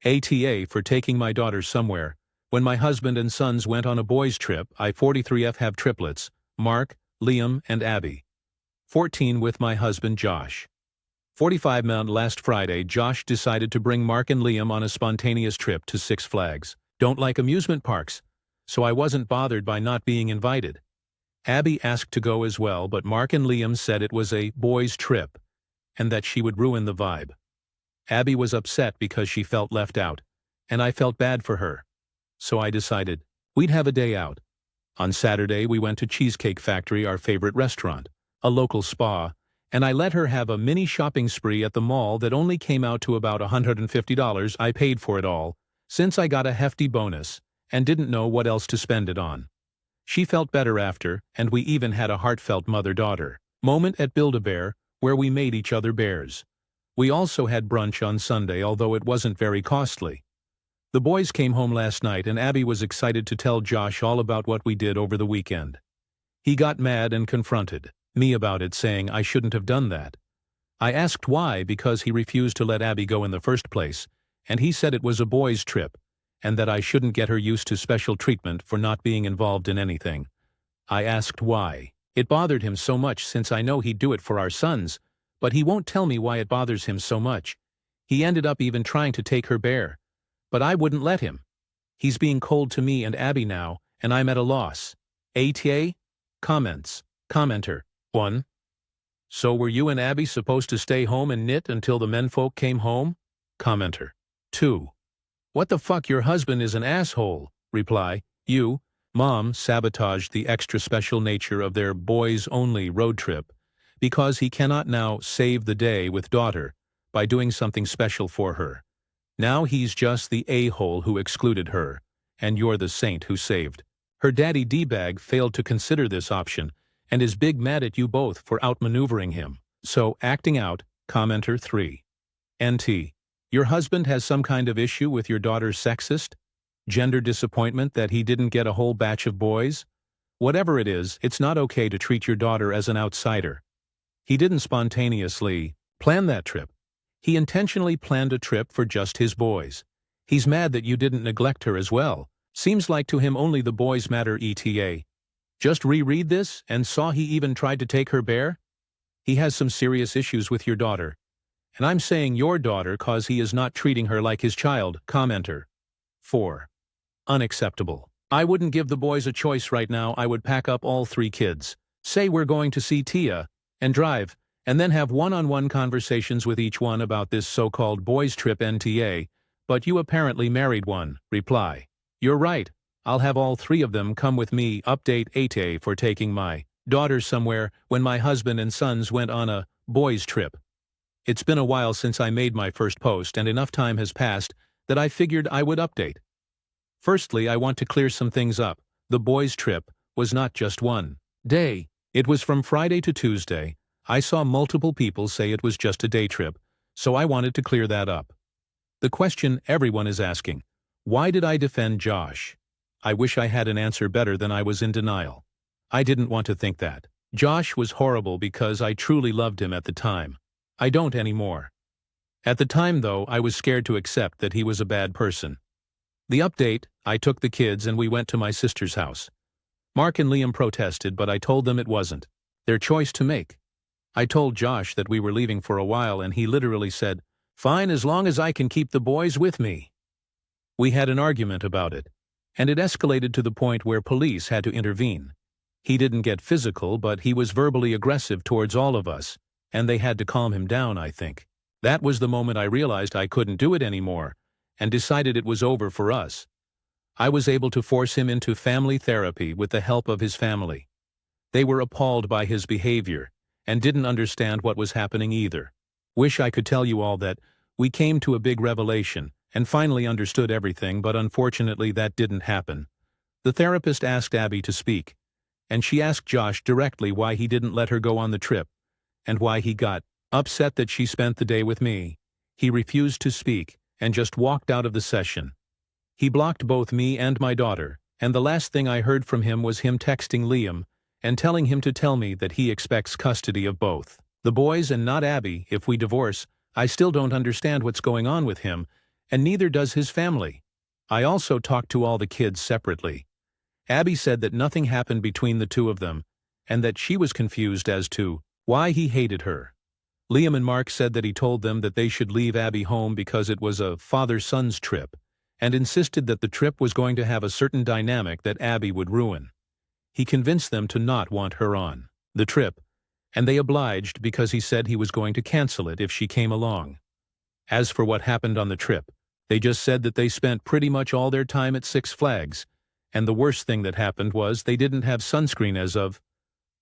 ATA for taking my daughter somewhere. When my husband and sons went on a boys' trip, I 43F have triplets, Mark, Liam, and Abby. 14 with my husband Josh. 45 last Friday, Josh decided to bring Mark and Liam on a spontaneous trip to Six Flags. Don't like amusement parks, so I wasn't bothered by not being invited. Abby asked to go as well, but Mark and Liam said it was a boys' trip and that she would ruin the vibe. Abby was upset because she felt left out, and I felt bad for her. So I decided we'd have a day out. On Saturday, we went to Cheesecake Factory, our favorite restaurant, a local spa, and I let her have a mini shopping spree at the mall that only came out to about $150. I paid for it all, since I got a hefty bonus and didn't know what else to spend it on. She felt better after, and we even had a heartfelt mother-daughter moment at Build-A-Bear, where we made each other bears. We also had brunch on Sunday, although it wasn't very costly. The boys came home last night, and Abby was excited to tell Josh all about what we did over the weekend. He got mad and confronted me about it, saying I shouldn't have done that. I asked why, because he refused to let Abby go in the first place, and he said it was a boys' trip, and that I shouldn't get her used to special treatment for not being involved in anything. I asked why. It bothered him so much, since I know he'd do it for our sons, but he won't tell me why it bothers him so much. He ended up even trying to take her bear, but I wouldn't let him. He's being cold to me and Abby now, and I'm at a loss. ATA? Comments. Commenter. 1. So were you and Abby supposed to stay home and knit until the menfolk came home? Commenter. 2. What the fuck, your husband is an asshole. Reply. You, Mom, sabotaged the extra special nature of their boys-only road trip because he cannot now save the day with daughter by doing something special for her. Now he's just the a-hole who excluded her, and you're the saint who saved. Her daddy D-bag failed to consider this option and is big mad at you both for outmaneuvering him. So, acting out. Commenter 3. NT. Your husband has some kind of issue with your daughter's sexist? Gender disappointment that he didn't get a whole batch of boys? Whatever it is, it's not okay to treat your daughter as an outsider. He didn't spontaneously plan that trip. He intentionally planned a trip for just his boys. He's mad that you didn't neglect her as well. Seems like to him only the boys matter. ETA. Just reread this and saw he even tried to take her bear? He has some serious issues with your daughter. And I'm saying your daughter cause he is not treating her like his child. Commenter. 4. Unacceptable. I wouldn't give the boys a choice right now. I would pack up all 3 kids, say we're going to see Tia, and drive, and then have one-on-one conversations with each one about this so-called boys trip. NTA, but you apparently married one. Reply. You're right. I'll have all 3 of them come with me. Update. ATA for taking my daughter somewhere when my husband and sons went on a boys trip. It's been a while since I made my first post, and enough time has passed that I figured I would update. Firstly, I want to clear some things up. The boys' trip was not just one day. It was from Friday to Tuesday. I saw multiple people say it was just a day trip, so I wanted to clear that up. The question everyone is asking, why did I defend Josh? I wish I had an answer better than I was in denial. I didn't want to think that. Josh was horrible because I truly loved him at the time. I don't anymore. At the time, though, I was scared to accept that he was a bad person. The update, I took the kids and we went to my sister's house. Mark and Liam protested, but I told them it wasn't their choice to make. I told Josh that we were leaving for a while, and he literally said, "Fine, as long as I can keep the boys with me." We had an argument about it, and it escalated to the point where police had to intervene. He didn't get physical, but he was verbally aggressive towards all of us, and they had to calm him down, I think. That was the moment I realized I couldn't do it anymore, and decided it was over for us. I was able to force him into family therapy with the help of his family. They were appalled by his behavior, and didn't understand what was happening either. Wish I could tell you all that we came to a big revelation, and finally understood everything, but unfortunately that didn't happen. The therapist asked Abby to speak, and she asked Josh directly why he didn't let her go on the trip, and why he got upset that she spent the day with me. He refused to speak, and just walked out of the session. He blocked both me and my daughter, and the last thing I heard from him was him texting Liam and telling him to tell me that he expects custody of both the boys and not Abby. If we divorce, I still don't understand what's going on with him, and neither does his family. I also talked to all the kids separately. Abby said that nothing happened between the two of them, and that she was confused as to why he hated her. Liam and Mark said that he told them that they should leave Abby home because it was a father-son's trip, and insisted that the trip was going to have a certain dynamic that Abby would ruin. He convinced them to not want her on the trip, and they obliged because he said he was going to cancel it if she came along. As for what happened on the trip, they just said that they spent pretty much all their time at Six Flags, and the worst thing that happened was they didn't have sunscreen as of.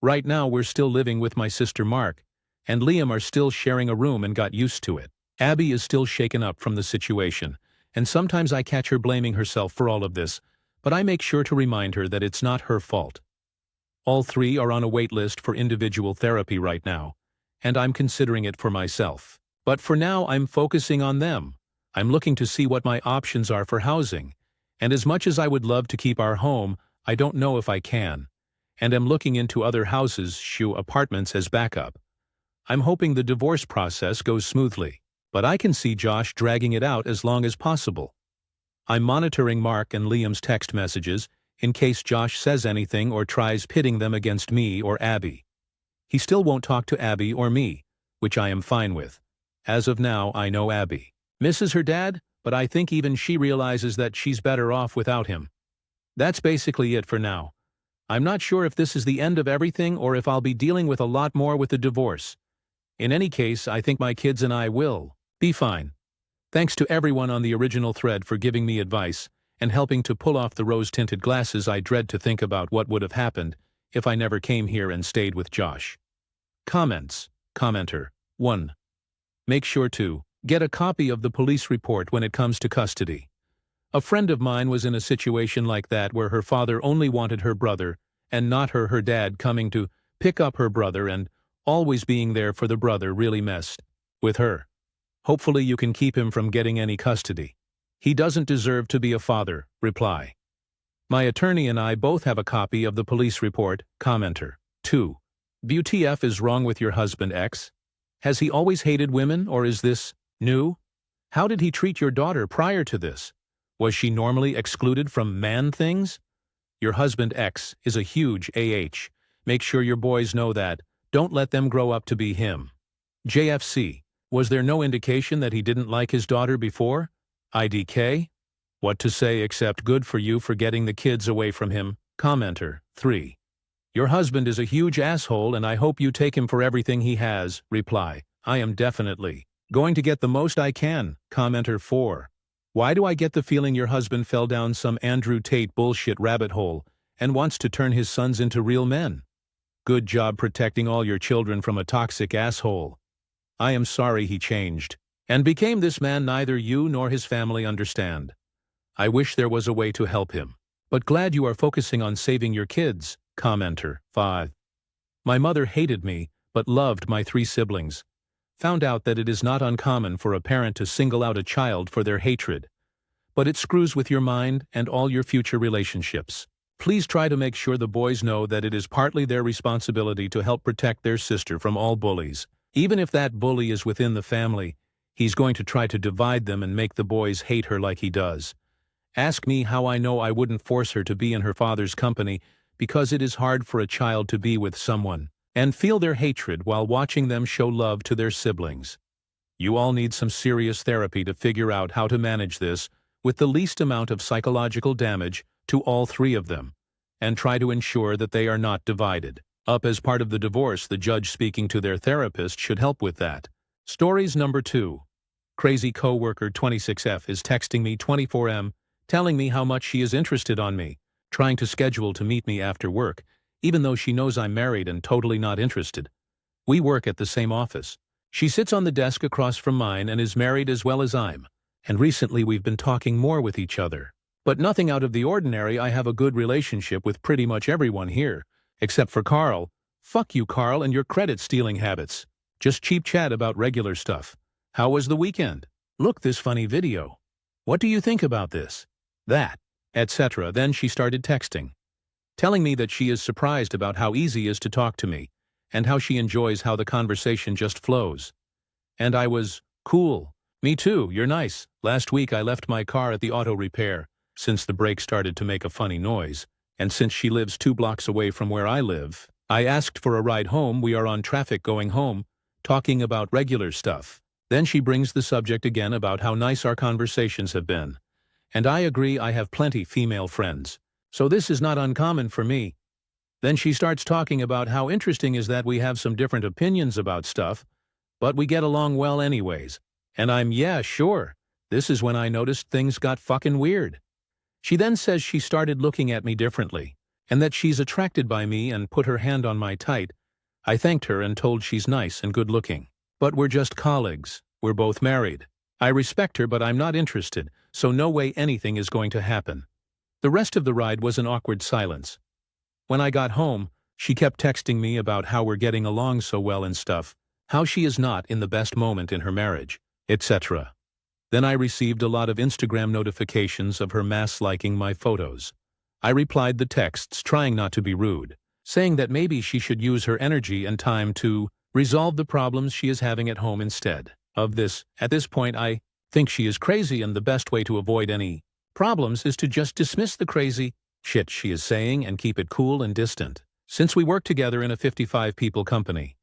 Right now we're still living with my sister Mark, and Liam are still sharing a room and got used to it. Abby is still shaken up from the situation, and sometimes I catch her blaming herself for all of this, but I make sure to remind her that it's not her fault. All three are on a wait list for individual therapy right now, and I'm considering it for myself. But for now I'm focusing on them. I'm looking to see what my options are for housing, and as much as I would love to keep our home, I don't know if I can, and am looking into other houses, apartments as backup. I'm hoping the divorce process goes smoothly, but I can see Josh dragging it out as long as possible. I'm monitoring Mark and Liam's text messages in case Josh says anything or tries pitting them against me or Abby. He still won't talk to Abby or me, which I am fine with. As of now, I know Abby misses her dad, but I think even she realizes that she's better off without him. That's basically it for now. I'm not sure if this is the end of everything or if I'll be dealing with a lot more with the divorce. In any case, I think my kids and I will be fine. Thanks to everyone on the original thread for giving me advice and helping to pull off the rose-tinted glasses I dread to think about what would have happened if I never came here and stayed with Josh. Comments. Commenter. 1. Make sure to get a copy of the police report when it comes to custody. A friend of mine was in a situation like that where her father only wanted her brother and not her dad coming to pick up her brother and always being there for the brother really messed with her. Hopefully you can keep him from getting any custody. He doesn't deserve to be a father. Reply. My attorney and I both have a copy of the police report. Commenter. 2. WTF is wrong with your husband X? Has he always hated women or is this new? How did he treat your daughter prior to this? Was she normally excluded from man things? Your husband X is a huge AH. Make sure your boys know that. Don't let them grow up to be him. JFC. Was there no indication that he didn't like his daughter before? IDK. What to say except good for you for getting the kids away from him. Commenter. 3. Your husband is a huge asshole and I hope you take him for everything he has. Reply. I am definitely going to get the most I can. Commenter. 4. Why do I get the feeling your husband fell down some Andrew Tate bullshit rabbit hole and wants to turn his sons into real men? Good job protecting all your children from a toxic asshole. I am sorry he changed and became this man neither you nor his family understand. I wish there was a way to help him, but glad you are focusing on saving your kids. Commenter. 5. My mother hated me, but loved my 3 siblings. Found out that it is not uncommon for a parent to single out a child for their hatred, but it screws with your mind and all your future relationships. Please try to make sure the boys know that it is partly their responsibility to help protect their sister from all bullies. Even if that bully is within the family, he's going to try to divide them and make the boys hate her like he does. Ask me how I know I wouldn't force her to be in her father's company, because it is hard for a child to be with someone and feel their hatred while watching them show love to their siblings. You all need some serious therapy to figure out how to manage this with the least amount of psychological damage to all 3 of them, and try to ensure that they are not divided up as part of the divorce. The judge speaking to their therapist should help with that. Stories number 2. Crazy coworker 26F is texting me 24M, telling me how much she is interested on me, trying to schedule to meet me after work, even though she knows I'm married and totally not interested. We work at the same office. She sits on the desk across from mine and is married as well as I'm, and recently we've been talking more with each other. But nothing out of the ordinary. I have a good relationship with pretty much everyone here, except for Carl. Fuck you, Carl, and your credit-stealing habits. Just cheap chat about regular stuff. How was the weekend? Look, this funny video. What do you think about this? That, etc. Then she started texting, telling me that she is surprised about how easy it is to talk to me, and how she enjoys how the conversation just flows. And I was, cool, Me too, you're nice. Last week I left my car at the auto repair, since the brake started to make a funny noise, and since she lives 2 blocks away from where I live, I asked for a ride home. We are on traffic going home, talking about regular stuff. Then she brings the subject again about how nice our conversations have been. And I agree, I have plenty female friends, so this is not uncommon for me. Then she starts talking about how interesting is that we have some different opinions about stuff, but we get along well anyways. And yeah, sure. This is when I noticed things got fucking weird. She then says she started looking at me differently, and that she's attracted by me and put her hand on my tight. I thanked her and told she's nice and good looking. But we're just colleagues. We're both married. I respect her, but I'm not interested, so no way anything is going to happen. The rest of the ride was an awkward silence. When I got home, she kept texting me about how we're getting along so well and stuff, how she is not in the best moment in her marriage, etc. Then I received a lot of Instagram notifications of her mass liking my photos. I replied the texts, trying not to be rude, saying that maybe she should use her energy and time to resolve the problems she is having at home instead of this. At this point, I think she is crazy, and the best way to avoid any problems is to just dismiss the crazy shit she is saying and keep it cool and distant. Since we work together in a 55-people company,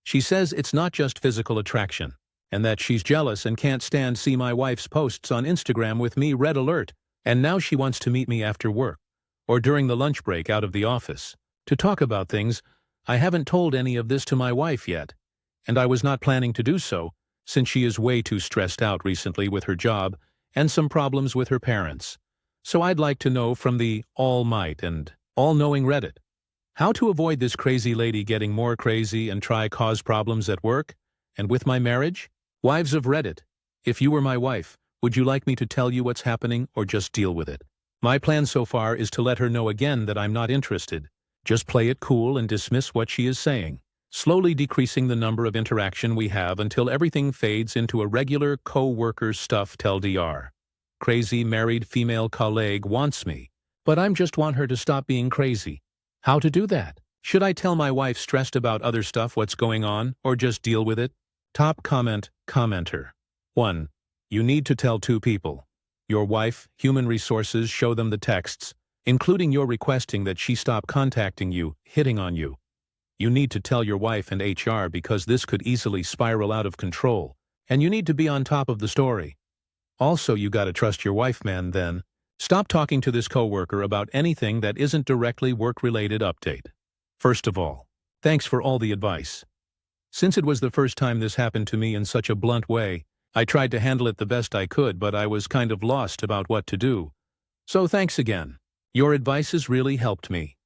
she says it's not just physical attraction, and that she's jealous and can't stand see my wife's posts on Instagram with me red alert, and now she wants to meet me after work, or during the lunch break out of the office, to talk about things. I haven't told any of this to my wife yet, and I was not planning to do so, since she is way too stressed out recently with her job and some problems with her parents. So I'd like to know from the all-might and all-knowing Reddit, how to avoid this crazy lady getting more crazy and try cause problems at work and with my marriage? Wives of Reddit, if you were my wife, would you like me to tell you what's happening or just deal with it? My plan so far is to let her know again that I'm not interested. Just play it cool and dismiss what she is saying, slowly decreasing the number of interaction we have until everything fades into a regular co-worker stuff. Tell Dr. Crazy married female colleague wants me, but I'm just want her to stop being crazy. How to do that? Should I tell my wife stressed about other stuff what's going on, or just deal with it? Top comment, commenter. 1. You need to tell 2 people. Your wife, human resources, show them the texts, including your requesting that she stop contacting you, hitting on you. You need to tell your wife and HR because this could easily spiral out of control, and you need to be on top of the story. Also, you gotta trust your wife, man. Then stop talking to this coworker about anything that isn't directly work-related. Update. First of all, thanks for all the advice. Since it was the first time this happened to me in such a blunt way, I tried to handle it the best I could, but I was kind of lost about what to do. So thanks again. Your advices really helped me.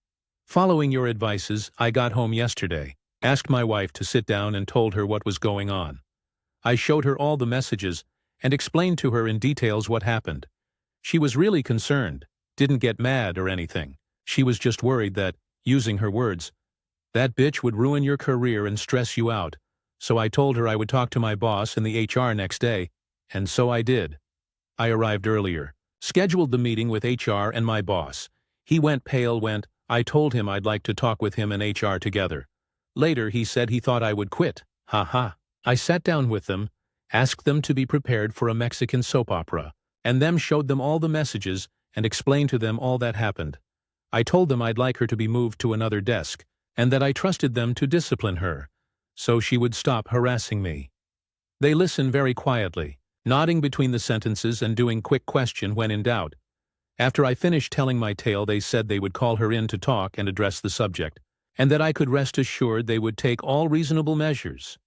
Following your advices, I got home yesterday, asked my wife to sit down and told her what was going on. I showed her all the messages and explained to her in details what happened. She was really concerned, didn't get mad or anything. She was just worried that, using her words, that bitch would ruin your career and stress you out. So I told her I would talk to my boss and the HR next day, and so I did. I arrived earlier, scheduled the meeting with HR and my boss. He went pale. I told him I'd like to talk with him and HR together. Later he said he thought I would quit. Ha. I sat down with them, asked them to be prepared for a Mexican soap opera, and them showed them all the messages and explained to them all that happened. I told them I'd like her to be moved to another desk, and that I trusted them to discipline her, so she would stop harassing me. They listened very quietly, nodding between the sentences and doing quick question when in doubt. After I finished telling my tale, they said they would call her in to talk and address the subject, and that I could rest assured they would take all reasonable measures.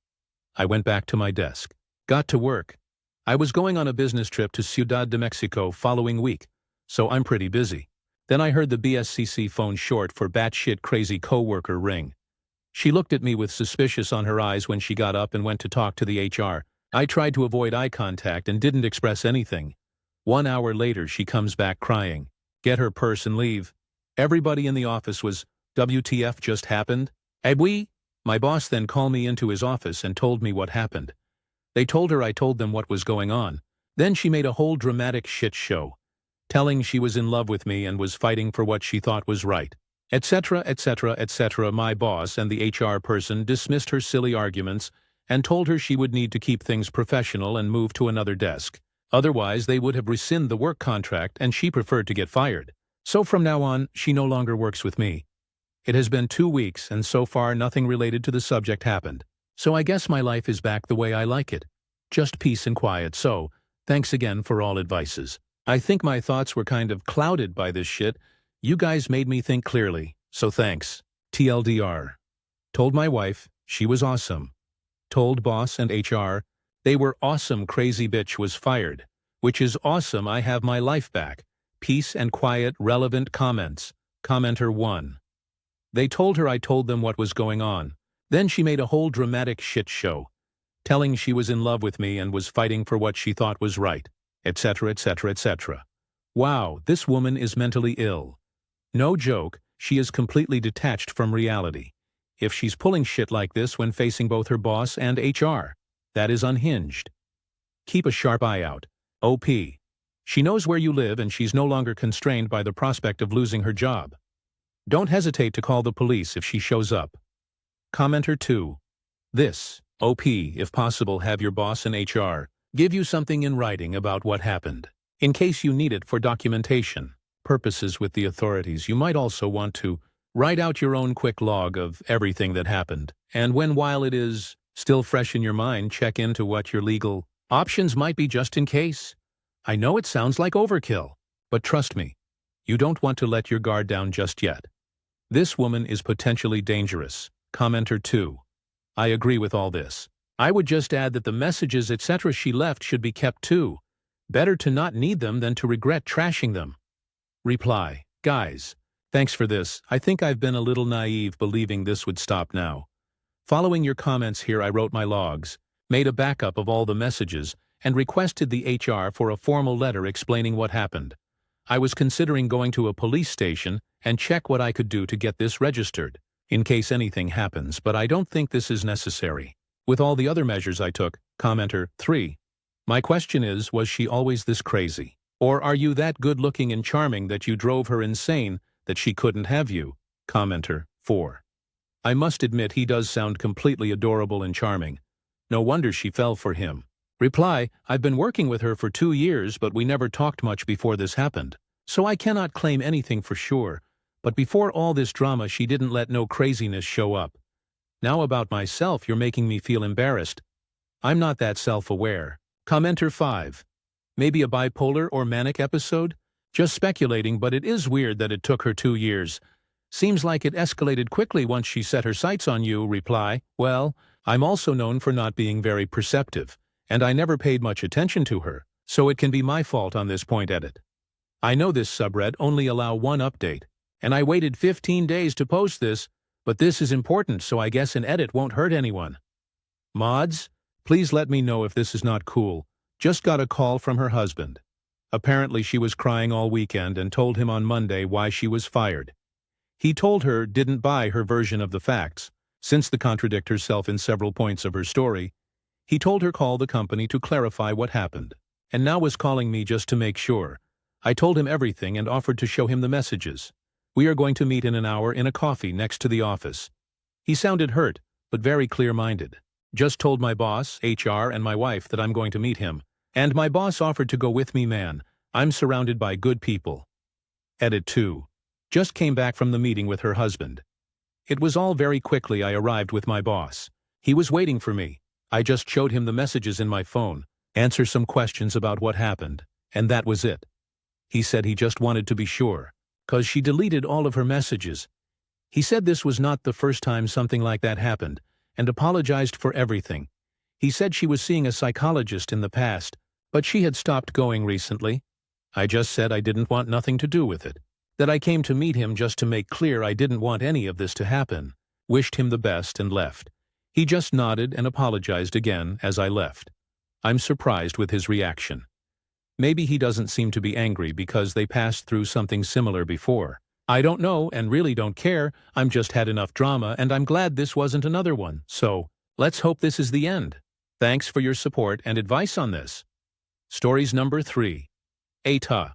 I went back to my desk, got to work. I was going on a business trip to Ciudad de Mexico following week, so I'm pretty busy. Then I heard the BSCC phone, short for batshit crazy coworker, ring. She looked at me with suspicious on her eyes when she got up and went to talk to the HR. I tried to avoid eye contact and didn't express anything. 1 hour later she comes back crying. Get her purse and leave. Everybody in the office was, WTF just happened? My boss then called me into his office and told me what happened. They told her I told them what was going on. Then she made a whole dramatic shit show, telling she was in love with me and was fighting for what she thought was right, etc., etc., etc. My boss and the HR person dismissed her silly arguments and told her she would need to keep things professional and move to another desk. Otherwise, they would have rescinded the work contract and she preferred to get fired. So from now on, she no longer works with me. It has been 2 weeks and so far nothing related to the subject happened. So I guess my life is back the way I like it. Just peace and quiet, so thanks again for all advices. I think my thoughts were kind of clouded by this shit. You guys made me think clearly, so thanks. TLDR. Told my wife, she was awesome. Told boss and HR, they were awesome, crazy bitch was fired. Which is awesome, I have my life back. Peace and quiet, relevant comments. Commenter 1. They told her I told them what was going on. Then she made a whole dramatic shit show, telling she was in love with me and was fighting for what she thought was right, etc., etc., etc. Wow, this woman is mentally ill. No joke, she is completely detached from reality. If she's pulling shit like this when facing both her boss and HR, that is unhinged. Keep a sharp eye out. OP. She knows where you live and she's no longer constrained by the prospect of losing her job. Don't hesitate to call the police if she shows up. Commenter 2. This, OP, if possible have your boss and HR give you something in writing about what happened. In case you need it for documentation purposes with the authorities, you might also want to write out your own quick log of everything that happened. And while it is still fresh in your mind, check into what your legal options might be just in case. I know it sounds like overkill, but trust me, you don't want to let your guard down just yet. This woman is potentially dangerous. Commenter 2. I agree with all this. I would just add that the messages etc. she left should be kept too. Better to not need them than to regret trashing them. Reply. Guys, thanks for this. I think I've been a little naive believing this would stop now. Following your comments here, I wrote my logs, made a backup of all the messages, and requested the HR for a formal letter explaining what happened. I was considering going to a police station and check what I could do to get this registered, in case anything happens, but I don't think this is necessary. With all the other measures I took. Commenter 3. My question is, was she always this crazy? Or are you that good-looking and charming that you drove her insane that she couldn't have you? Commenter 4. I must admit he does sound completely adorable and charming. No wonder she fell for him. Reply. I've been working with her for 2 years, but we never talked much before this happened. So I cannot claim anything for sure. But before all this drama, she didn't let no craziness show up. Now about myself, you're making me feel embarrassed. I'm not that self-aware. Commenter 5. Maybe a bipolar or manic episode? Just speculating, but it is weird that it took her 2 years. Seems like it escalated quickly once she set her sights on you. Reply. Well, I'm also known for not being very perceptive, and I never paid much attention to her, so it can be my fault on this point. Edit. I know this subreddit only allow one update, and I waited 15 days to post this, but this is important, so I guess an edit won't hurt anyone. Mods, please let me know if this is not cool. Just got a call from her husband. Apparently she was crying all weekend and told him on Monday why she was fired. He told her didn't buy her version of the facts, since the contradict herself in several points of her story. He told her call the company to clarify what happened, and now was calling me just to make sure. I told him everything and offered to show him the messages. We are going to meet in an hour in a coffee next to the office. He sounded hurt, but very clear-minded. Just told my boss, HR, and my wife that I'm going to meet him. And my boss offered to go with me. Man, I'm surrounded by good people. Edit 2. Just came back from the meeting with her husband. It was all very quickly. I arrived with my boss. He was waiting for me. I just showed him the messages in my phone, answered some questions about what happened, and that was it. He said he just wanted to be sure, 'cause she deleted all of her messages. He said this was not the first time something like that happened, and apologized for everything. He said she was seeing a psychologist in the past, but she had stopped going recently. I just said I didn't want nothing to do with it, that I came to meet him just to make clear I didn't want any of this to happen, wished him the best and left. He just nodded and apologized again as I left. I'm surprised with his reaction. Maybe he doesn't seem to be angry because they passed through something similar before. I don't know and really don't care. I'm just had enough drama and I'm glad this wasn't another one. So, let's hope this is the end. Thanks for your support and advice on this. Stories number 3. Aita.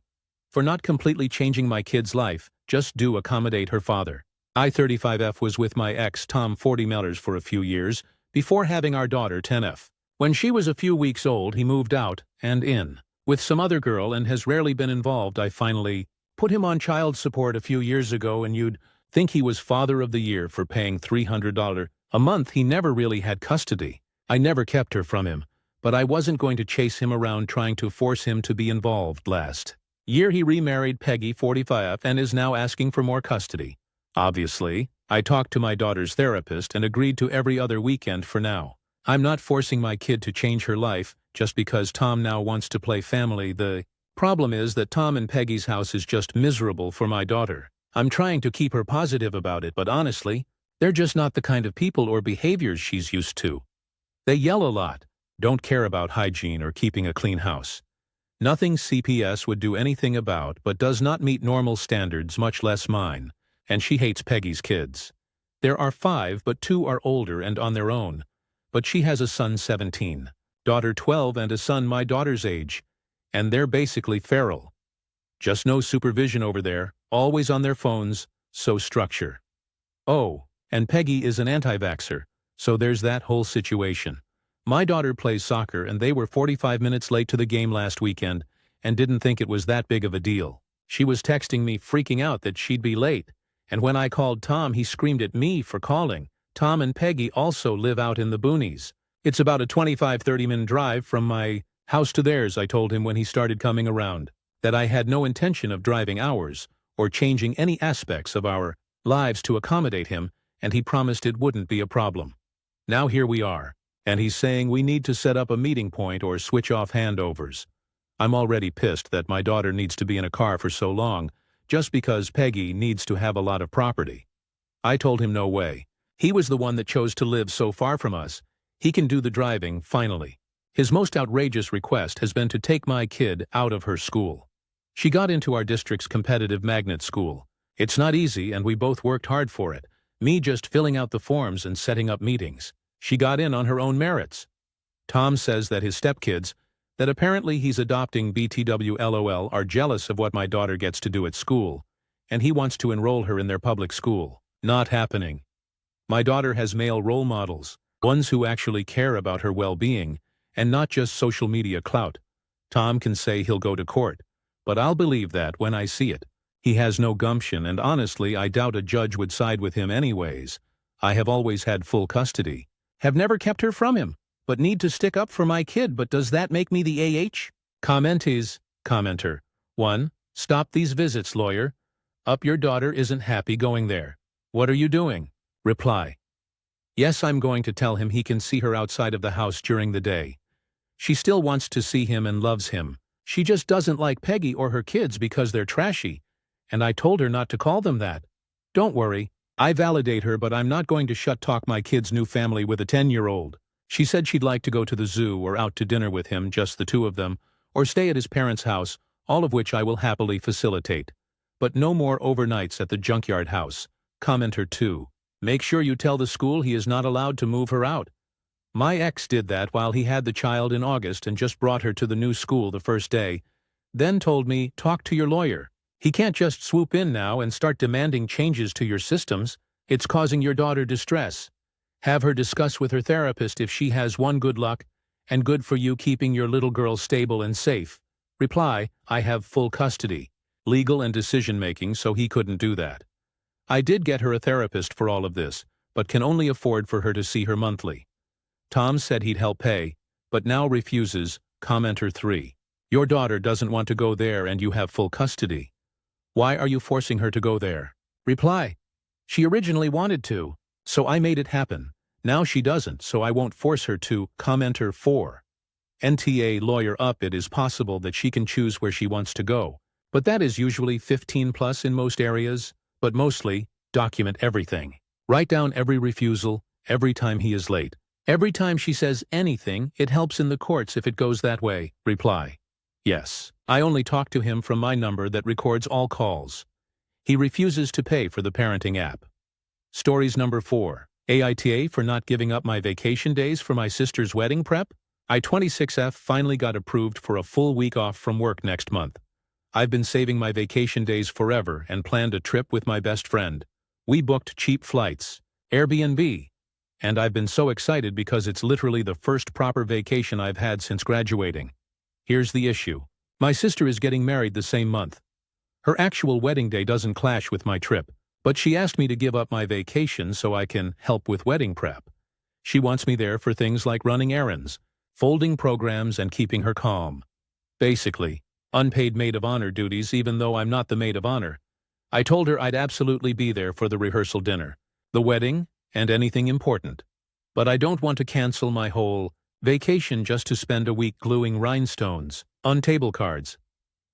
For not completely changing my kid's life, just do accommodate her father. I 35F was with my ex Tom 40 Mellers for a few years, before having our daughter 10F. When she was a few weeks old, he moved out and in with some other girl and has rarely been involved. I finally put him on child support a few years ago, and you'd think he was father of the year for paying $300 a month. He never really had custody. I never kept her from him, but I wasn't going to chase him around trying to force him to be involved. Last year he remarried Peggy, 45, and is now asking for more custody. Obviously, I talked to my daughter's therapist and agreed to every other weekend for now. I'm not forcing my kid to change her life just because Tom now wants to play family. The problem is that Tom and Peggy's house is just miserable for my daughter. I'm trying to keep her positive about it, but honestly, they're just not the kind of people or behaviors she's used to. They yell a lot, don't care about hygiene or keeping a clean house. Nothing CPS would do anything about, but does not meet normal standards, much less mine, and she hates Peggy's kids. There are 5, but 2 are older and on their own. But she has a son 17, daughter 12, and a son my daughter's age, and they're basically feral. Just no supervision over there, always on their phones, so structure. Oh, and Peggy is an anti-vaxxer, so there's that whole situation. My daughter plays soccer and they were 45 minutes late to the game last weekend and didn't think it was that big of a deal. She was texting me freaking out that she'd be late, and when I called Tom he screamed at me for calling. Tom and Peggy also live out in the boonies. It's about a 25-30 minute drive from my house to theirs. I told him when he started coming around that I had no intention of driving hours or changing any aspects of our lives to accommodate him, and he promised it wouldn't be a problem. Now here we are, and he's saying we need to set up a meeting point or switch off handovers. I'm already pissed that my daughter needs to be in a car for so long just because Peggy needs to have a lot of property. I told him no way. He was the one that chose to live so far from us. He can do the driving, finally. His most outrageous request has been to take my kid out of her school. She got into our district's competitive magnet school. It's not easy, and we both worked hard for it. Me just filling out the forms and setting up meetings. She got in on her own merits. Tom says that his stepkids, that apparently he's adopting BTWLOL, are jealous of what my daughter gets to do at school, and he wants to enroll her in their public school. Not happening. My daughter has male role models, ones who actually care about her well-being, and not just social media clout. Tom can say he'll go to court, but I'll believe that when I see it. He has no gumption, and honestly I doubt a judge would side with him anyways. I have always had full custody. Have never kept her from him, but need to stick up for my kid. But does that make me the AH? Commenter. 1. Stop these visits, lawyer. Up, your daughter isn't happy going there. What are you doing? Reply. Yes, I'm going to tell him he can see her outside of the house during the day. She still wants to see him and loves him. She just doesn't like Peggy or her kids because they're trashy, and I told her not to call them that. Don't worry, I validate her, but I'm not going to shut-talk my kid's new family with a 10-year-old. She said she'd like to go to the zoo or out to dinner with him, just the 2 of them, or stay at his parents' house, all of which I will happily facilitate. But no more overnights at the junkyard house. Commenter 2. Make sure you tell the school he is not allowed to move her out. My ex did that while he had the child in August and just brought her to the new school the first day, then told me, talk to your lawyer. He can't just swoop in now and start demanding changes to your systems. It's causing your daughter distress. Have her discuss with her therapist if she has one. Good luck, and good for you keeping your little girl stable and safe. Reply, I have full custody, legal and decision-making, so he couldn't do that. I did get her a therapist for all of this, but can only afford for her to see her monthly. Tom said he'd help pay, but now refuses. Commenter 3. Your daughter doesn't want to go there and you have full custody. Why are you forcing her to go there? Reply. She originally wanted to, so I made it happen. Now she doesn't, so I won't force her to. Commenter 4. NTA lawyer up. It is possible that she can choose where she wants to go, but that is usually 15 plus in most areas. But mostly, document everything. Write down every refusal, every time he is late. Every time she says anything, it helps in the courts if it goes that way. Reply. Yes. I only talk to him from my number that records all calls. He refuses to pay for the parenting app. Stories number 4. Aita for not giving up my vacation days for my sister's wedding prep. I-26F finally got approved for a full week off from work next month. I've been saving my vacation days forever and planned a trip with my best friend. We booked cheap flights, Airbnb, And I've been so excited because it's literally the first proper vacation I've had since graduating. Here's the issue. My sister is getting married the same month. Her actual wedding day doesn't clash with my trip, but she asked me to give up my vacation so I can help with wedding prep. She wants me there for things like running errands, folding programs, and keeping her calm. Basically, unpaid maid of honor duties even though I'm not the maid of honor. I told her I'd absolutely be there for the rehearsal dinner, the wedding, and anything important. But I don't want to cancel my whole vacation just to spend a week gluing rhinestones on table cards.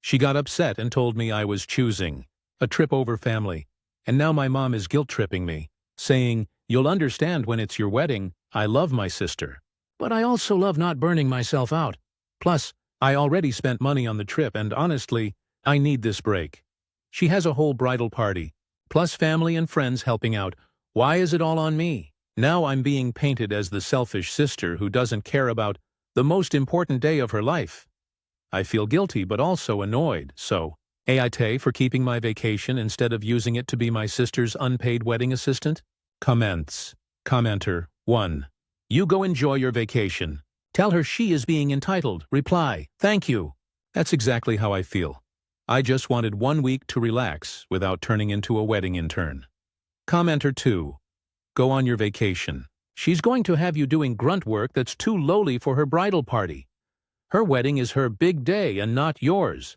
She got upset and told me I was choosing a trip over family, and now my mom is guilt-tripping me, saying, "You'll understand when it's your wedding. I love my sister, but I also love not burning myself out. Plus, I already spent money on the trip and honestly, I need this break." She has a whole bridal party, plus family and friends helping out. Why is it all on me? Now I'm being painted as the selfish sister who doesn't care about the most important day of her life. I feel guilty but also annoyed, so Aita for keeping my vacation instead of using it to be my sister's unpaid wedding assistant? Comments. Commenter 1. You go enjoy your vacation. Tell her she is being entitled. Reply, thank you. That's exactly how I feel. I just wanted 1 week to relax without turning into a wedding intern. Commenter 2. Go on your vacation. She's going to have you doing grunt work that's too lowly for her bridal party. Her wedding is her big day and not yours.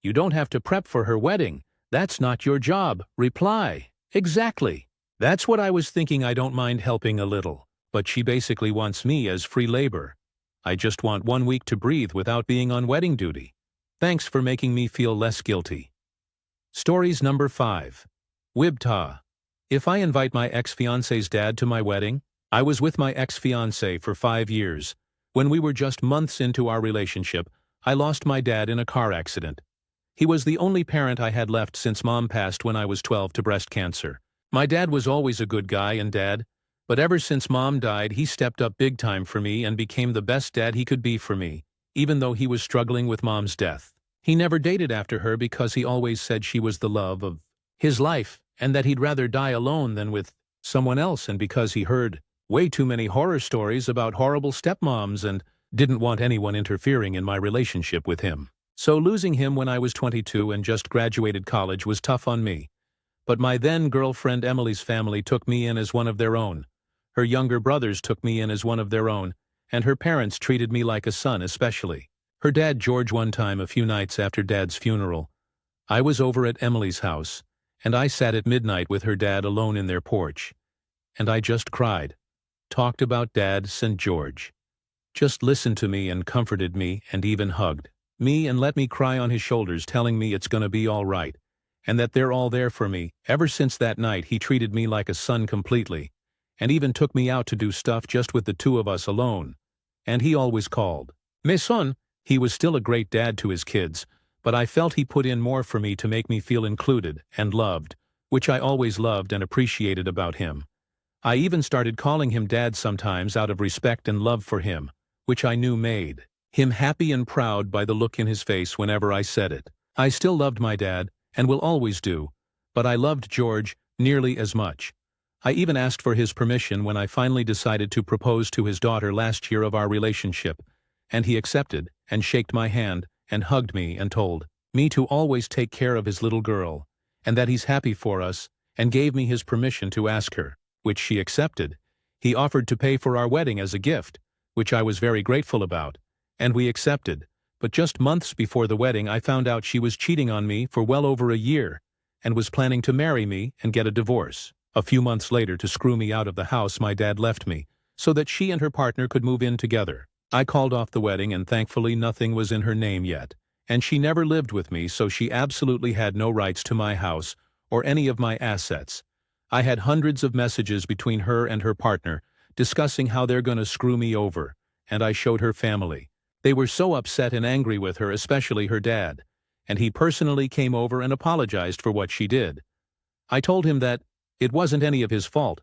You don't have to prep for her wedding. That's not your job. Reply, exactly. That's what I was thinking. I don't mind helping a little, but she basically wants me as free labor. I just want 1 week to breathe without being on wedding duty. Thanks for making me feel less guilty. Stories number 5. Wibta. If I invite my ex-fiancé's dad to my wedding, I was with my ex-fiancé for 5 years. When we were just months into our relationship, I lost my dad in a car accident. He was the only parent I had left since Mom passed when I was 12 to breast cancer. My dad was always a good guy and dad, but ever since Mom died, he stepped up big time for me and became the best dad he could be for me, even though he was struggling with Mom's death. He never dated after her because he always said she was the love of his life and that he'd rather die alone than with someone else, and because he heard way too many horror stories about horrible stepmoms and didn't want anyone interfering in my relationship with him. So losing him when I was 22 and just graduated college was tough on me. But my then-girlfriend Emily's family took me in as one of their own. Her younger brothers took me in as one of their own, and her parents treated me like a son especially. Her dad George. One time a few nights after Dad's funeral, I was over at Emily's house, and I sat at midnight with her dad alone in their porch. And I just cried. Talked about Dad, St. George. Just listened to me and comforted me and even hugged me and let me cry on his shoulders, telling me it's gonna be all right, and that they're all there for me. Ever since that night he treated me like a son completely, and even took me out to do stuff just with the two of us alone. And he always called me son. He was still a great dad to his kids, but I felt he put in more for me to make me feel included and loved, which I always loved and appreciated about him. I even started calling him Dad sometimes out of respect and love for him, which I knew made him happy and proud by the look in his face whenever I said it. I still loved my dad, and will always do, but I loved George nearly as much. I even asked for his permission when I finally decided to propose to his daughter last year of our relationship, and he accepted and shook my hand and hugged me and told me to always take care of his little girl, and that he's happy for us, and gave me his permission to ask her, which she accepted. He offered to pay for our wedding as a gift, which I was very grateful about, and we accepted. But just months before the wedding I found out she was cheating on me for well over a year, and was planning to marry me and get a divorce. A few months later, to screw me out of the house my dad left me, so that she and her partner could move in together. I called off the wedding, and thankfully nothing was in her name yet, and she never lived with me, so she absolutely had no rights to my house or any of my assets. I had hundreds of messages between her and her partner discussing how they're gonna screw me over, and I showed her family. They were so upset and angry with her, especially her dad, and he personally came over and apologized for what she did. I told him that it wasn't any of his fault,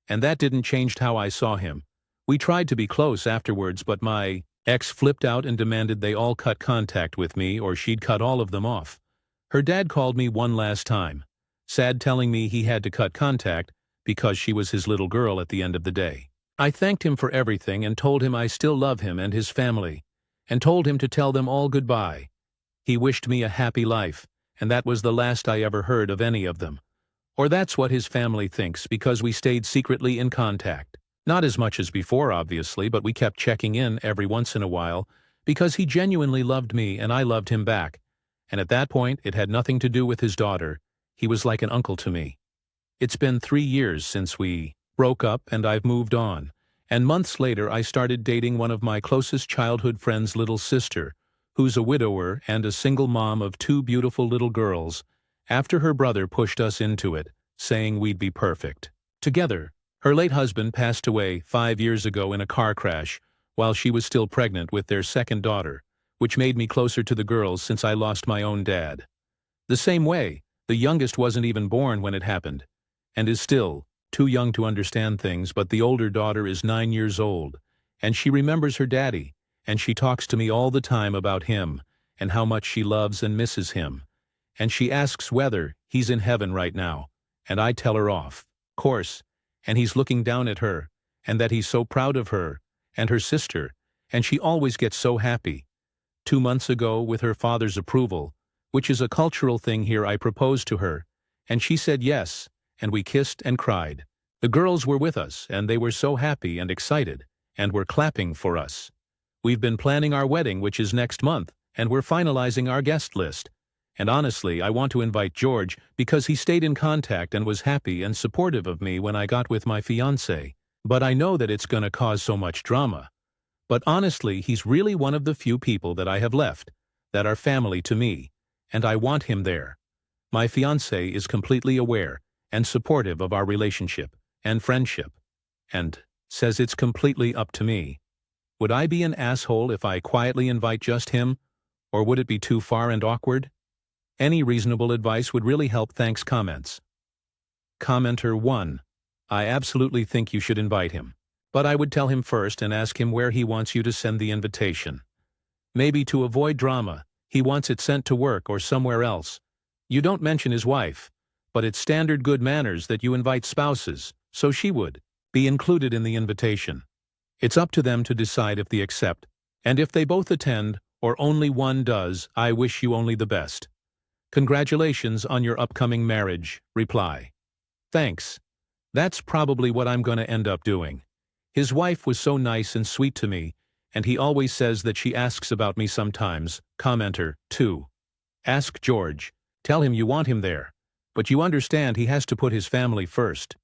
and that didn't change how I saw him. We tried to be close afterwards, but my ex flipped out and demanded they all cut contact with me or she'd cut all of them off. Her dad called me one last time, sad, telling me he had to cut contact because she was his little girl at the end of the day. I thanked him for everything and told him I still love him and his family, and told him to tell them all goodbye. He wished me a happy life, and that was the last I ever heard of any of them. Or that's what his family thinks, because we stayed secretly in contact. Not as much as before, obviously, but we kept checking in every once in a while, because he genuinely loved me and I loved him back. And at that point, it had nothing to do with his daughter. He was like an uncle to me. It's been 3 years since we broke up and I've moved on. And months later, I started dating one of my closest childhood friends' little sister, who's a widower and a single mom of 2 beautiful little girls, after her brother pushed us into it, saying we'd be perfect together. Her late husband passed away 5 years ago in a car crash while she was still pregnant with their second daughter, which made me closer to the girls since I lost my own dad. The same way, the youngest wasn't even born when it happened, and is still too young to understand things, but the older daughter is 9 years old, and she remembers her daddy, and she talks to me all the time about him and how much she loves and misses him. And she asks whether he's in heaven right now, and I tell her off course, and he's looking down at her, and that he's so proud of her and her sister, and she always gets so happy. 2 months ago, with her father's approval, which is a cultural thing here, I proposed to her, and she said yes, and we kissed and cried. The girls were with us, and they were so happy and excited, and were clapping for us. We've been planning our wedding, which is next month, and we're finalizing our guest list. And honestly, I want to invite George because he stayed in contact and was happy and supportive of me when I got with my fiancé. But I know that it's gonna cause so much drama. But honestly, he's really one of the few people that I have left, that are family to me, and I want him there. My fiancé is completely aware and supportive of our relationship and friendship, and says it's completely up to me. Would I be an asshole if I quietly invite just him, or would it be too far and awkward? Any reasonable advice would really help. Thanks. Comments. Commenter 1. I absolutely think you should invite him. But I would tell him first and ask him where he wants you to send the invitation. Maybe to avoid drama, he wants it sent to work or somewhere else. You don't mention his wife, but it's standard good manners that you invite spouses, so she would be included in the invitation. It's up to them to decide if they accept, and if they both attend, or only one does, I wish you only the best. Congratulations on your upcoming marriage. Reply. Thanks. That's probably what I'm gonna end up doing. His wife was so nice and sweet to me, and he always says that she asks about me sometimes. Commenter 2. Ask George. Tell him you want him there, but you understand he has to put his family first.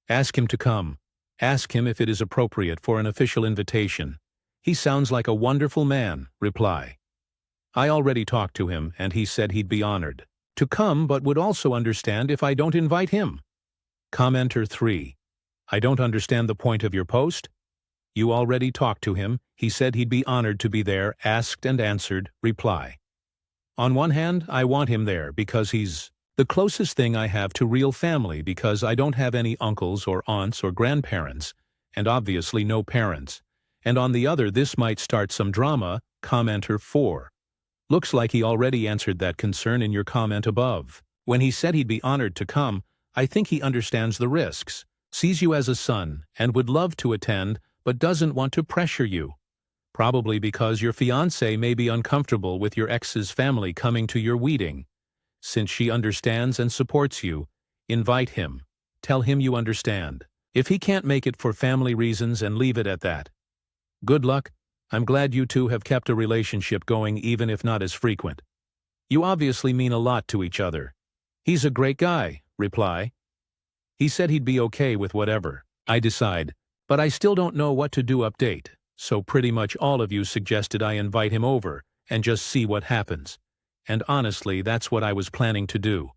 Ask him to come. Ask him if it is appropriate for an official invitation. He sounds like a wonderful man. Reply. I already talked to him, and he said he'd be honored to come, but would also understand if I don't invite him. Commenter 3. I don't understand the point of your post. You already talked to him. He said he'd be honored to be there. Asked and answered. Reply. On one hand, I want him there because he's the closest thing I have to real family, because I don't have any uncles or aunts or grandparents, and obviously no parents. And on the other, this might start some drama. Commenter 4. Looks like he already answered that concern in your comment above. When he said he'd be honored to come, I think he understands the risks, sees you as a son, and would love to attend, but doesn't want to pressure you. Probably because your fiancé may be uncomfortable with your ex's family coming to your wedding. Since she understands and supports you, invite him. Tell him you understand. If he can't make it for family reasons, and leave it at that. Good luck. I'm glad you two have kept a relationship going, even if not as frequent. You obviously mean a lot to each other. He's a great guy. Reply. He said he'd be okay with whatever I decide, but I still don't know what to do. Update. So pretty much all of you suggested I invite him over and just see what happens. And honestly, that's what I was planning to do.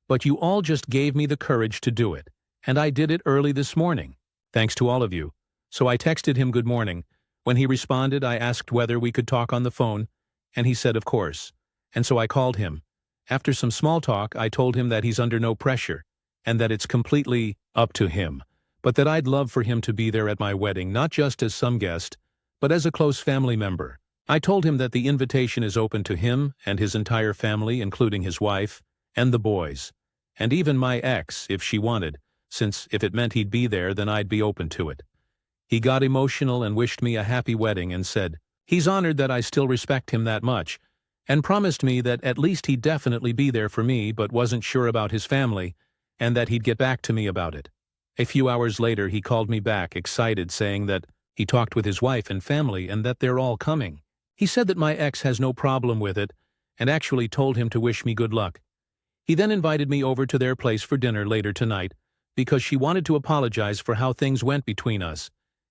But you all just gave me the courage to do it, and I did it early this morning. Thanks to all of you. So I texted him good morning. When he responded, I asked whether we could talk on the phone, and he said of course. And so I called him. After some small talk, I told him that he's under no pressure, and that it's completely up to him, but that I'd love for him to be there at my wedding, not just as some guest, but as a close family member. I told him that the invitation is open to him and his entire family, including his wife and the boys, and even my ex if she wanted, since if it meant he'd be there, then I'd be open to it. He got emotional and wished me a happy wedding and said he's honored that I still respect him that much, and promised me that at least he'd definitely be there for me but wasn't sure about his family, and that he'd get back to me about it. A few hours later he called me back, excited, saying that he talked with his wife and family and that they're all coming. He said that my ex has no problem with it, and actually told him to wish me good luck. He then invited me over to their place for dinner later tonight, because she wanted to apologize for how things went between us,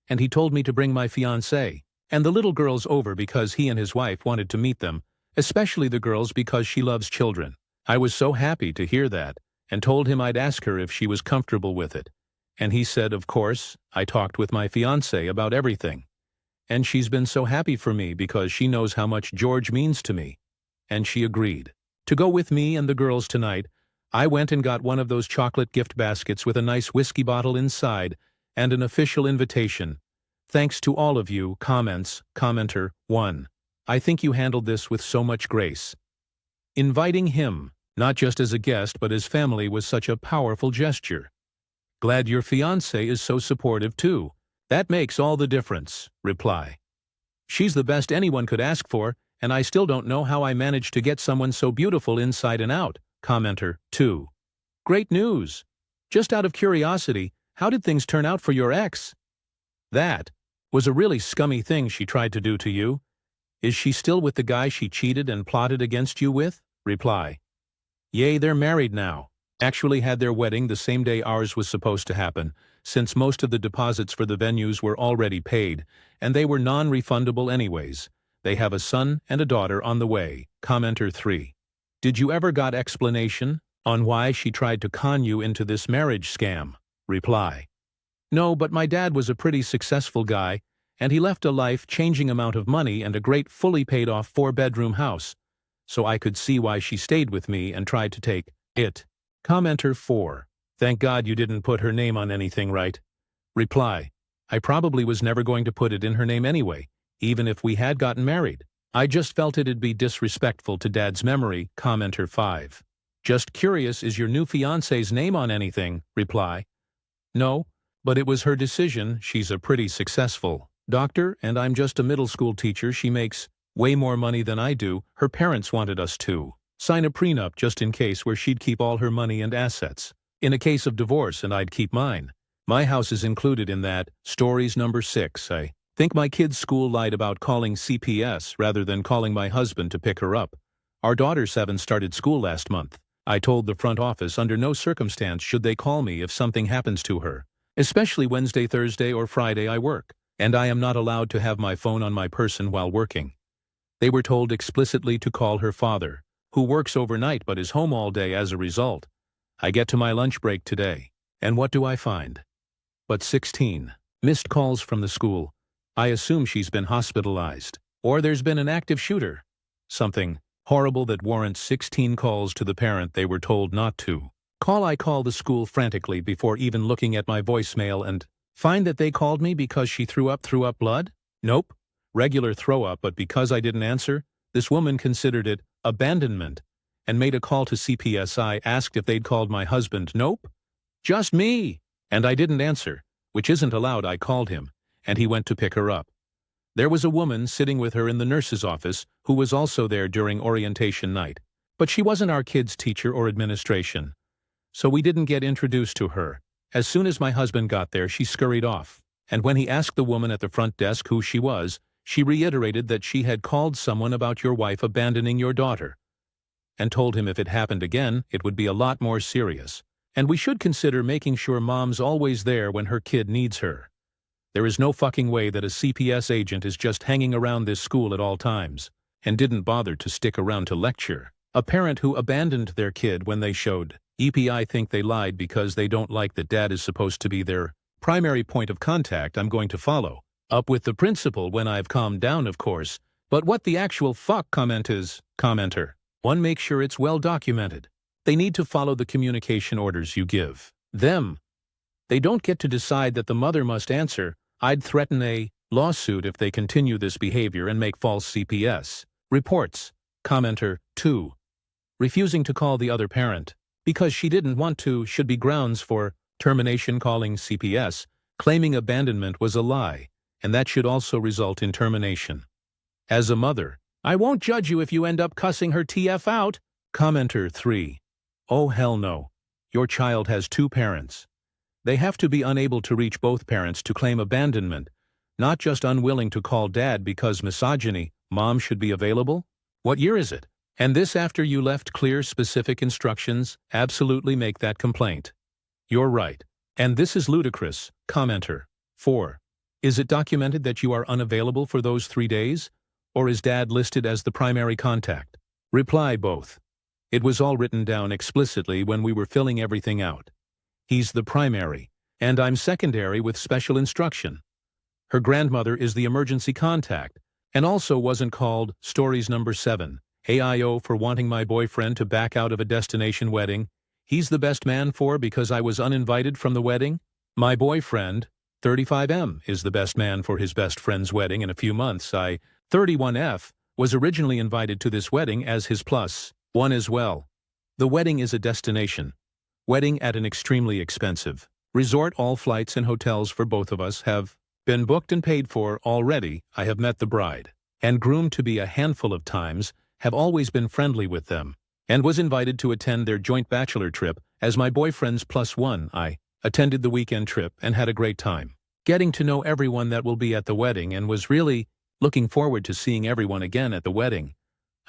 and he told me to bring my fiancé and the little girls over because he and his wife wanted to meet them, especially the girls because she loves children. I was so happy to hear that, and told him I'd ask her if she was comfortable with it. And he said, of course. I talked with my fiancé about everything. And she's been so happy for me because she knows how much George means to me. And she agreed to go with me and the girls tonight. I went and got one of those chocolate gift baskets with a nice whiskey bottle inside and an official invitation. Thanks to all of you. Comments. Commenter 1. I think you handled this with so much grace. Inviting him, not just as a guest but as family, was such a powerful gesture. Glad your fiancé is so supportive too. That makes all the difference. Reply. She's the best anyone could ask for, and I still don't know how I managed to get someone so beautiful inside and out. Commenter 2. Great news. Just out of curiosity, how did things turn out for your ex? That was a really scummy thing she tried to do to you. Is she still with the guy she cheated and plotted against you with? Reply. Yay, they're married now. Actually had their wedding the same day ours was supposed to happen, since most of the deposits for the venues were already paid, and they were non-refundable anyways. They have a son and a daughter on the way. Commenter 3. Did you ever got explanation on why she tried to con you into this marriage scam? Reply. No, but my dad was a pretty successful guy, and he left a life-changing amount of money and a great fully paid-off 4-bedroom house, so I could see why she stayed with me and tried to take it. Commenter 4. Thank God you didn't put her name on anything, right? Reply. I probably was never going to put it in her name anyway, even if we had gotten married. I just felt it'd be disrespectful to Dad's memory. Commenter 5. Just curious, is your new fiancé's name on anything? Reply. No, but it was her decision. She's a pretty successful doctor, and I'm just a middle school teacher. She makes way more money than I do. Her parents wanted us to sign a prenup just in case, where she'd keep all her money and assets in a case of divorce and I'd keep mine. My house is included in that. Stories number 6. I think my kid's school lied about calling CPS rather than calling my husband to pick her up. Our daughter 7 started school last month. I told the front office under no circumstance should they call me if something happens to her, especially Wednesday, Thursday, or Friday I work, and I am not allowed to have my phone on my person while working. They were told explicitly to call her father, who works overnight but is home all day as a result. I get to my lunch break today, and what do I find? But 16 missed calls from the school. I assume she's been hospitalized, or there's been an active shooter. Something horrible that warrants 16 calls to the parent they were told not to call. I call the school frantically before even looking at my voicemail and find that they called me because she threw up blood? Nope. Regular throw up, but because I didn't answer, this woman considered it abandonment and made a call to CPS. I asked if they'd called my husband. Nope. Just me. And I didn't answer, which isn't allowed. I called him, and he went to pick her up. There was a woman sitting with her in the nurse's office who was also there during orientation night, but she wasn't our kid's teacher or administration, so we didn't get introduced to her. As soon as my husband got there, she scurried off, and when he asked the woman at the front desk who she was, she reiterated that she had called someone about your wife abandoning your daughter, and told him if it happened again, it would be a lot more serious, and we should consider making sure mom's always there when her kid needs her. There is no fucking way that a CPS agent is just hanging around this school at all times, and didn't bother to stick around to lecture a parent who abandoned their kid when they showed EP. I think they lied because they don't like that dad is supposed to be their primary point of contact. I'm going to follow up with the principal when I've calmed down, of course, but what the actual fuck comment is? Commenter 1. Make sure it's well documented. They need to follow the communication orders you give them. They don't get to decide that the mother must answer. I'd threaten a lawsuit if they continue this behavior and make false CPS reports. Commenter 2. Refusing to call the other parent because she didn't want to should be grounds for termination. Calling CPS Claiming abandonment was a lie, and that should also result in termination. As a mother, I won't judge you if you end up cussing her TF out. Commenter 3. Oh hell no. Your child has two parents. They have to be unable to reach both parents to claim abandonment, not just unwilling to call dad because misogyny. Mom should be available? What year is it? And this after you left clear specific instructions. Absolutely make that complaint. You're right. And this is ludicrous. Commenter 4. Is it documented that you are unavailable for those 3 days? Or is dad listed as the primary contact? Reply both. It was all written down explicitly when we were filling everything out. He's the primary, and I'm secondary with special instruction. Her grandmother is the emergency contact, and also wasn't called. Stories number 7. AIO for wanting my boyfriend to back out of a destination wedding. He's the best man for because I was uninvited from the wedding. My boyfriend, 35M, is the best man for his best friend's wedding in a few months. I, 31F, was originally invited to this wedding as his +1 as well. The wedding is a destination wedding at an extremely expensive resort. All flights and hotels for both of us have been booked and paid for already. I have met the bride and groom to be a handful of times, have always been friendly with them, and was invited to attend their joint bachelor trip as my boyfriend's +1. I attended the weekend trip and had a great time getting to know everyone that will be at the wedding and was really looking forward to seeing everyone again at the wedding.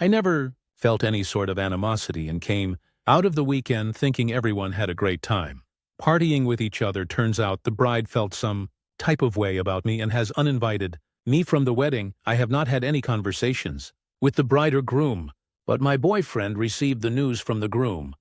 I never felt any sort of animosity and came out of the weekend thinking everyone had a great time partying with each other. Turns out the bride felt some type of way about me and has uninvited me from the wedding. I have not had any conversations with the bride or groom, but my boyfriend received the news from the groom.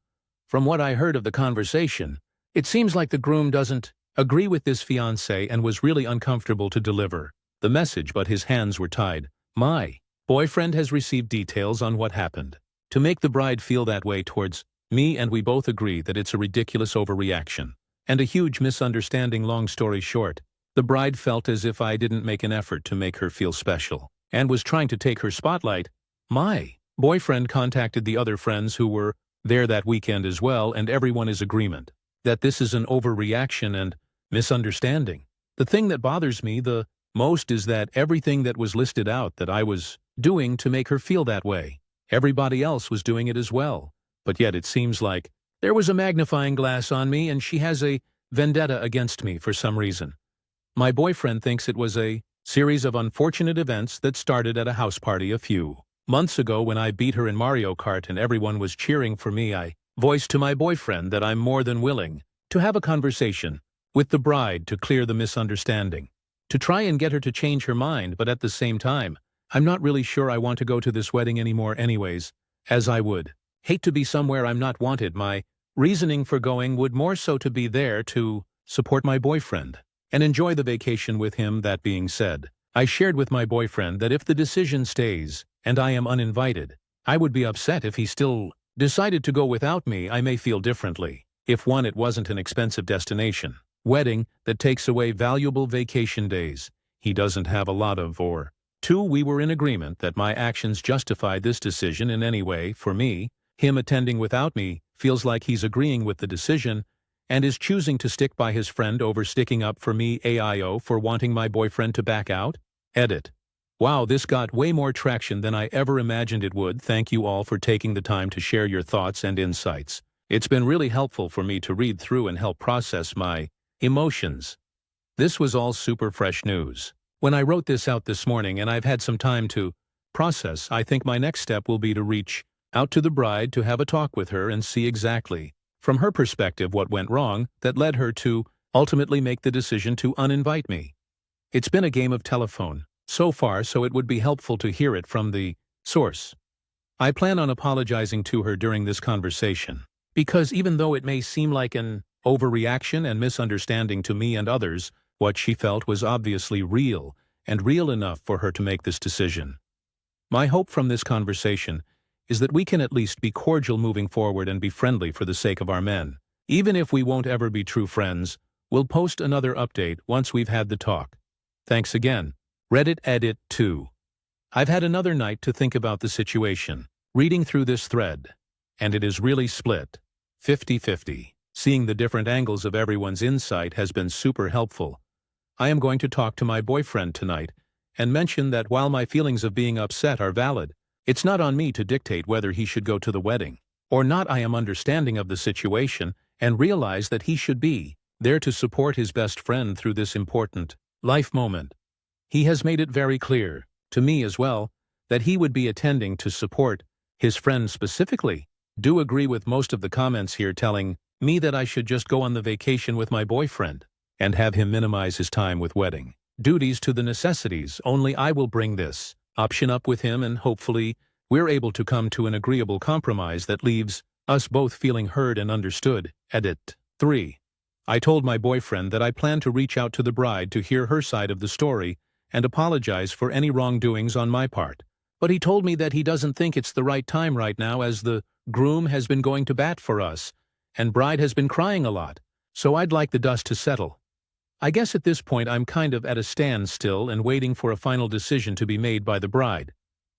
From what I heard of the conversation, it seems like the groom doesn't agree with this fiancé and was really uncomfortable to deliver the message, but his hands were tied. My boyfriend has received details on what happened to make the bride feel that way towards me, and we both agree that it's a ridiculous overreaction and a huge misunderstanding. Long story short, the bride felt as if I didn't make an effort to make her feel special and was trying to take her spotlight. My boyfriend contacted the other friends who were there that weekend as well, and everyone is agreement that this is an overreaction and misunderstanding. The thing that bothers me the most is that everything that was listed out that I was doing to make her feel that way, everybody else was doing it as well. But yet it seems like there was a magnifying glass on me and she has a vendetta against me for some reason. My boyfriend thinks it was a series of unfortunate events that started at a house party a few months ago when I beat her in Mario Kart and everyone was cheering for me. I voiced to my boyfriend that I'm more than willing to have a conversation with the bride to clear the misunderstanding, to try and get her to change her mind, but at the same time, I'm not really sure I want to go to this wedding anymore anyways, as I would hate to be somewhere I'm not wanted. My reasoning for going would more so to be there to support my boyfriend and enjoy the vacation with him. That being said, I shared with my boyfriend that if the decision stays and I am uninvited, I would be upset. If he still decided to go without me, I may feel differently. If 1, it wasn't an expensive destination wedding that takes away valuable vacation days he doesn't have a lot of, or 2, we were in agreement that my actions justify this decision in any way. For me, him attending without me feels like he's agreeing with the decision and is choosing to stick by his friend over sticking up for me. AIO for wanting my boyfriend to back out. Edit. Wow, this got way more traction than I ever imagined it would. Thank you all for taking the time to share your thoughts and insights. It's been really helpful for me to read through and help process my emotions. This was all super fresh news when I wrote this out this morning, and I've had some time to process. I think my next step will be to reach out to the bride to have a talk with her and see exactly, from her perspective, what went wrong that led her to ultimately make the decision to uninvite me. It's been a game of telephone so far, so it would be helpful to hear it from the source. I plan on apologizing to her during this conversation, because even though it may seem like an overreaction and misunderstanding to me and others, what she felt was obviously real, and real enough for her to make this decision. My hope from this conversation is that we can at least be cordial moving forward and be friendly for the sake of our men. Even if we won't ever be true friends, we'll post another update once we've had the talk. Thanks again. Reddit Edit 2. I've had another night to think about the situation, reading through this thread, and it is really split 50-50. Seeing the different angles of everyone's insight has been super helpful. I am going to talk to my boyfriend tonight and mention that while my feelings of being upset are valid, it's not on me to dictate whether he should go to the wedding or not. I am understanding of the situation and realize that he should be there to support his best friend through this important life moment. He has made it very clear, to me as well, that he would be attending to support his friend specifically. Do agree with most of the comments here telling me that I should just go on the vacation with my boyfriend and have him minimize his time with wedding duties to the necessities. Only I will bring this option up with him, and hopefully we're able to come to an agreeable compromise that leaves us both feeling heard and understood. Edit. 3. I told my boyfriend that I plan to reach out to the bride to hear her side of the story and apologize for any wrongdoings on my part. But he told me that he doesn't think it's the right time right now, as the groom has been going to bat for us and bride has been crying a lot, so I'd like the dust to settle. I guess at this point I'm kind of at a standstill and waiting for a final decision to be made by the bride.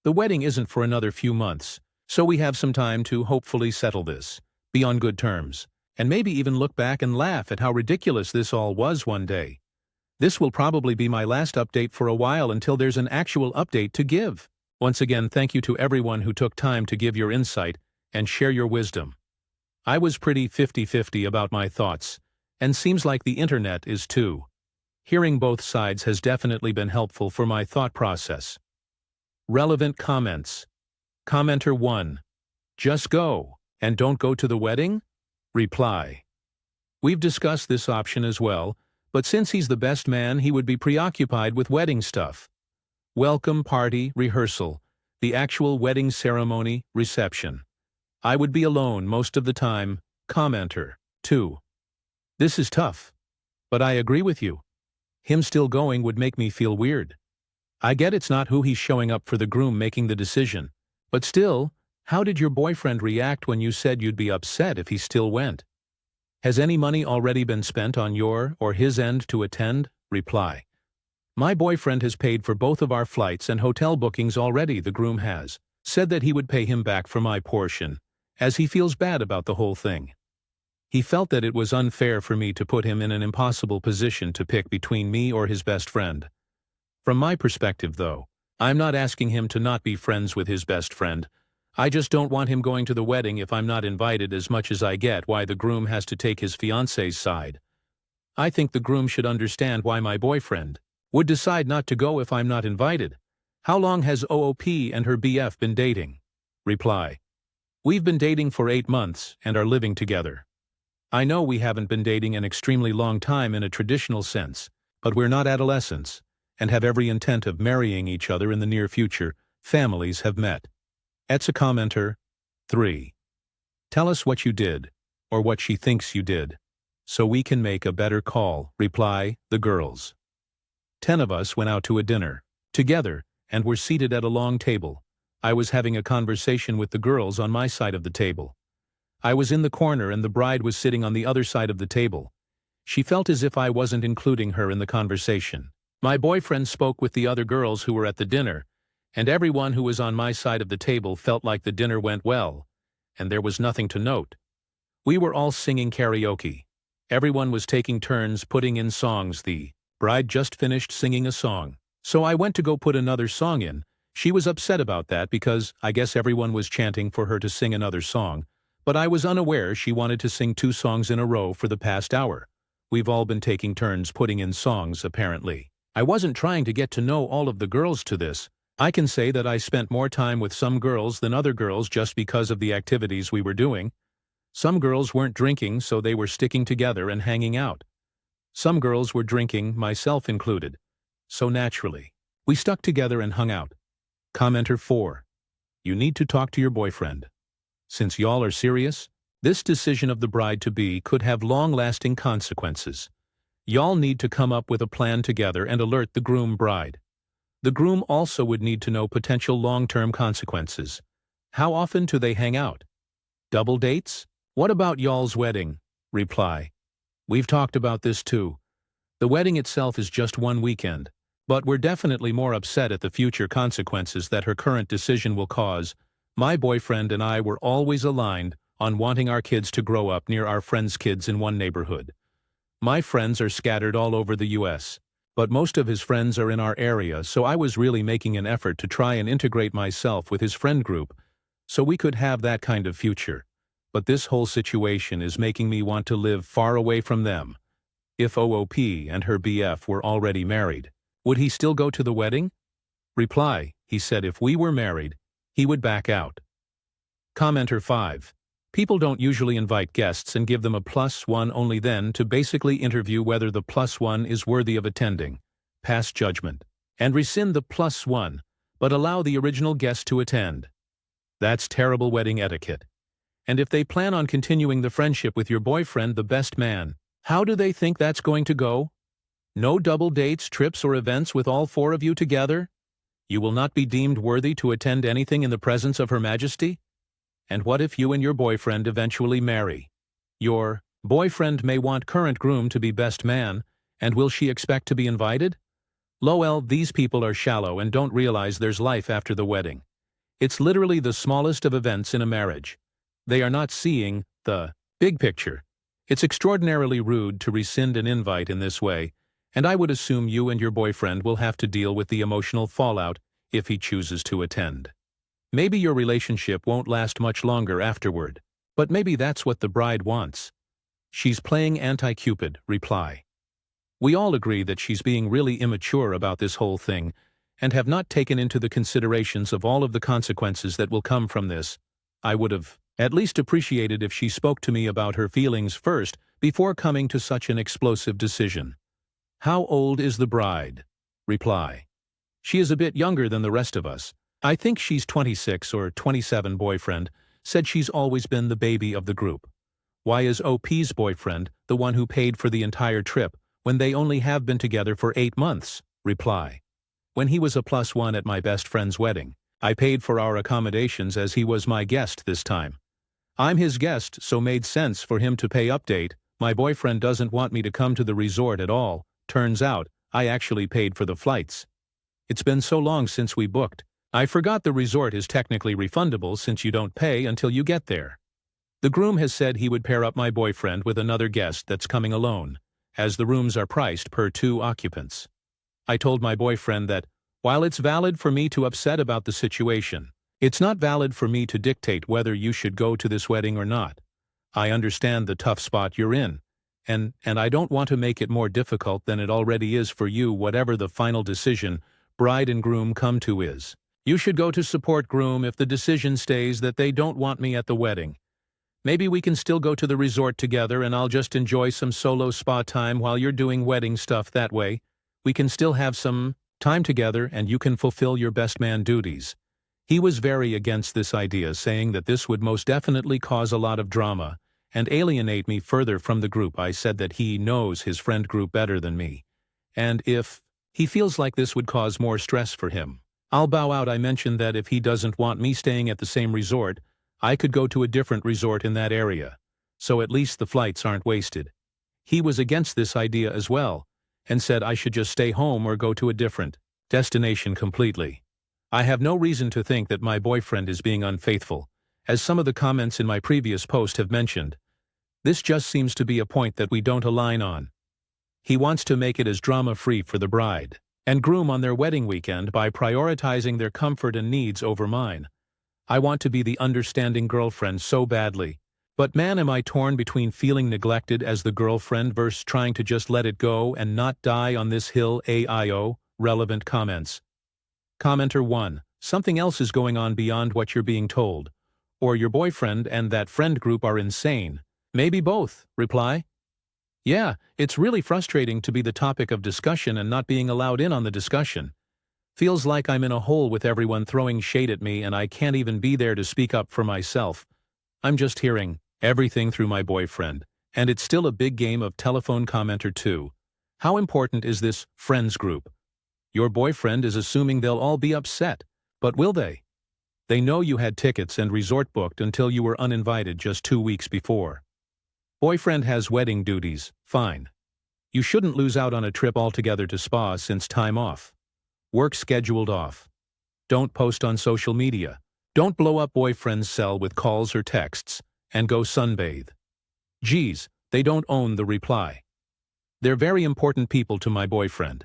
The wedding isn't for another few months, so we have some time to hopefully settle this, be on good terms, and maybe even look back and laugh at how ridiculous this all was one day. This will probably be my last update for a while until there's an actual update to give. Once again, thank you to everyone who took time to give your insight and share your wisdom. I was pretty 50-50 about my thoughts, and seems like the internet is too. Hearing both sides has definitely been helpful for my thought process. Relevant comments. Commenter 1. Just go, and don't go to the wedding? Reply. We've discussed this option as well, but since he's the best man, he would be preoccupied with wedding stuff. Welcome party, rehearsal, the actual wedding ceremony, reception. I would be alone most of the time. Commenter 2. This is tough. But I agree with you. Him still going would make me feel weird. I get it's not who he's showing up for the groom making the decision, but still, how did your boyfriend react when you said you'd be upset if he still went? Has any money already been spent on your or his end to attend? Reply. My boyfriend has paid for both of our flights and hotel bookings already. The groom has said that he would pay him back for my portion, as he feels bad about the whole thing. He felt that it was unfair for me to put him in an impossible position to pick between me or his best friend. From my perspective, though, I'm not asking him to not be friends with his best friend. I just don't want him going to the wedding if I'm not invited, as much as I get why the groom has to take his fiancé's side. I think the groom should understand why my boyfriend would decide not to go if I'm not invited. How long has OOP and her BF been dating? Reply. We've been dating for 8 months and are living together. I know we haven't been dating an extremely long time in a traditional sense, but we're not adolescents and have every intent of marrying each other in the near future. Families have met. It's a commenter. 3. Tell us what you did, or what she thinks you did, so we can make a better call. Reply, the girls. 10 of us went out to a dinner together and were seated at a long table. I was having a conversation with the girls on my side of the table. I was in the corner and the bride was sitting on the other side of the table. She felt as if I wasn't including her in the conversation. My boyfriend spoke with the other girls who were at the dinner, and everyone who was on my side of the table felt like the dinner went well, and there was nothing to note. We were all singing karaoke. Everyone was taking turns putting in songs. The bride just finished singing a song, so I went to go put another song in. She was upset about that because I guess everyone was chanting for her to sing another song, but I was unaware she wanted to sing 2 songs in a row for the past hour. We've all been taking turns putting in songs, apparently. I wasn't trying to get to know all of the girls to this. I can say that I spent more time with some girls than other girls just because of the activities we were doing. Some girls weren't drinking, so they were sticking together and hanging out. Some girls were drinking, myself included. So naturally, we stuck together and hung out. Commenter 4. You need to talk to your boyfriend. Since y'all are serious, this decision of the bride-to-be could have long-lasting consequences. Y'all need to come up with a plan together and alert the groom bride. The groom also would need to know potential long-term consequences. How often do they hang out? Double dates? What about y'all's wedding? Reply. We've talked about this too. The wedding itself is just one weekend, but we're definitely more upset at the future consequences that her current decision will cause. My boyfriend and I were always aligned on wanting our kids to grow up near our friends' kids in one neighborhood. My friends are scattered all over the U.S. but most of his friends are in our area, so I was really making an effort to try and integrate myself with his friend group, so we could have that kind of future. But this whole situation is making me want to live far away from them. If OOP and her BF were already married, would he still go to the wedding? Reply, he said if we were married, he would back out. Commenter 5. People don't usually invite guests and give them a +1 only then to basically interview whether the +1 is worthy of attending, pass judgment, and rescind the +1, but allow the original guest to attend. That's terrible wedding etiquette. And if they plan on continuing the friendship with your boyfriend, the best man, how do they think that's going to go? No double dates, trips, or events with all four of you together? You will not be deemed worthy to attend anything in the presence of Her Majesty? And what if you and your boyfriend eventually marry? Your boyfriend may want current groom to be best man, and will she expect to be invited? Lol, these people are shallow and don't realize there's life after the wedding. It's literally the smallest of events in a marriage. They are not seeing the big picture. It's extraordinarily rude to rescind an invite in this way, and I would assume you and your boyfriend will have to deal with the emotional fallout if he chooses to attend. Maybe your relationship won't last much longer afterward, but maybe that's what the bride wants. She's playing anti-Cupid, reply. We all agree that she's being really immature about this whole thing, and have not taken into the considerations of all of the consequences that will come from this. I would have at least appreciated if she spoke to me about her feelings first before coming to such an explosive decision. How old is the bride? Reply. She is a bit younger than the rest of us. I think she's 26 or 27. Boyfriend said she's always been the baby of the group. Why is OP's boyfriend the one who paid for the entire trip when they only have been together for 8 months? Reply. When he was a +1 at my best friend's wedding, I paid for our accommodations as he was my guest this time. I'm his guest, so made sense for him to pay. Update, my boyfriend doesn't want me to come to the resort at all. Turns out, I actually paid for the flights. It's been so long since we booked. I forgot the resort is technically refundable since you don't pay until you get there. The groom has said he would pair up my boyfriend with another guest that's coming alone, as the rooms are priced per 2 occupants. I told my boyfriend that, while it's valid for me to upset about the situation, it's not valid for me to dictate whether you should go to this wedding or not. I understand the tough spot you're in, and I don't want to make it more difficult than it already is for you. Whatever the final decision bride and groom come to is. You should go to support groom if the decision stays that they don't want me at the wedding. Maybe we can still go to the resort together and I'll just enjoy some solo spa time while you're doing wedding stuff. That way, we can still have some time together and you can fulfill your best man duties. He was very against this idea, saying that this would most definitely cause a lot of drama and alienate me further from the group. I said that he knows his friend group better than me, and if he feels like this would cause more stress for him, I'll bow out. I mentioned that if he doesn't want me staying at the same resort, I could go to a different resort in that area, so at least the flights aren't wasted. He was against this idea as well, and said I should just stay home or go to a different destination completely. I have no reason to think that my boyfriend is being unfaithful, as some of the comments in my previous post have mentioned. This just seems to be a point that we don't align on. He wants to make it as drama-free for the bride and groom on their wedding weekend by prioritizing their comfort and needs over mine. I want to be the understanding girlfriend so badly, but man, am I torn between feeling neglected as the girlfriend versus trying to just let it go and not die on this hill. AIO, relevant comments. Commenter 1. Something else is going on beyond what you're being told. Or your boyfriend and that friend group are insane. Maybe both. Reply. Yeah, it's really frustrating to be the topic of discussion and not being allowed in on the discussion. Feels like I'm in a hole with everyone throwing shade at me and I can't even be there to speak up for myself. I'm just hearing everything through my boyfriend, and it's still a big game of telephone. Commenter 2. How important is this friends group? Your boyfriend is assuming they'll all be upset, but will they? They know you had tickets and resort booked until you were uninvited just 2 weeks before. Boyfriend has wedding duties, fine. You shouldn't lose out on a trip altogether to spa since time off. Work scheduled off. Don't post on social media. Don't blow up boyfriend's cell with calls or texts, and go sunbathe. Geez, they don't own the reply. They're very important people to my boyfriend.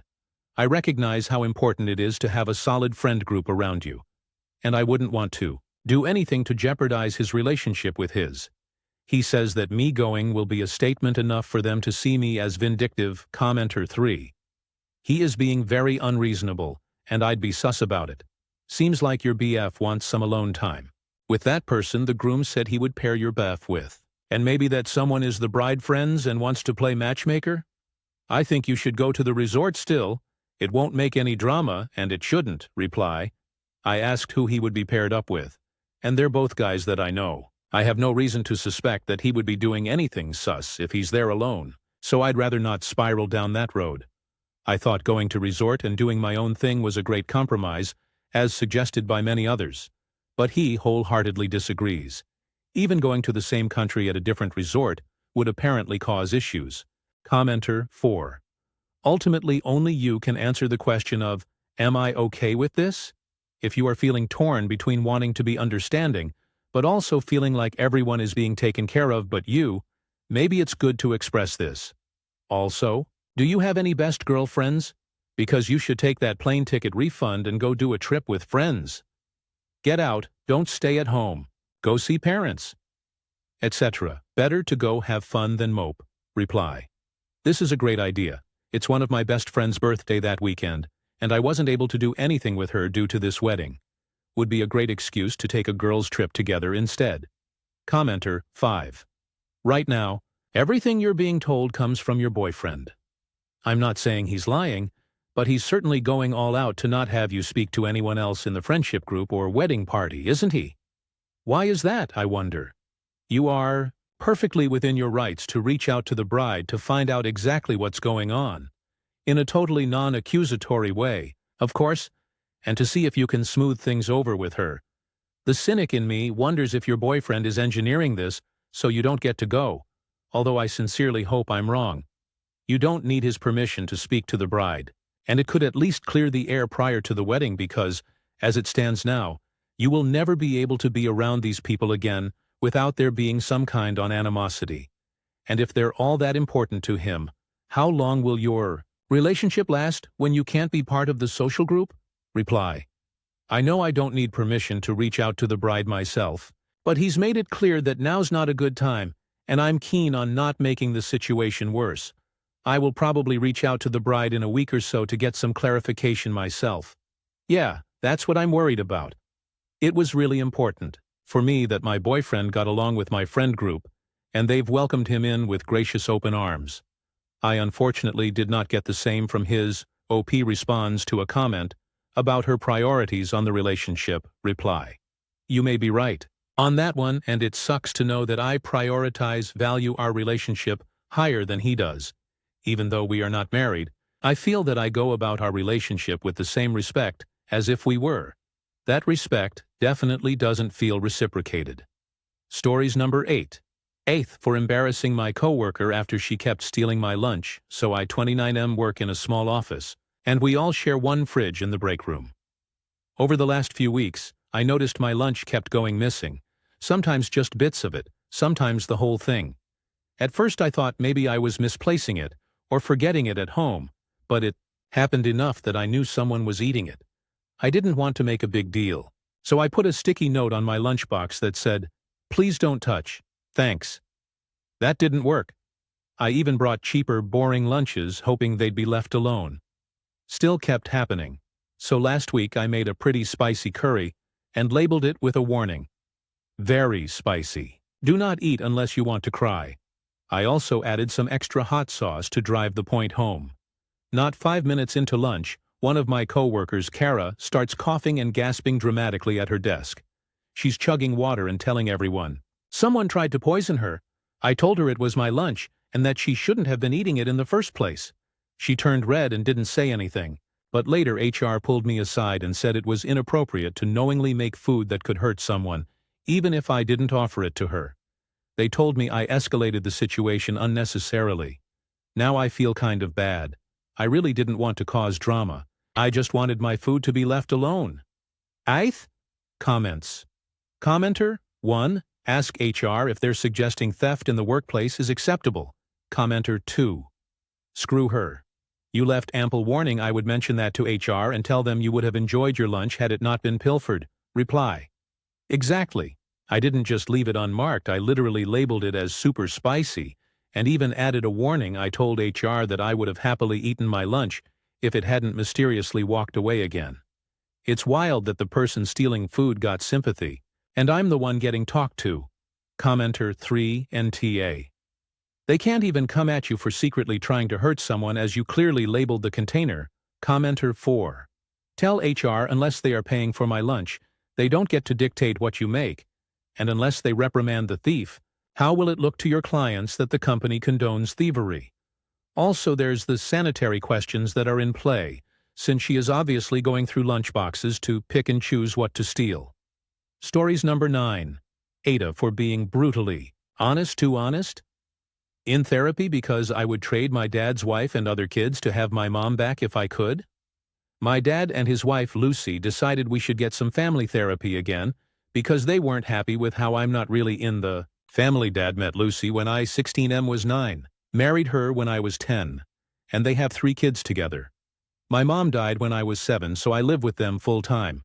I recognize how important it is to have a solid friend group around you. And I wouldn't want to do anything to jeopardize his relationship with his. He says that me going will be a statement enough for them to see me as vindictive. Commenter 3. He is being very unreasonable, and I'd be sus about it. Seems like your BF wants some alone time. With that person the groom said he would pair your BF with. And maybe that someone is the bride friends and wants to play matchmaker? I think you should go to the resort still. It won't make any drama, and it shouldn't. Reply. I asked who he would be paired up with, and they're both guys that I know. I have no reason to suspect that he would be doing anything sus if he's there alone, so I'd rather not spiral down that road. I thought going to resort and doing my own thing was a great compromise, as suggested by many others. But he wholeheartedly disagrees. Even going to the same country at a different resort would apparently cause issues. Commenter 4. Ultimately, only you can answer the question of, am I okay with this? If you are feeling torn between wanting to be understanding, but also feeling like everyone is being taken care of but you, maybe it's good to express this. Also, do you have any best girlfriends? Because you should take that plane ticket refund and go do a trip with friends. Get out, don't stay at home. Go see parents. Etc. Better to go have fun than mope. Reply. This is a great idea. It's one of my best friend's birthday that weekend, and I wasn't able to do anything with her due to this wedding. Would be a great excuse to take a girls' trip together instead. Commenter 5. Right now, everything you're being told comes from your boyfriend. I'm not saying he's lying, but he's certainly going all out to not have you speak to anyone else in the friendship group or wedding party, isn't he? Why is that, I wonder? You are perfectly within your rights to reach out to the bride to find out exactly what's going on, in a totally non-accusatory way, of course, and to see if you can smooth things over with her. The cynic in me wonders if your boyfriend is engineering this so you don't get to go, although I sincerely hope I'm wrong. You don't need his permission to speak to the bride, and it could at least clear the air prior to the wedding because, as it stands now, you will never be able to be around these people again without there being some kind of animosity. And if they're all that important to him, how long will your relationship last when you can't be part of the social group? Reply. I know I don't need permission to reach out to the bride myself, but he's made it clear that now's not a good time, and I'm keen on not making the situation worse. I will probably reach out to the bride in a week or so to get some clarification myself. Yeah, that's what I'm worried about. It was really important for me that my boyfriend got along with my friend group, and they've welcomed him in with gracious open arms. I unfortunately did not get the same from his. OP responds to a comment about her priorities on the relationship. Reply. You may be right on that one, and it sucks to know that I value our relationship higher than he does. Even though we are not married, I feel that I go about our relationship with the same respect as if we were. That respect definitely doesn't feel reciprocated. Stories number 8. 8th, for embarrassing my coworker after she kept stealing my lunch, so I 29M work in a small office, and we all share one fridge in the break room. Over the last few weeks, I noticed my lunch kept going missing, sometimes just bits of it, sometimes the whole thing. At first I thought maybe I was misplacing it, or forgetting it at home, but it happened enough that I knew someone was eating it. I didn't want to make a big deal, so I put a sticky note on my lunchbox that said, "Please don't touch. Thanks." That didn't work. I even brought cheaper, boring lunches hoping they'd be left alone. Still kept happening, so last week I made a pretty spicy curry and labeled it with a warning. Very spicy. Do not eat unless you want to cry. I also added some extra hot sauce to drive the point home. Not 5 minutes into lunch, one of my coworkers, Kara, starts coughing and gasping dramatically at her desk. She's chugging water and telling everyone, "Someone tried to poison her. I told her it was my lunch and that she shouldn't have been eating it in the first place." She turned red and didn't say anything, but later HR pulled me aside and said it was inappropriate to knowingly make food that could hurt someone, even if I didn't offer it to her. They told me I escalated the situation unnecessarily. Now I feel kind of bad. I really didn't want to cause drama. I just wanted my food to be left alone. Aith? Comments. Commenter 1. Ask HR if they're suggesting theft in the workplace is acceptable. Commenter 2. Screw her. You left ample warning I would mention that to HR and tell them you would have enjoyed your lunch had it not been pilfered. Reply. Exactly. I didn't just leave it unmarked, I literally labeled it as super spicy, and even added a warning. I told HR that I would have happily eaten my lunch if it hadn't mysteriously walked away again. It's wild that the person stealing food got sympathy, and I'm the one getting talked to. Commenter 3 NTA. They can't even come at you for secretly trying to hurt someone as you clearly labeled the container. Commenter 4. Tell HR unless they are paying for my lunch, they don't get to dictate what you make, and unless they reprimand the thief, how will it look to your clients that the company condones thievery? Also, there's the sanitary questions that are in play, since she is obviously going through lunchboxes to pick and choose what to steal. Stories number 9. Aita for being brutally honest too honest? In therapy because I would trade my dad's wife and other kids to have my mom back if I could? My dad and his wife Lucy decided we should get some family therapy again because they weren't happy with how I'm not really in the family. Dad met Lucy when I 16 was 9, married her when I was 10, and they have 3 kids together. My mom died when I was 7, so I live with them full time.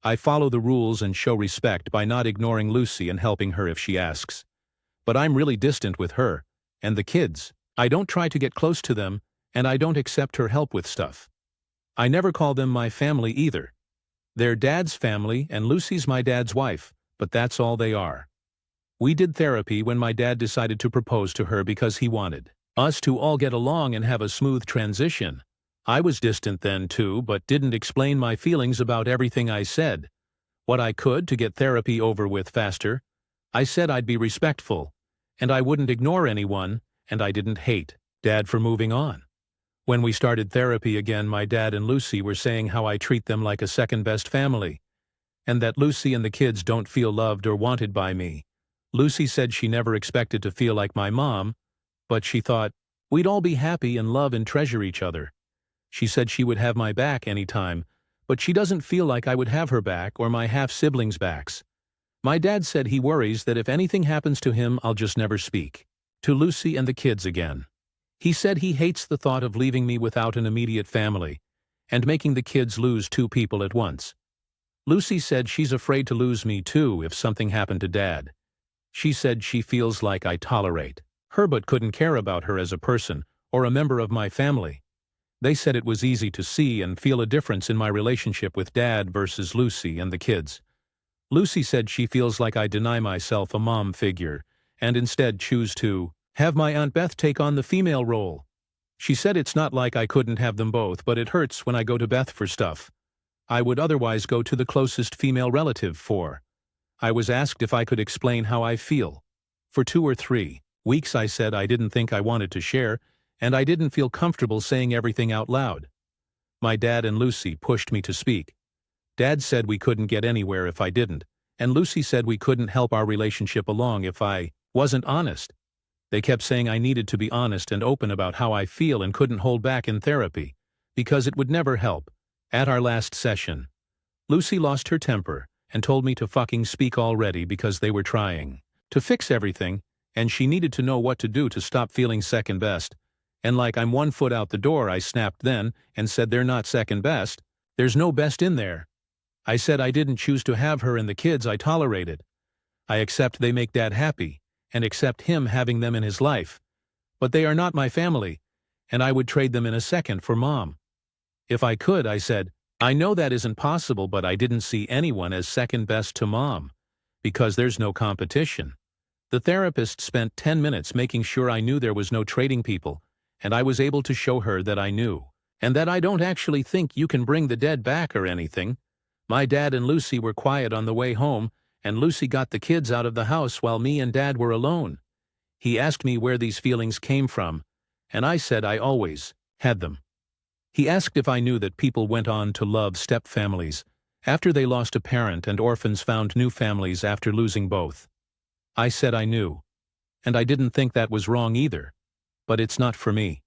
I follow the rules and show respect by not ignoring Lucy and helping her if she asks. But I'm really distant with her and the kids. I don't try to get close to them, and I don't accept her help with stuff. I never call them my family either. They're Dad's family and Lucy's my dad's wife, but that's all they are. We did therapy when my dad decided to propose to her because he wanted us to all get along and have a smooth transition. I was distant then too, but didn't explain my feelings about everything. I said what I could to get therapy over with faster. I said I'd be respectful, and I wouldn't ignore anyone, and I didn't hate Dad for moving on. When we started therapy again, my dad and Lucy were saying how I treat them like a second-best family, and that Lucy and the kids don't feel loved or wanted by me. Lucy said she never expected to feel like my mom, but she thought we'd all be happy and love and treasure each other. She said she would have my back anytime, but she doesn't feel like I would have her back or my half-siblings' backs. My dad said he worries that if anything happens to him, I'll just never speak to Lucy and the kids again. He said he hates the thought of leaving me without an immediate family and making the kids lose 2 people at once. Lucy said she's afraid to lose me too if something happened to Dad. She said she feels like I tolerate her but couldn't care about her as a person or a member of my family. They said it was easy to see and feel a difference in my relationship with Dad versus Lucy and the kids. Lucy said she feels like I deny myself a mom figure and instead choose to have my Aunt Beth take on the female role. She said it's not like I couldn't have them both, but it hurts when I go to Beth for stuff I would otherwise go to the closest female relative for. I was asked if I could explain how I feel. For 2 or 3 weeks I said I didn't think I wanted to share, and I didn't feel comfortable saying everything out loud. My dad and Lucy pushed me to speak. Dad said we couldn't get anywhere if I didn't, and Lucy said we couldn't help our relationship along if I wasn't honest. They kept saying I needed to be honest and open about how I feel and couldn't hold back in therapy, because it would never help. At our last session, Lucy lost her temper and told me to fucking speak already because they were trying to fix everything, and she needed to know what to do to stop feeling second best. And like I'm 1 foot out the door, I snapped then and said they're not second best. There's no best in there. I said I didn't choose to have her and the kids I tolerated. I accept they make Dad happy and accept him having them in his life. But they are not my family, and I would trade them in a second for Mom. If I could, I said, I know that isn't possible, but I didn't see anyone as second best to Mom, because there's no competition. The therapist spent 10 minutes making sure I knew there was no trading people, and I was able to show her that I knew, and that I don't actually think you can bring the dead back or anything. My dad and Lucy were quiet on the way home, and Lucy got the kids out of the house while me and Dad were alone. He asked me where these feelings came from, and I said I always had them. He asked if I knew that people went on to love step-families after they lost a parent and orphans found new families after losing both. I said I knew, and I didn't think that was wrong either, but it's not for me.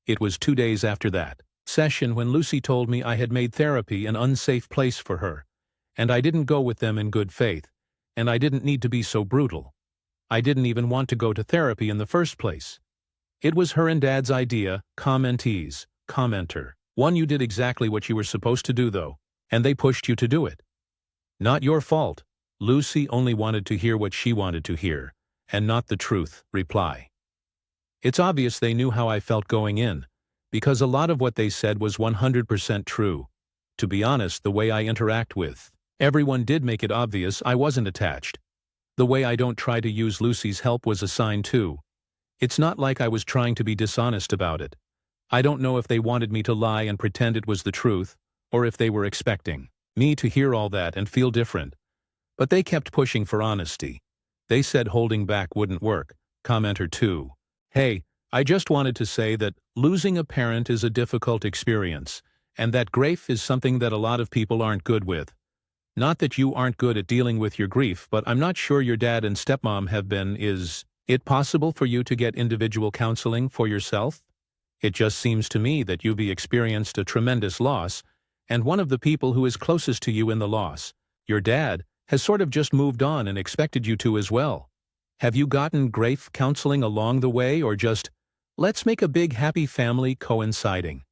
It was 2 days after that session when Lucy told me I had made therapy an unsafe place for her, and I didn't go with them in good faith, and I didn't need to be so brutal. I didn't even want to go to therapy in the first place. It was her and Dad's idea, commentees, Commenter 1. You did exactly what you were supposed to do though, and they pushed you to do it. Not your fault. Lucy only wanted to hear what she wanted to hear, and not the truth. Reply. It's obvious they knew how I felt going in, because a lot of what they said was 100% true. To be honest, the way I interact with everyone did make it obvious I wasn't attached. The way I don't try to use Lucy's help was a sign too. It's not like I was trying to be dishonest about it. I don't know if they wanted me to lie and pretend it was the truth, or if they were expecting me to hear all that and feel different. But they kept pushing for honesty. They said holding back wouldn't work. Commenter 2. Hey, I just wanted to say that losing a parent is a difficult experience, and that grief is something that a lot of people aren't good with. Not that you aren't good at dealing with your grief, but I'm not sure your dad and stepmom have been. Is it possible for you to get individual counseling for yourself? It just seems to me that you've experienced a tremendous loss, and one of the people who is closest to you in the loss, your dad, has sort of just moved on and expected you to as well. Have you gotten grief counseling along the way, or just, let's make a big happy family coinciding?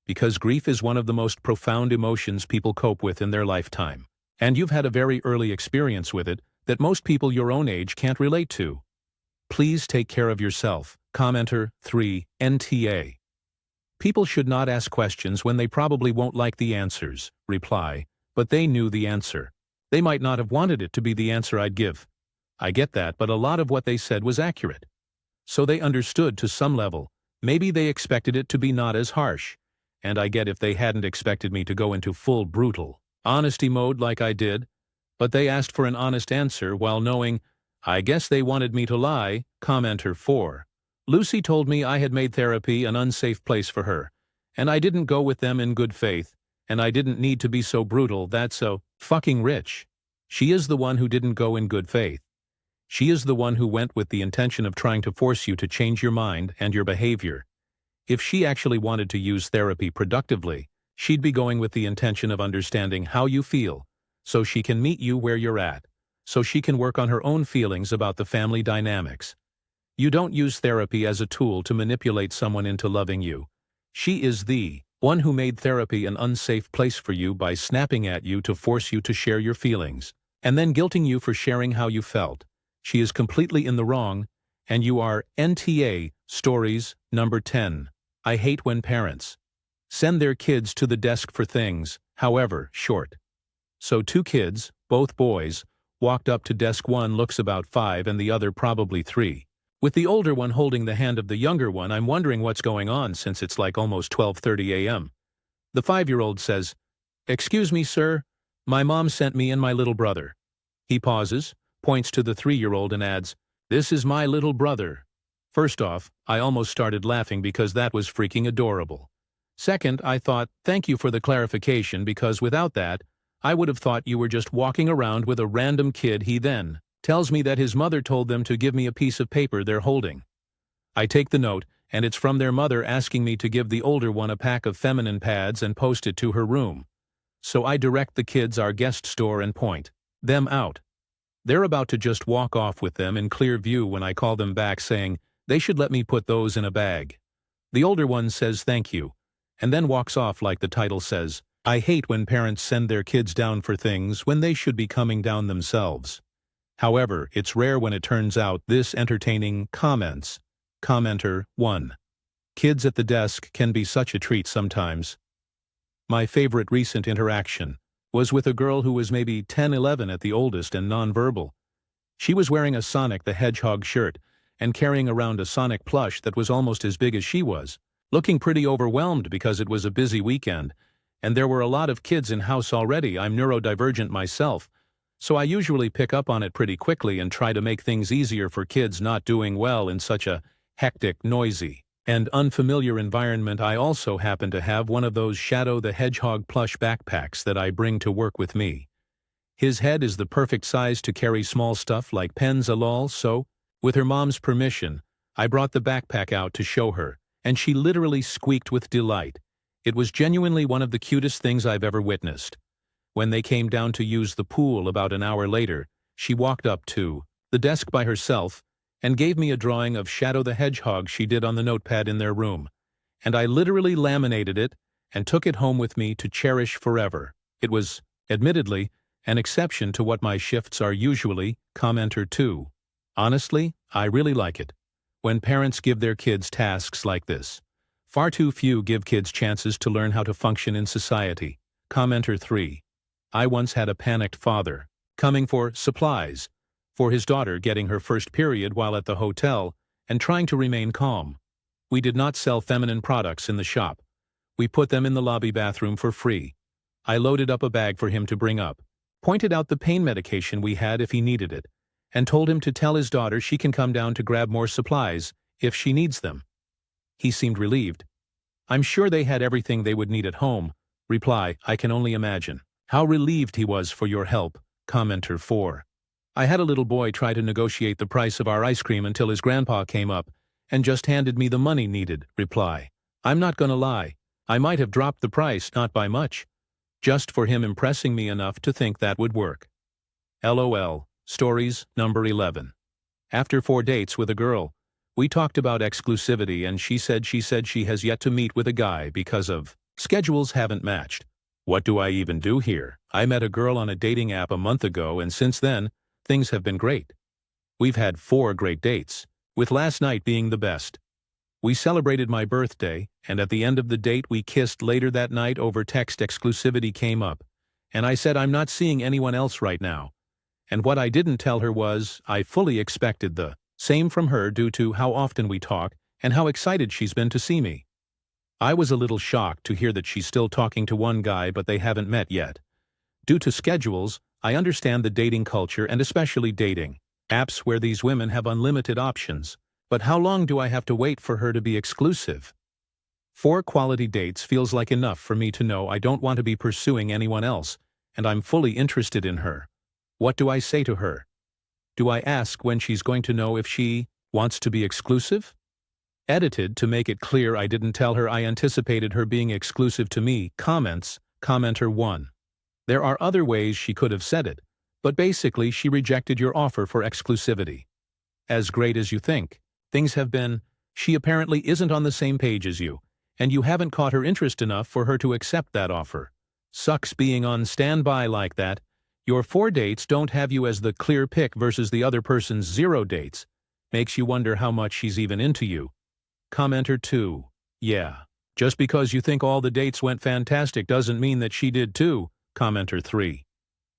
Because grief is one of the most profound emotions people cope with in their lifetime. And you've had a very early experience with it that most people your own age can't relate to. Please take care of yourself. Commenter 3. NTA. People should not ask questions when they probably won't like the answers. Reply. But they knew the answer. They might not have wanted it to be the answer I'd give. I get that, but a lot of what they said was accurate. So they understood to some level. Maybe they expected it to be not as harsh. And I get if they hadn't expected me to go into full brutal honesty mode like I did, but they asked for an honest answer while knowing, I guess they wanted me to lie. Commenter 4. Lucy told me I had made therapy an unsafe place for her, and I didn't go with them in good faith, and I didn't need to be so brutal. That's so fucking rich. She is the one who didn't go in good faith. She is the one who went with the intention of trying to force you to change your mind and your behavior. If she actually wanted to use therapy productively, she'd be going with the intention of understanding how you feel, so she can meet you where you're at, so she can work on her own feelings about the family dynamics. You don't use therapy as a tool to manipulate someone into loving you. She is the one who made therapy an unsafe place for you by snapping at you to force you to share your feelings, and then guilting you for sharing how you felt. She is completely in the wrong, and you are. NTA. Stories. Number 10. I hate when parents send their kids to the desk for things, however short. So 2 kids, both boys, walked up to desk. One looks about 5 and the other probably 3. With the older one holding the hand of the younger one, I'm wondering what's going on since it's like almost 12:30 a.m. The 5-year-old says, "Excuse me, sir, my mom sent me and my little brother." He pauses, points to the 3-year-old and adds, "This is my little brother." First off, I almost started laughing because that was freaking adorable. Second, I thought, thank you for the clarification, because without that, I would have thought you were just walking around with a random kid. He then tells me that his mother told them to give me a piece of paper they're holding. I take the note, and it's from their mother asking me to give the older one a pack of feminine pads and post it to her room. So I direct the kids our guest store and point them out. They're about to just walk off with them in clear view when I call them back saying they should let me put those in a bag. The older one says thank you, and then walks off like the title says. I hate when parents send their kids down for things when they should be coming down themselves. However, it's rare when it turns out this entertaining. Comments. Commenter 1. Kids at the desk can be such a treat sometimes. My favorite recent interaction was with a girl who was maybe 10-11 at the oldest and nonverbal. She was wearing a Sonic the Hedgehog shirt and carrying around a Sonic plush that was almost as big as she was, looking pretty overwhelmed because it was a busy weekend, and there were a lot of kids in house already. I'm neurodivergent myself, so I usually pick up on it pretty quickly and try to make things easier for kids not doing well in such a hectic, noisy, and unfamiliar environment. I also happen to have one of those Shadow the Hedgehog plush backpacks that I bring to work with me. His head is the perfect size to carry small stuff like pens lol, so, with her mom's permission, I brought the backpack out to show her, and she literally squeaked with delight. It was genuinely one of the cutest things I've ever witnessed. When they came down to use the pool about an hour later, she walked up to the desk by herself and gave me a drawing of Shadow the Hedgehog she did on the notepad in their room, and I literally laminated it and took it home with me to cherish forever. It was, admittedly, an exception to what my shifts are usually. Commenter 2. Honestly, I really like it when parents give their kids tasks like this. Far too few give kids chances to learn how to function in society. Commenter 3. I once had a panicked father coming for supplies for his daughter getting her first period while at the hotel and trying to remain calm. We did not sell feminine products in the shop. We put them in the lobby bathroom for free. I loaded up a bag for him to bring up, pointed out the pain medication we had if he needed it, and told him to tell his daughter she can come down to grab more supplies if she needs them. He seemed relieved. I'm sure they had everything they would need at home. Reply, I can only imagine how relieved he was for your help. Commenter 4. I had a little boy try to negotiate the price of our ice cream until his grandpa came up and just handed me the money needed. Reply, I'm not gonna lie. I might have dropped the price, not by much, just for him impressing me enough to think that would work. LOL. Stories number 11. After 4 dates with a girl, we talked about exclusivity and she said she has yet to meet with a guy because of schedules haven't matched. What do I even do here? I met a girl on a dating app a month ago and since then, things have been great. We've had 4 great dates, with last night being the best. We celebrated my birthday, and at the end of the date we kissed later that night over text. Exclusivity came up, and I said I'm not seeing anyone else right now. And what I didn't tell her was, I fully expected the same from her due to how often we talk and how excited she's been to see me. I was a little shocked to hear that she's still talking to one guy but they haven't met yet. Due to schedules, I understand the dating culture and especially dating apps where these women have unlimited options. But how long do I have to wait for her to be exclusive? 4 quality dates feels like enough for me to know I don't want to be pursuing anyone else, and I'm fully interested in her. What do I say to her? Do I ask when she's going to know if she wants to be exclusive? Edited to make it clear I didn't tell her I anticipated her being exclusive to me. Comments. Commenter 1. There are other ways she could have said it, but basically she rejected your offer for exclusivity. As great as you think things have been, she apparently isn't on the same page as you, and you haven't caught her interest enough for her to accept that offer. Sucks being on standby like that. Your 4 dates don't have you as the clear pick versus the other person's 0 dates. Makes you wonder how much she's even into you. Commenter 2. Yeah. Just because you think all the dates went fantastic doesn't mean that she did too. Commenter 3.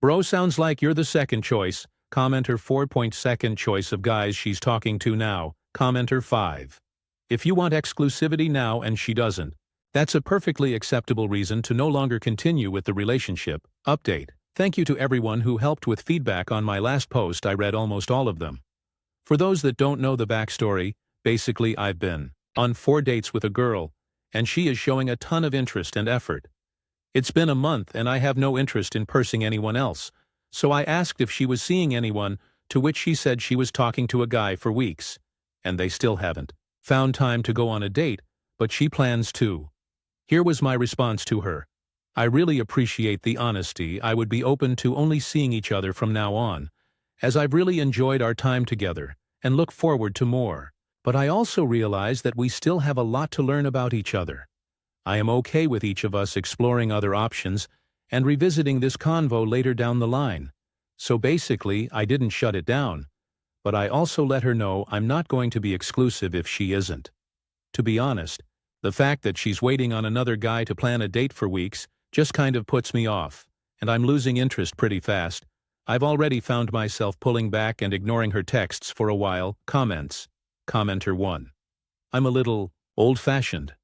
Bro, sounds like you're the second choice. Commenter 4. Second choice of guys she's talking to now. Commenter 5. If you want exclusivity now and she doesn't, that's a perfectly acceptable reason to no longer continue with the relationship. Update. Thank you to everyone who helped with feedback on my last post. I read almost all of them. For those that don't know the backstory, basically I've been on 4 dates with a girl, and she is showing a ton of interest and effort. It's been a month and I have no interest in pursuing anyone else, so I asked if she was seeing anyone, to which she said she was talking to a guy for weeks, and they still haven't found time to go on a date, but she plans to. Here was my response to her. I really appreciate the honesty. I would be open to only seeing each other from now on, as I've really enjoyed our time together and look forward to more. But I also realize that we still have a lot to learn about each other. I am okay with each of us exploring other options and revisiting this convo later down the line. So basically, I didn't shut it down, but I also let her know I'm not going to be exclusive if she isn't. To be honest, the fact that she's waiting on another guy to plan a date for weeks just kind of puts me off, and I'm losing interest pretty fast. I've already found myself pulling back and ignoring her texts for a while. Comments. Commenter 1. I'm a little old-fashioned.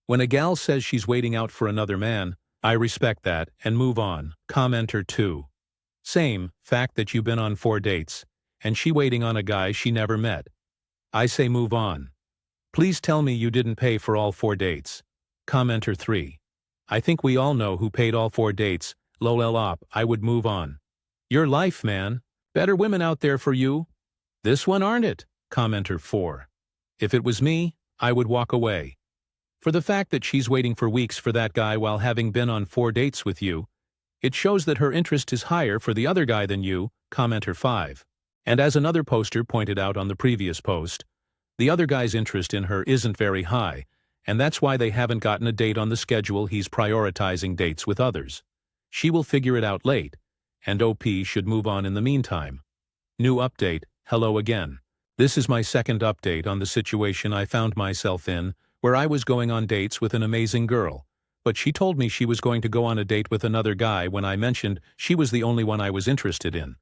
When a gal says she's waiting out for another man, I respect that and move on. Commenter 2. Same, fact that you've been on 4 dates, and she waiting on a guy she never met. I say move on. Please tell me you didn't pay for all 4 dates. Commenter 3. I think we all know who paid all 4 dates. Lol op, I would move on. Your life, man. Better women out there for you. This one aren't it? Commenter 4. If it was me, I would walk away. For the fact that she's waiting for weeks for that guy while having been on 4 dates with you, it shows that her interest is higher for the other guy than you. Commenter 5. And as another poster pointed out on the previous post, the other guy's interest in her isn't very high, and that's why they haven't gotten a date on the schedule. He's prioritizing dates with others. She will figure it out late, and OP should move on in the meantime. New update, hello again. This is my second update on the situation I found myself in, where I was going on dates with an amazing girl, but she told me she was going to go on a date with another guy when I mentioned she was the only one I was interested in.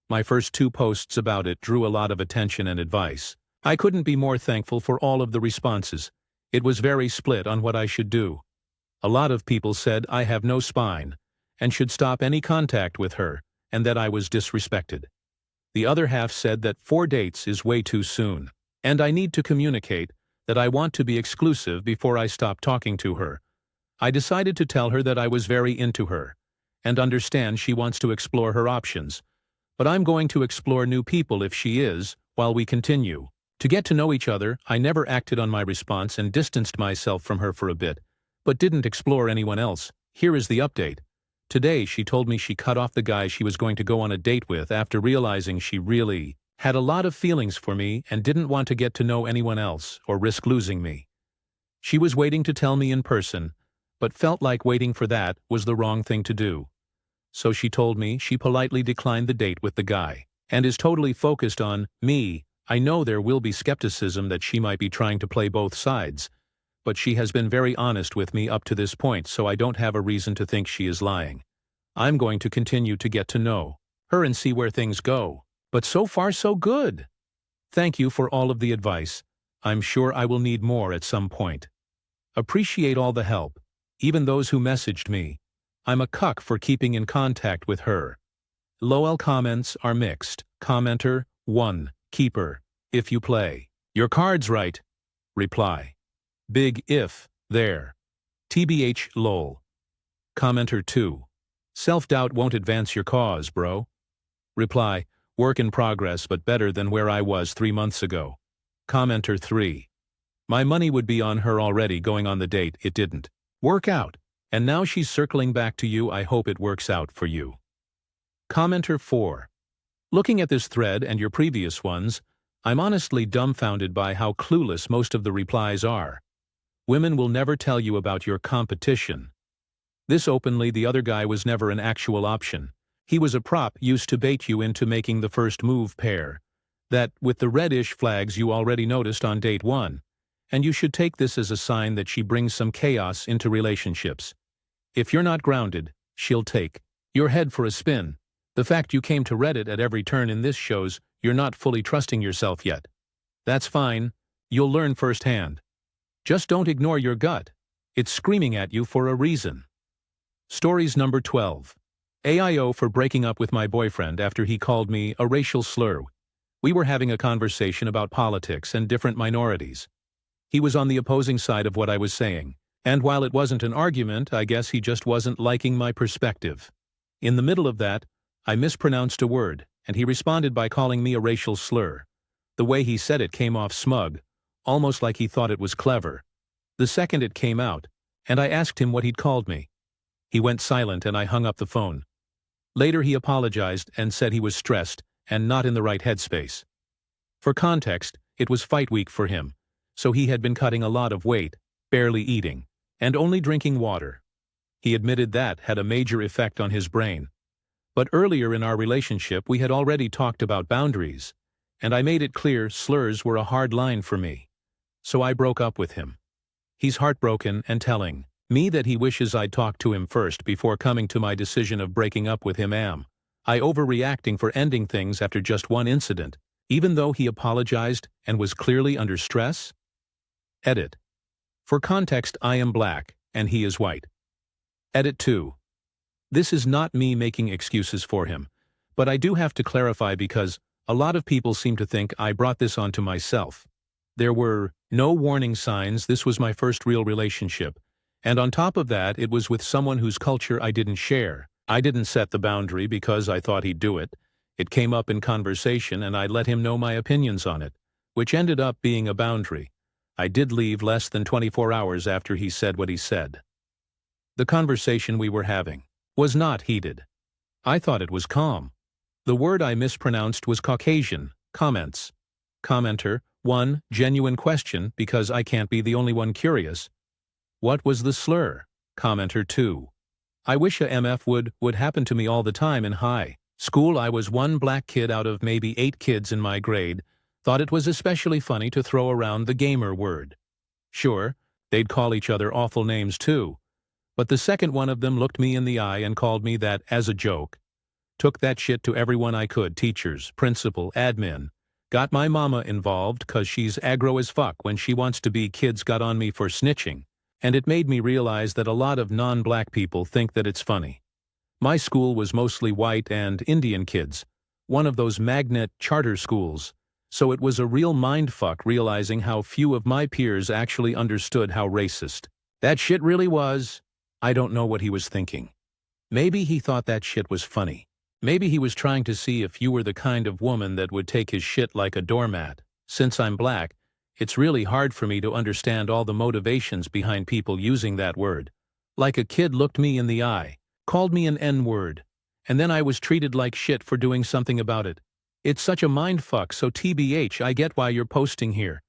My first 2 posts about it drew a lot of attention and advice. I couldn't be more thankful for all of the responses. It was very split on what I should do. A lot of people said I have no spine, and should stop any contact with her, and that I was disrespected. The other half said that 4 dates is way too soon, and I need to communicate that I want to be exclusive before I stop talking to her. I decided to tell her that I was very into her, and understand she wants to explore her options, but I'm going to explore new people if she is, while we continue. To get to know each other, I never acted on my response and distanced myself from her for a bit, but didn't explore anyone else. Here is the update. Today she told me she cut off the guy she was going to go on a date with after realizing she really had a lot of feelings for me and didn't want to get to know anyone else or risk losing me. She was waiting to tell me in person, but felt like waiting for that was the wrong thing to do. So she told me she politely declined the date with the guy, and is totally focused on me. I know there will be skepticism that she might be trying to play both sides, but she has been very honest with me up to this point, so I don't have a reason to think she is lying. I'm going to continue to get to know her and see where things go. But so far so good. Thank you for all of the advice. I'm sure I will need more at some point. Appreciate all the help, even those who messaged me. I'm a cuck for keeping in contact with her. LOL comments are mixed. Commenter 1. Keeper. If you play your cards right. Reply. Big if, there. TBH lol. Commenter 2. Self-doubt won't advance your cause, bro. Reply. Work in progress but better than where I was 3 months ago. Commenter 3. My money would be on her already going on the date. It didn't work out, and now she's circling back to you. I hope it works out for you. Commenter 4. Looking at this thread and your previous ones, I'm honestly dumbfounded by how clueless most of the replies are. Women will never tell you about your competition. This openly, the other guy was never an actual option. He was a prop used to bait you into making the first move pair. That, with the reddish flags you already noticed on date 1. And you should take this as a sign that she brings some chaos into relationships. If you're not grounded, she'll take your head for a spin. The fact you came to Reddit at every turn in this shows you're not fully trusting yourself yet. That's fine. You'll learn firsthand. Just don't ignore your gut. It's screaming at you for a reason. Stories number 12. AIO for breaking up with my boyfriend after he called me a racial slur. We were having a conversation about politics and different minorities. He was on the opposing side of what I was saying, and while it wasn't an argument, I guess he just wasn't liking my perspective. In the middle of that, I mispronounced a word, and he responded by calling me a racial slur. The way he said it came off smug, almost like he thought it was clever. The second it came out, and I asked him what he'd called me. He went silent and I hung up the phone. Later he apologized and said he was stressed and not in the right headspace. For context, it was fight week for him, so he had been cutting a lot of weight, barely eating, and only drinking water. He admitted that had a major effect on his brain. But earlier in our relationship we had already talked about boundaries, and I made it clear slurs were a hard line for me. So I broke up with him. He's heartbroken and telling me that he wishes I'd talked to him first before coming to my decision of breaking up with him. Am I overreacting for ending things after just one incident, even though he apologized and was clearly under stress? Edit. For context, I am black, and he is white. Edit 2. This is not me making excuses for him, but I do have to clarify because a lot of people seem to think I brought this onto myself. There were no warning signs. This was my first real relationship. And on top of that, it was with someone whose culture I didn't share. I didn't set the boundary because I thought he'd do it. It came up in conversation and I let him know my opinions on it, which ended up being a boundary. I did leave less than 24 hours after he said what he said. The conversation we were having was not heated. I thought it was calm. The word I mispronounced was Caucasian. Comments. Commenter 1. Genuine question, because I can't be the only one curious. What was the slur? Commenter 2. I wish a MF would happen to me all the time in high school. I was one black kid out of maybe 8 kids in my grade. Thought it was especially funny to throw around the gamer word. Sure, they'd call each other awful names too. But the second one of them looked me in the eye and called me that as a joke. Took that shit to everyone I could, teachers, principal, admin. Got my mama involved 'cause she's aggro as fuck when she wants to be. Kids got on me for snitching. And it made me realize that a lot of non-black people think that it's funny. My school was mostly white and Indian kids, one of those magnet charter schools, so it was a real mindfuck realizing how few of my peers actually understood how racist that shit really was. I don't know what he was thinking. Maybe he thought that shit was funny. Maybe he was trying to see if you were the kind of woman that would take his shit like a doormat. Since I'm black, it's really hard for me to understand all the motivations behind people using that word. Like a kid looked me in the eye, called me an N-word, and then I was treated like shit for doing something about it. It's such a mindfuck, so TBH, I get why you're posting here.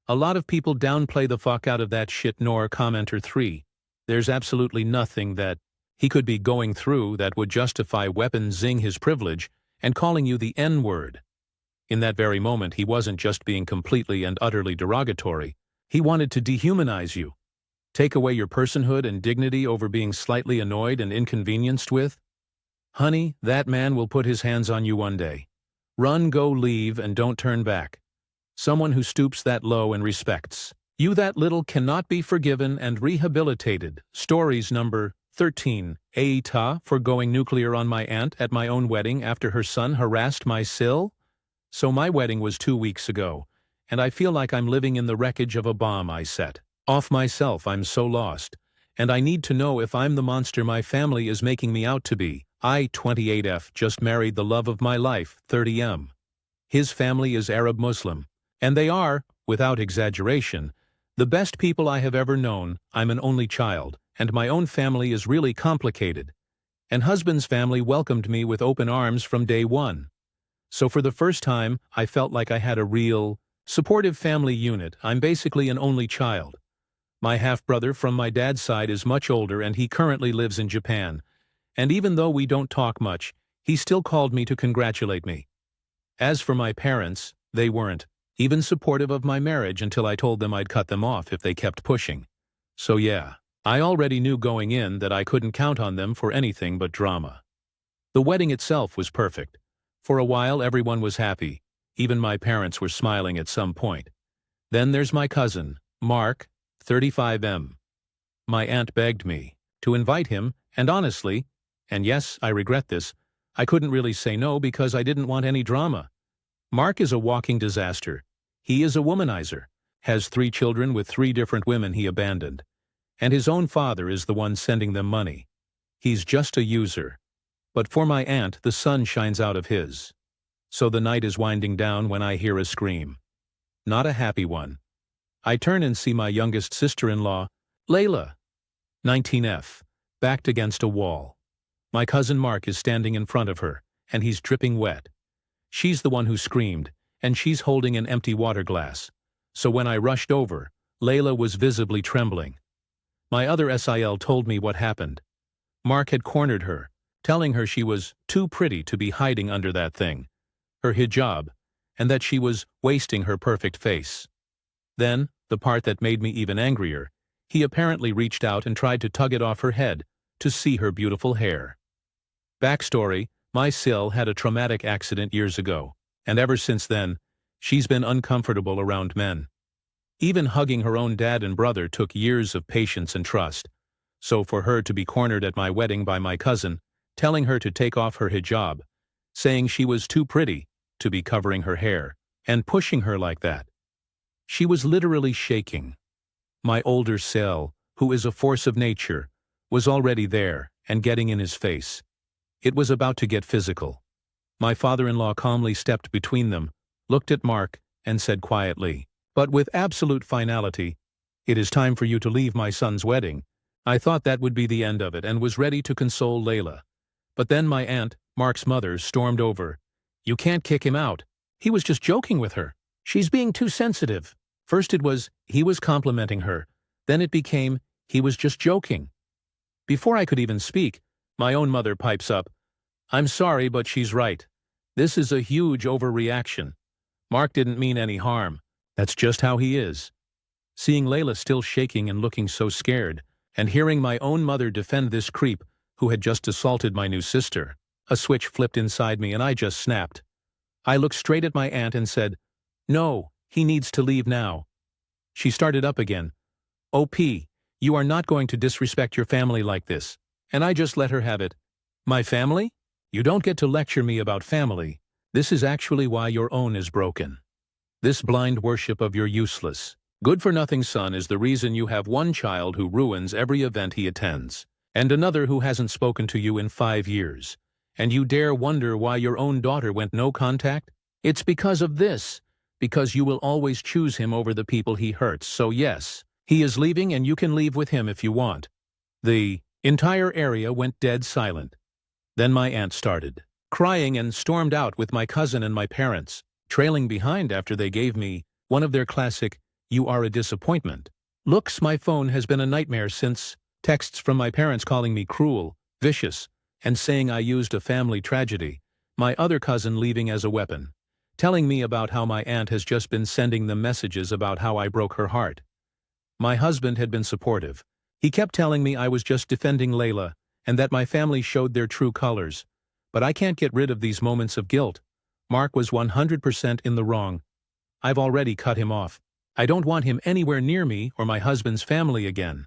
A lot of people downplay the fuck out of that shit. Nor commenter 3. There's absolutely nothing that he could be going through that would justify weapon-zing his privilege and calling you the N-word. In that very moment, he wasn't just being completely and utterly derogatory. He wanted to dehumanize you. Take away your personhood and dignity over being slightly annoyed and inconvenienced with. Honey, that man will put his hands on you one day. Run, go, leave, and don't turn back. Someone who stoops that low and respects you that little cannot be forgiven and rehabilitated. Stories number 13. Aita for going nuclear on my aunt at my own wedding after her son harassed my sil. So my wedding was 2 weeks ago, and I feel like I'm living in the wreckage of a bomb I set off myself. I'm so lost, and I need to know if I'm the monster my family is making me out to be. I, 28F, just married the love of my life, 30M. His family is Arab Muslim, and they are, without exaggeration, the best people I have ever known. I'm an only child, and my own family is really complicated. And husband's family welcomed me with open arms from day one. So for the first time, I felt like I had a real, supportive family unit. I'm basically an only child. My half-brother from my dad's side is much older and he currently lives in Japan. And even though we don't talk much, he still called me to congratulate me. As for my parents, they weren't even supportive of my marriage until I told them I'd cut them off if they kept pushing. So yeah, I already knew going in that I couldn't count on them for anything but drama. The wedding itself was perfect. For a while everyone was happy. Even my parents were smiling at some point. Then there's my cousin, Mark, 35M. My aunt begged me to invite him, and honestly, and yes, I regret this, I couldn't really say no because I didn't want any drama. Mark is a walking disaster. He is a womanizer, has 3 children with 3 different women he abandoned, and his own father is the one sending them money. He's just a user. But for my aunt, the sun shines out of his. So the night is winding down when I hear a scream. Not a happy one. I turn and see my youngest sister-in-law, Layla, 19F, backed against a wall. My cousin Mark is standing in front of her, and he's dripping wet. She's the one who screamed, and she's holding an empty water glass. So when I rushed over, Layla was visibly trembling. My other SIL told me what happened. Mark had cornered her, telling her she was too pretty to be hiding under that thing, her hijab, and that she was wasting her perfect face. Then, the part that made me even angrier, he apparently reached out and tried to tug it off her head to see her beautiful hair. Backstory: my sil had a traumatic accident years ago, and ever since then, she's been uncomfortable around men. Even hugging her own dad and brother took years of patience and trust. So for her to be cornered at my wedding by my cousin, telling her to take off her hijab, saying she was too pretty to be covering her hair, and pushing her like that. She was literally shaking. My older sil, who is a force of nature, was already there and getting in his face. It was about to get physical. My father-in-law calmly stepped between them, looked at Mark, and said quietly, but with absolute finality, "It is time for you to leave my son's wedding." I thought that would be the end of it and was ready to console Layla. But then my aunt, Mark's mother, stormed over. "You can't kick him out. He was just joking with her." She's being too sensitive. First it was, he was complimenting her. Then it became, he was just joking. Before I could even speak, my own mother pipes up, I'm sorry, but she's right. This is a huge overreaction. Mark didn't mean any harm. That's just how he is. Seeing Layla still shaking and looking so scared, and hearing my own mother defend this creep who had just assaulted my new sister, a switch flipped inside me and I just snapped. I looked straight at my aunt and said, No, he needs to leave now. She started up again. OP, you are not going to disrespect your family like this. And I just let her have it. My family? You don't get to lecture me about family. This is actually why your own is broken. This blind worship of your useless, good-for-nothing son is the reason you have one child who ruins every event he attends, and another who hasn't spoken to you in 5 years. And you dare wonder why your own daughter went no contact? It's because of this. Because you will always choose him over the people he hurts, so yes, he is leaving and you can leave with him if you want. The entire area went dead silent. Then my aunt started crying and stormed out with my cousin and my parents, trailing behind after they gave me one of their classic, "You are a disappointment" looks. My phone has been a nightmare since. Texts from my parents calling me cruel, vicious, and saying I used a family tragedy, my other cousin leaving as a weapon, telling me about how my aunt has just been sending them messages about how I broke her heart. My husband had been supportive. He kept telling me I was just defending Layla and that my family showed their true colors. But I can't get rid of these moments of guilt. Mark was 100% in the wrong. I've already cut him off. I don't want him anywhere near me or my husband's family again.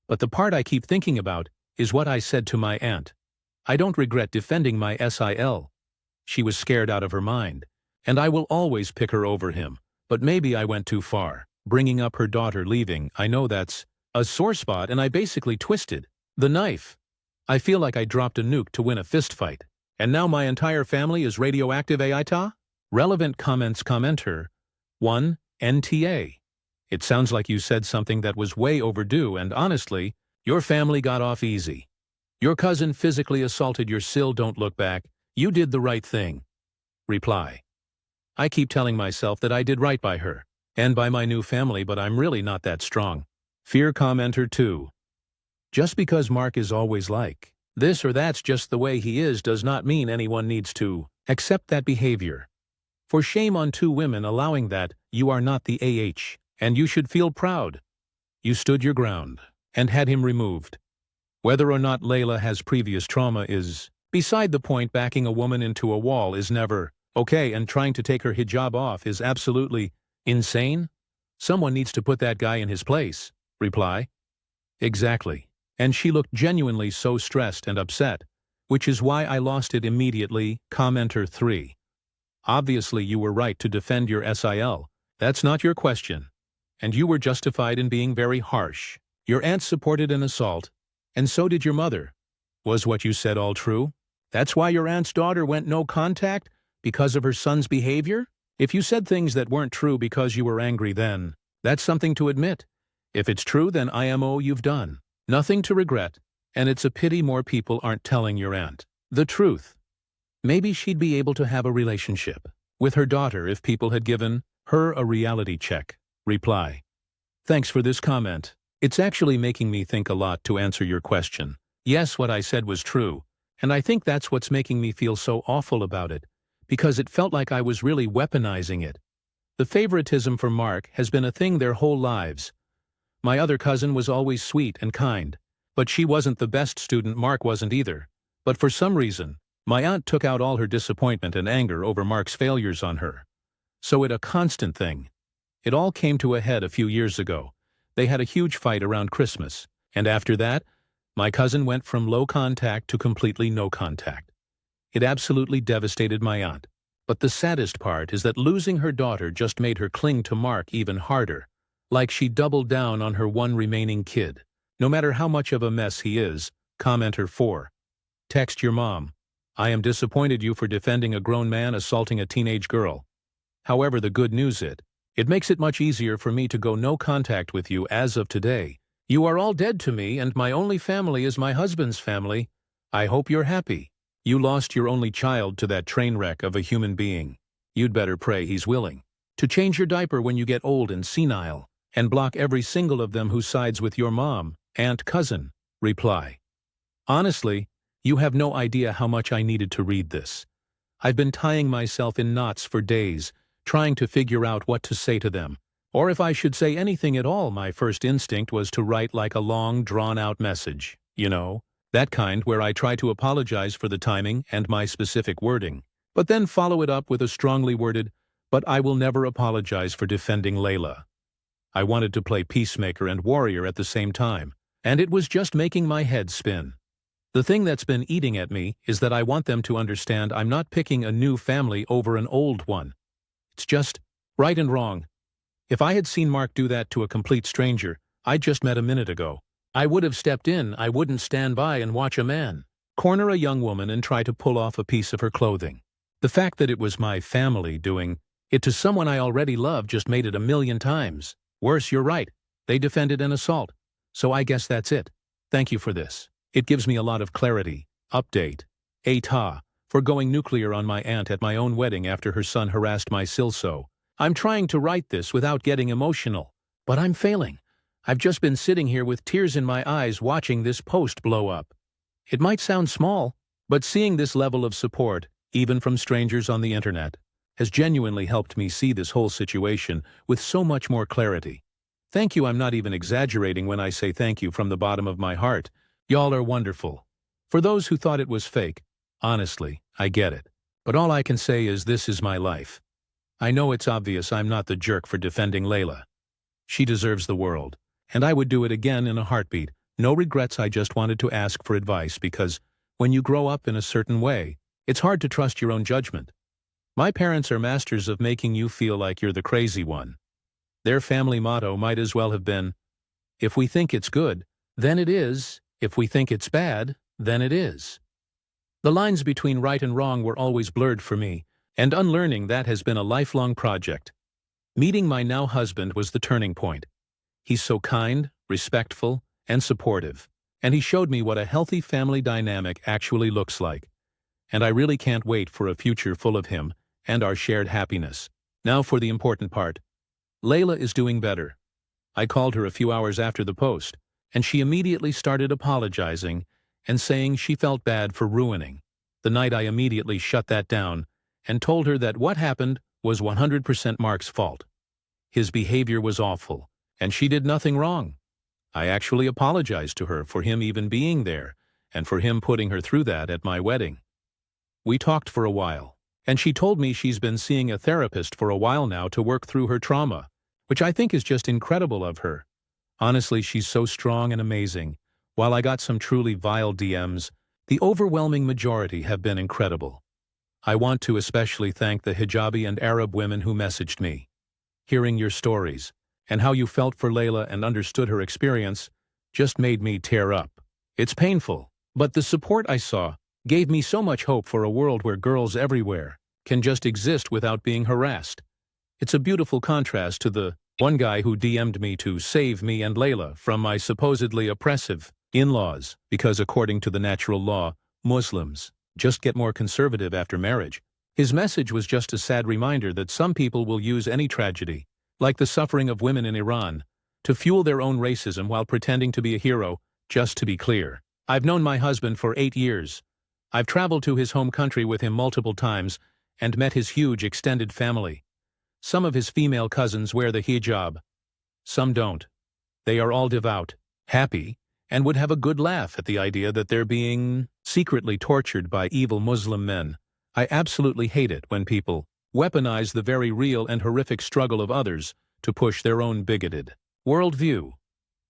But the part I keep thinking about is what I said to my aunt. I don't regret defending my SIL. She was scared out of her mind, and I will always pick her over him. But maybe I went too far, bringing up her daughter leaving. I know that's a sore spot, and I basically twisted the knife. I feel like I dropped a nuke to win a fistfight. And now my entire family is radioactive. Aita? Relevant comments. Commenter 1. NTA. It sounds like you said something that was way overdue, and honestly, your family got off easy. Your cousin physically assaulted your sil. Don't look back. You did the right thing. Reply. I keep telling myself that I did right by her, and by my new family, but I'm really not that strong. Fear. Commenter 2. Just because Mark is always like this or that's just the way he is does not mean anyone needs to accept that behavior. For shame on 2 women allowing that. You are not the AH, and you should feel proud. You stood your ground and had him removed. Whether or not Layla has previous trauma is beside the point. Backing a woman into a wall is never okay, and trying to take her hijab off is absolutely insane. Someone needs to put that guy in his place. Reply. Exactly. And she looked genuinely so stressed and upset, which is why I lost it immediately. Commenter 3. Obviously you were right to defend your SIL. That's not your question. And you were justified in being very harsh. Your aunt supported an assault, and so did your mother. Was what you said all true? That's why your aunt's daughter went no contact? Because of her son's behavior? If you said things that weren't true because you were angry, then that's something to admit. If it's true, then IMO, you've done nothing to regret, and it's a pity more people aren't telling your aunt the truth. Maybe she'd be able to have a relationship with her daughter if people had given her a reality check. Reply. Thanks for this comment. It's actually making me think a lot to answer your question. Yes, what I said was true, and I think that's what's making me feel so awful about it, because it felt like I was really weaponizing it. The favoritism for Mark has been a thing their whole lives. My other cousin was always sweet and kind, but she wasn't the best student. Mark wasn't either. But for some reason, my aunt took out all her disappointment and anger over Mark's failures on her. So it's a constant thing. It all came to a head a few years ago. They had a huge fight around Christmas, and after that, my cousin went from low contact to completely no contact. It absolutely devastated my aunt. But the saddest part is that losing her daughter just made her cling to Mark even harder. Like she doubled down on her one remaining kid, no matter how much of a mess he is. Commenter 4. Text your mom. I am disappointed you for defending a grown man assaulting a teenage girl. However, the good news it makes it much easier for me to go no contact with you as of today. You are all dead to me, and my only family is my husband's family. I hope you're happy. You lost your only child to that train wreck of a human being. You'd better pray he's willing To change your diaper when you get old and senile, and block every single of them who sides with your mom, aunt, cousin. Reply. Honestly, you have no idea how much I needed to read this. I've been tying myself in knots for days, trying to figure out what to say to them. Or if I should say anything at all, my first instinct was to write like a long, drawn-out message. You know, that kind where I try to apologize for the timing and my specific wording, but then follow it up with a strongly worded, "But I will never apologize for defending Layla." I wanted to play peacemaker and warrior at the same time, and it was just making my head spin. The thing that's been eating at me is that I want them to understand I'm not picking a new family over an old one. It's just right and wrong. If I had seen Mark do that to a complete stranger I just met a minute ago, I would have stepped in. I wouldn't stand by and watch a man corner a young woman and try to pull off a piece of her clothing. The fact that it was my family doing it to someone I already love just made it a million times worse. You're right. They defended an assault. So I guess that's it. Thank you for this. It gives me a lot of clarity. Update. Aita, for going nuclear on my aunt at my own wedding after her son harassed my silso. I'm trying to write this without getting emotional, but I'm failing. I've just been sitting here with tears in my eyes watching this post blow up. It might sound small, but seeing this level of support, even from strangers on the internet, has genuinely helped me see this whole situation with so much more clarity. Thank you. I'm not even exaggerating when I say thank you from the bottom of my heart. Y'all are wonderful. For those who thought it was fake, honestly, I get it. But all I can say is this is my life. I know it's obvious I'm not the jerk for defending Layla. She deserves the world, and I would do it again in a heartbeat. No regrets. I just wanted to ask for advice because when you grow up in a certain way, it's hard to trust your own judgment. My parents are masters of making you feel like you're the crazy one. Their family motto might as well have been, "If we think it's good, then it is. If we think it's bad, then it is." The lines between right and wrong were always blurred for me, and unlearning that has been a lifelong project. Meeting my now husband was the turning point. He's so kind, respectful, and supportive, and he showed me what a healthy family dynamic actually looks like. And I really can't wait for a future full of him and our shared happiness. Now for the important part. Layla is doing better. I called her a few hours after the post, and she immediately started apologizing and saying she felt bad for ruining the night. I immediately shut that down and told her that what happened was 100% Mark's fault. His behavior was awful, and she did nothing wrong. I actually apologized to her for him even being there and for him putting her through that at my wedding. We talked for a while, and she told me she's been seeing a therapist for a while now to work through her trauma, which I think is just incredible of her. Honestly, she's so strong and amazing. While I got some truly vile DMs, the overwhelming majority have been incredible. I want to especially thank the hijabi and Arab women who messaged me. Hearing your stories, and how you felt for Layla and understood her experience, just made me tear up. It's painful, but the support I saw gave me so much hope for a world where girls everywhere can just exist without being harassed. It's a beautiful contrast to the one guy who DM'd me to save me and Layla from my supposedly oppressive in-laws, because according to the natural law, Muslims just get more conservative after marriage. His message was just a sad reminder that some people will use any tragedy, like the suffering of women in Iran, to fuel their own racism while pretending to be a hero. Just to be clear, I've known my husband for 8 years. I've traveled to his home country with him multiple times and met his huge extended family. Some of his female cousins wear the hijab. Some don't. They are all devout, happy, and would have a good laugh at the idea that they're being secretly tortured by evil Muslim men. I absolutely hate it when people weaponize the very real and horrific struggle of others to push their own bigoted worldview.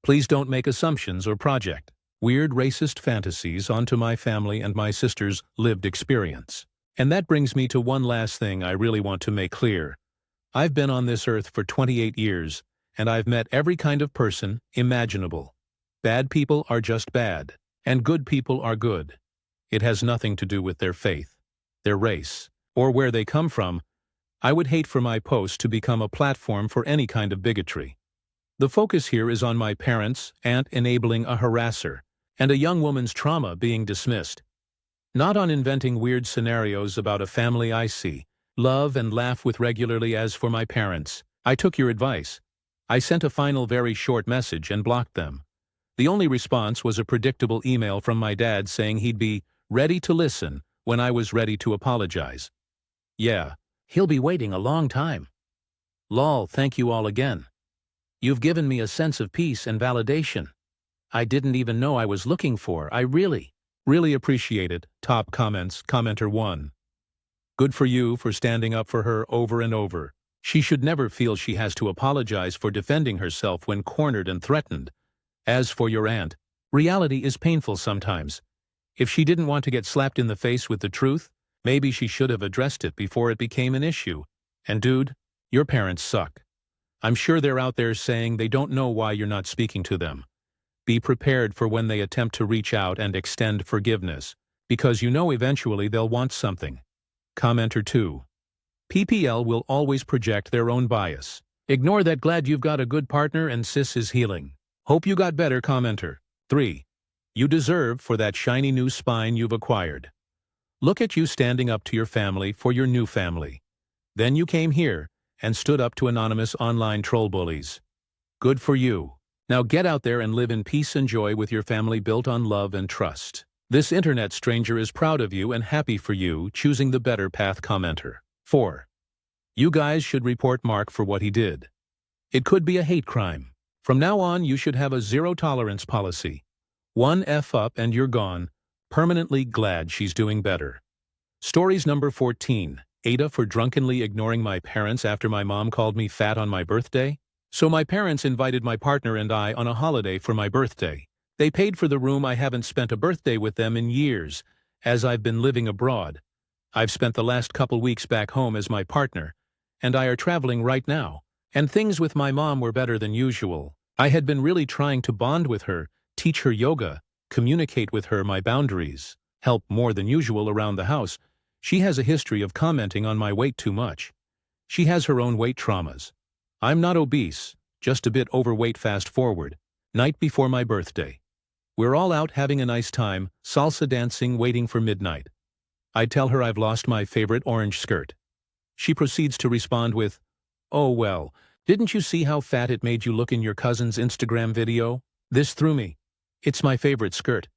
Please don't make assumptions or project weird racist fantasies onto my family and my sister's lived experience. And that brings me to one last thing I really want to make clear. I've been on this earth for 28 years, and I've met every kind of person imaginable. Bad people are just bad, and good people are good. It has nothing to do with their faith, their race, or where they come from. I would hate for my post to become a platform for any kind of bigotry. The focus here is on my parents, aunt enabling a harasser, and a young woman's trauma being dismissed. Not on inventing weird scenarios about a family I see, love and laugh with regularly. As for my parents, I took your advice. I sent a final very short message and blocked them. The only response was a predictable email from my dad saying he'd be ready to listen when I was ready to apologize. Yeah, he'll be waiting a long time. Lol, thank you all again. You've given me a sense of peace and validation I didn't even know I was looking for. I really appreciate it. Top comments. Commenter 1. Good for you for standing up for her over and over. She should never feel she has to apologize for defending herself when cornered and threatened. As for your aunt, reality is painful sometimes. If she didn't want to get slapped in the face with the truth, maybe she should have addressed it before it became an issue. And dude, your parents suck. I'm sure they're out there saying they don't know why you're not speaking to them. Be prepared for when they attempt to reach out and extend forgiveness, because you know eventually they'll want something. Commenter 2. PPL will always project their own bias. Ignore that. Glad you've got a good partner and sis is healing. Hope you got better. Commenter 3. You deserve for that shiny new spine you've acquired. Look at you standing up to your family for your new family. Then you came here and stood up to anonymous online troll bullies. Good for you. Now get out there and live in peace and joy with your family built on love and trust. This internet stranger is proud of you and happy for you choosing the better path. Commenter 4. You guys should report Mark for what he did. It could be a hate crime. From now on you should have a zero-tolerance policy. One F up and you're gone. Permanently. Glad she's doing better. Stories number 14. Aita for drunkenly ignoring my parents after my mom called me fat on my birthday. So my parents invited my partner and I on a holiday for my birthday. They paid for the room. I haven't spent a birthday with them in years, as I've been living abroad. I've spent the last couple weeks back home as my partner, and I are traveling right now, and things with my mom were better than usual. I had been really trying to bond with her, teach her yoga, communicate with her my boundaries, help more than usual around the house. She has a history of commenting on my weight too much. She has her own weight traumas. I'm not obese, just a bit overweight. Fast forward. Night before my birthday. We're all out having a nice time, salsa dancing, waiting for midnight. I tell her I've lost my favorite orange skirt. She proceeds to respond with, "Oh well, didn't you see how fat it made you look in your cousin's Instagram video?" This threw me. It's my favorite skirt.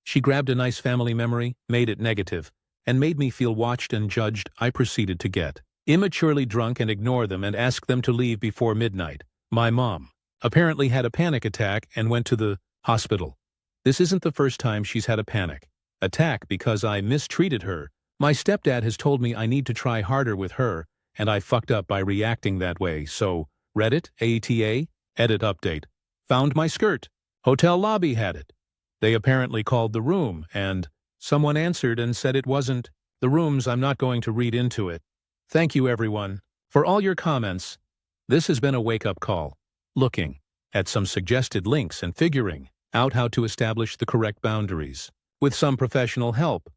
She grabbed a nice family memory, made it negative, and made me feel watched and judged. I proceeded to get immaturely drunk and ignore them and ask them to leave before midnight. My mom apparently had a panic attack and went to the hospital. This isn't the first time she's had a panic attack because I mistreated her. My stepdad has told me I need to try harder with her, and I fucked up by reacting that way. So, Reddit, ATA, edit update. Found my skirt. Hotel lobby had it. They apparently called the room, and someone answered and said it wasn't the room's. I'm not going to read into it. Thank you everyone for all your comments. This has been a wake-up call, looking at some suggested links and figuring out how to establish the correct boundaries. With some professional help.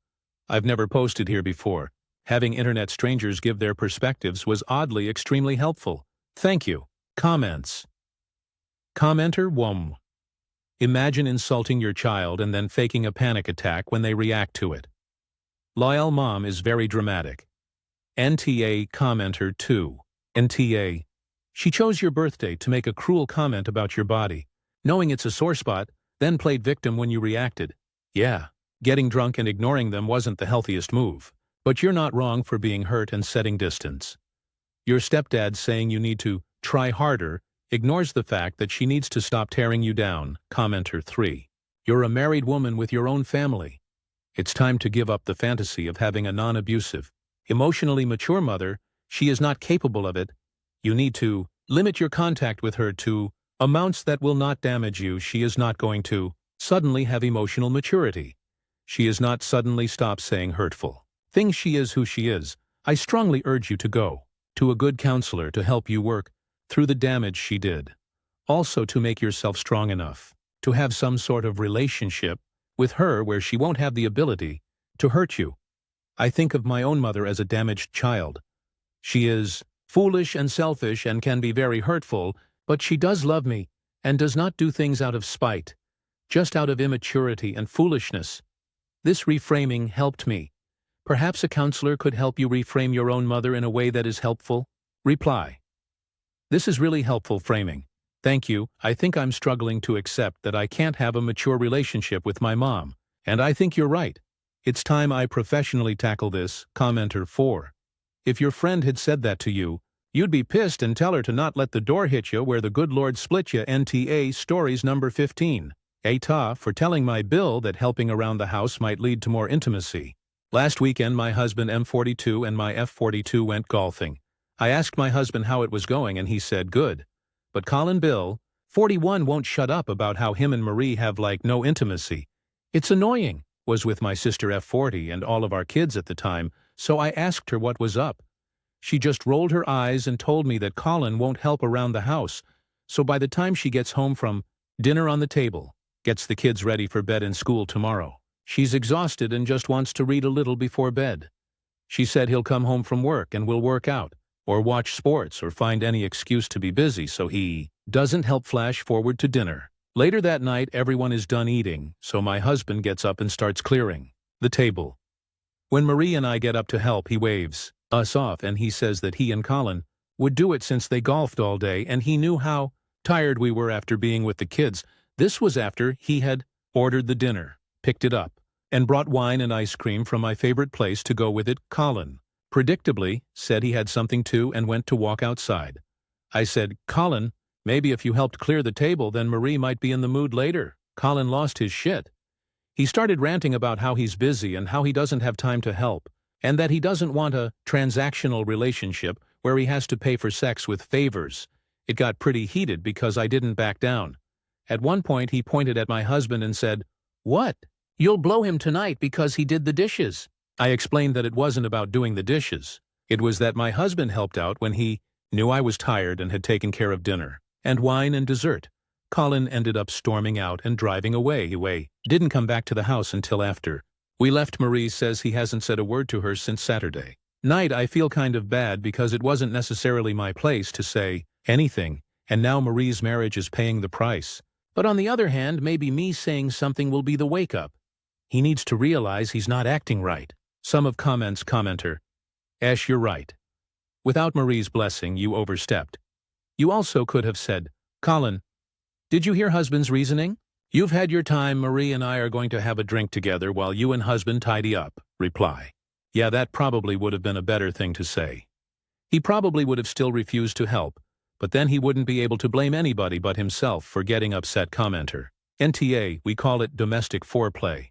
I've never posted here before. Having internet strangers give their perspectives was oddly extremely helpful. Thank you. Comments. Commenter 1. Imagine insulting your child and then faking a panic attack when they react to it. Loyal mom is very dramatic. NTA. Commenter 2. NTA. She chose your birthday to make a cruel comment about your body, knowing it's a sore spot, then played victim when you reacted. Yeah, getting drunk and ignoring them wasn't the healthiest move, but you're not wrong for being hurt and setting distance. Your stepdad saying you need to try harder ignores the fact that she needs to stop tearing you down. Commenter 3. You're a married woman with your own family. It's time to give up the fantasy of having a non-abusive, emotionally mature mother. She is not capable of it. You need to limit your contact with her to amounts that will not damage you. She is not going to suddenly have emotional maturity. She is not suddenly stop saying hurtful things. She is who she is. I strongly urge you to go to a good counselor to help you work through the damage she did. Also to make yourself strong enough to have some sort of relationship with her where she won't have the ability to hurt you. I think of my own mother as a damaged child. She is foolish and selfish and can be very hurtful, but she does love me and does not do things out of spite, just out of immaturity and foolishness. This reframing helped me Perhaps a counselor could help you reframe your own mother in a way that is helpful? Reply. This is really helpful framing. Thank you. I think I'm struggling to accept that I can't have a mature relationship with my mom. And I think you're right. It's time I professionally tackle this. Commenter 4. If your friend had said that to you, you'd be pissed and tell her to not let the door hit you where the good Lord split you. NTA Stories number 15. Aita for telling my Bill that helping around the house might lead to more intimacy. Last weekend my husband M42 and my F42 went golfing. I asked my husband how it was going and he said good. But Colin Bill, 41, won't shut up about how him and Marie have like no intimacy. It's annoying. Was with my sister F40 and all of our kids at the time, so I asked her what was up. She just rolled her eyes and told me that Colin won't help around the house, so by the time she gets home from dinner on the table, gets the kids ready for bed and school tomorrow, she's exhausted and just wants to read a little before bed. She said he'll come home from work and will work out, or watch sports or find any excuse to be busy so he doesn't help. Flash forward to dinner. Later that night everyone is done eating, so my husband gets up and starts clearing the table. When Marie and I get up to help, he waves us off and he says that he and Colin would do it since they golfed all day and he knew how tired we were after being with the kids. This was after he had ordered the dinner, picked it up, and brought wine and ice cream from my favorite place to go with it. Colin, predictably, said he had something too and went to walk outside. I said, Colin, maybe if you helped clear the table, then Marie might be in the mood later. Colin lost his shit. He started ranting about how he's busy and how he doesn't have time to help, and that he doesn't want a transactional relationship where he has to pay for sex with favors. It got pretty heated because I didn't back down. At one point he pointed at my husband and said, "What? You'll blow him tonight because he did the dishes." I explained that it wasn't about doing the dishes. It was that my husband helped out when he knew I was tired and had taken care of dinner and wine and dessert. Colin ended up storming out and driving away. He didn't come back to the house until after we left. Marie says he hasn't said a word to her since Saturday night. I feel kind of bad because it wasn't necessarily my place to say anything, and now Marie's marriage is paying the price. But on the other hand, maybe me saying something will be the wake-up. He needs to realize he's not acting right. Some of comments. Commenter: Ash, you're right. Without Marie's blessing, you overstepped. You also could have said, Colin, did you hear husband's reasoning? You've had your time. Marie and I are going to have a drink together while you and husband tidy up. Reply: Yeah, that probably would have been a better thing to say. He probably would have still refused to help, but then he wouldn't be able to blame anybody but himself for getting upset. Commenter: NTA, we call it domestic foreplay.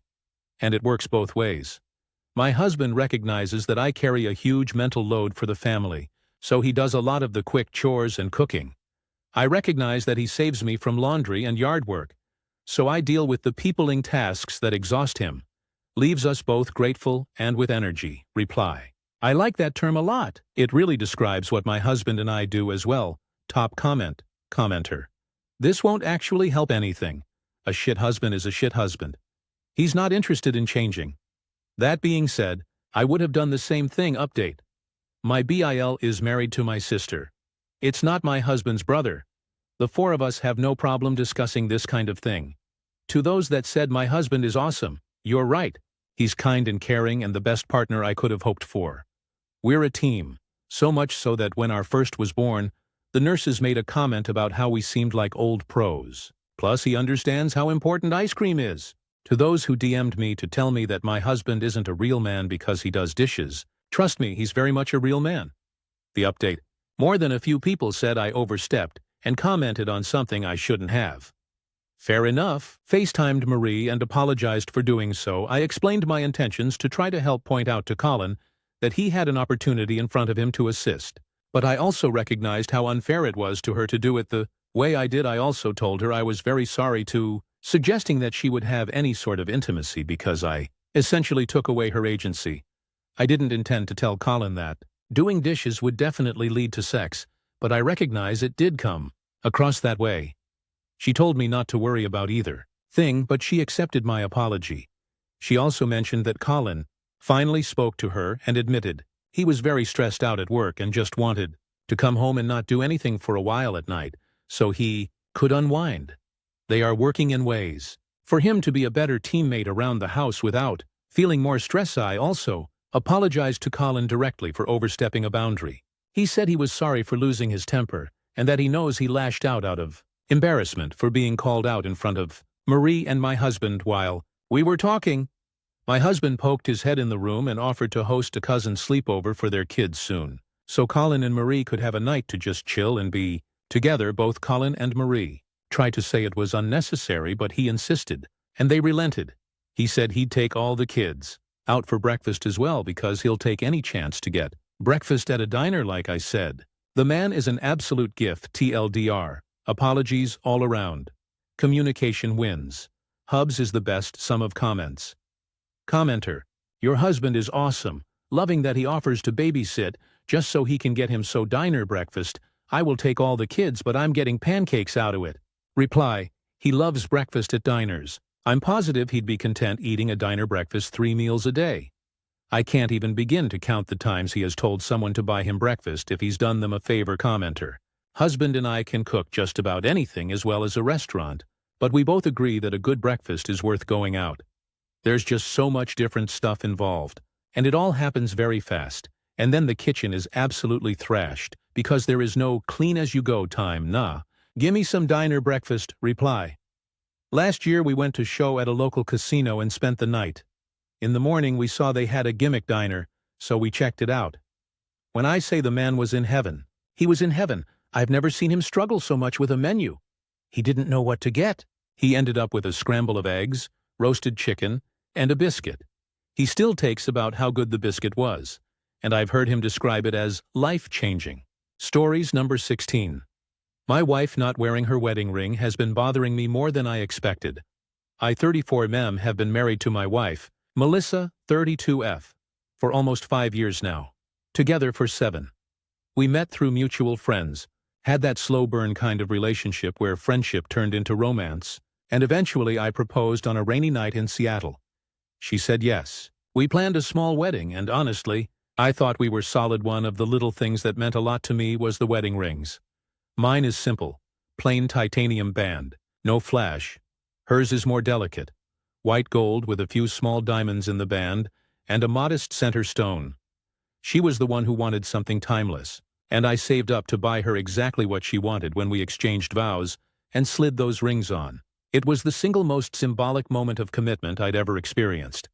And it works both ways. My husband recognizes that I carry a huge mental load for the family, so he does a lot of the quick chores and cooking. I recognize that he saves me from laundry and yard work, so I deal with the peopling tasks that exhaust him. Leaves us both grateful and with energy. Reply: I like that term a lot. It really describes what my husband and I do as well. Top comment. Commenter: This won't actually help anything. A shit husband is a shit husband. He's not interested in changing. That being said, I would have done the same thing. Update: My BIL is married to my sister. It's not my husband's brother. The four of us have no problem discussing this kind of thing. To those that said my husband is awesome, you're right. He's kind and caring and the best partner I could have hoped for. We're a team, so much so that when our first was born, the nurses made a comment about how we seemed like old pros. Plus, he understands how important ice cream is. To those who DM'd me to tell me that my husband isn't a real man because he does dishes, trust me, he's very much a real man. The update: More than a few people said I overstepped and commented on something I shouldn't have. Fair enough. FaceTimed Marie and apologized for doing so. I explained my intentions to try to help point out to Colin that he had an opportunity in front of him to assist. But I also recognized how unfair it was to her to do it the way I did. I also told her I was very sorry to suggesting that she would have any sort of intimacy because I essentially took away her agency. I didn't intend to tell Colin that doing dishes would definitely lead to sex, but I recognize it did come across that way. She told me not to worry about either thing, but she accepted my apology. She also mentioned that Colin finally spoke to her and admitted he was very stressed out at work and just wanted to come home and not do anything for a while at night, so he could unwind. They are working in ways for him to be a better teammate around the house without feeling more stress. I also apologized to Colin directly for overstepping a boundary. He said he was sorry for losing his temper, and that he knows he lashed out of embarrassment for being called out in front of Marie and my husband while we were talking. My husband poked his head in the room and offered to host a cousin's sleepover for their kids soon, so Colin and Marie could have a night to just chill and be together. Both Colin and Marie tried to say it was unnecessary, but he insisted, and they relented. He said he'd take all the kids out for breakfast as well because he'll take any chance to get breakfast at a diner. Like I said, the man is an absolute gift. TLDR. Apologies all around. Communication wins. Hubs is the best. Sum of comments. Commenter. Your husband is awesome. Loving that he offers to babysit just so he can get him so diner breakfast. I will take all the kids, but I'm getting pancakes out of it. Reply. He loves breakfast at diners. I'm positive he'd be content eating a diner breakfast 3 meals a day. I can't even begin to count the times he has told someone to buy him breakfast if he's done them a favor. Commenter. Husband and I can cook just about anything as well as a restaurant, but we both agree that a good breakfast is worth going out. There's just so much different stuff involved, and it all happens very fast, and then the kitchen is absolutely thrashed because there is no clean-as-you-go time. Nah, gimme some diner breakfast. Reply. Last year we went to show at a local casino and spent the night. In the morning we saw they had a gimmick diner, so we checked it out. When I say the man was in heaven, he was in heaven. I've never seen him struggle so much with a menu. He didn't know what to get. He ended up with a scramble of eggs, roasted chicken, and a biscuit. He still takes about how good the biscuit was, and I've heard him describe it as life-changing. Stories number 16. My wife not wearing her wedding ring has been bothering me more than I expected. I, 34M, have been married to my wife, Melissa, 32F, for almost 5 years now. Together for 7. We met through mutual friends, had that slow burn kind of relationship where friendship turned into romance, and eventually I proposed on a rainy night in Seattle. She said yes. We planned a small wedding, and honestly, I thought we were solid. One of the little things that meant a lot to me was the wedding rings. Mine is simple, plain titanium band, no flash. Hers is more delicate, white gold with a few small diamonds in the band and a modest center stone. She was the one who wanted something timeless, and I saved up to buy her exactly what she wanted when we exchanged vows and slid those rings on. It was the single most symbolic moment of commitment I'd ever experienced.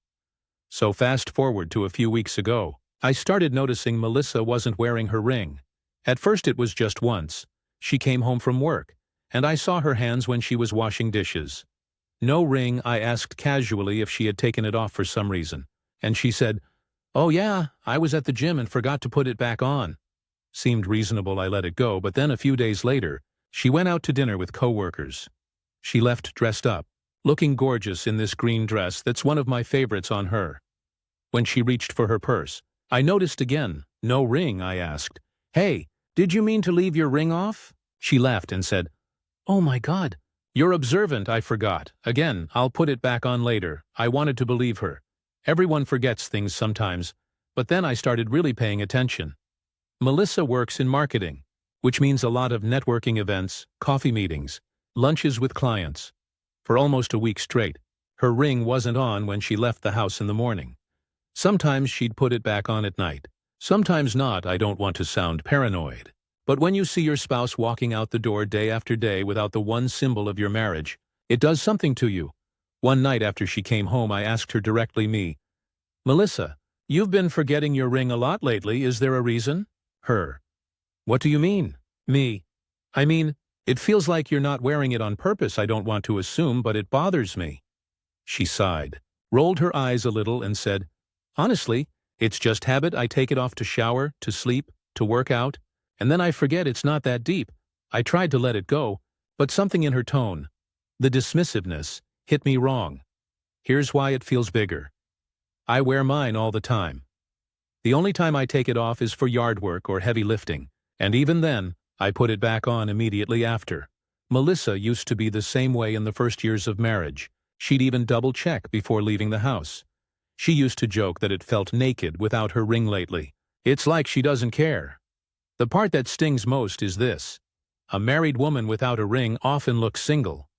So fast forward to a few weeks ago, I started noticing Melissa wasn't wearing her ring. At first it was just once. She came home from work, and I saw her hands when she was washing dishes. No ring. I asked casually if she had taken it off for some reason, and she said, "Oh yeah, I was at the gym and forgot to put it back on." Seemed reasonable. I let it go, but then a few days later, she went out to dinner with coworkers. She left dressed up, looking gorgeous in this green dress that's one of my favorites on her. When she reached for her purse, I noticed again, no ring. I asked, "Hey, did you mean to leave your ring off?" She laughed and said, "Oh my God, you're observant." I forgot. Again, I'll put it back on later. I wanted to believe her. Everyone forgets things sometimes, but then I started really paying attention. Melissa works in marketing, which means a lot of networking events, coffee meetings, lunches with clients. For almost a week straight, her ring wasn't on when she left the house in the morning. Sometimes she'd put it back on at night. Sometimes not. I don't want to sound paranoid. But when you see your spouse walking out the door day after day without the one symbol of your marriage, it does something to you. One night after she came home, I asked her directly, "Melissa, you've been forgetting your ring a lot lately. Is there a reason?" Her. "What do you mean?" Me. "I mean, it feels like you're not wearing it on purpose. I don't want to assume, but it bothers me." She sighed, rolled her eyes a little and said, "Honestly, it's just habit. I take it off to shower, to sleep, to work out, and then I forget. It's not that deep." I tried to let it go, but something in her tone, the dismissiveness, hit me wrong. Here's why it feels bigger. I wear mine all the time. The only time I take it off is for yard work or heavy lifting, and even then, I put it back on immediately after. Melissa used to be the same way in the first years of marriage. She'd even double-check before leaving the house. She used to joke that it felt naked without her ring lately. It's like she doesn't care. The part that stings most is this. A married woman without a ring often looks single.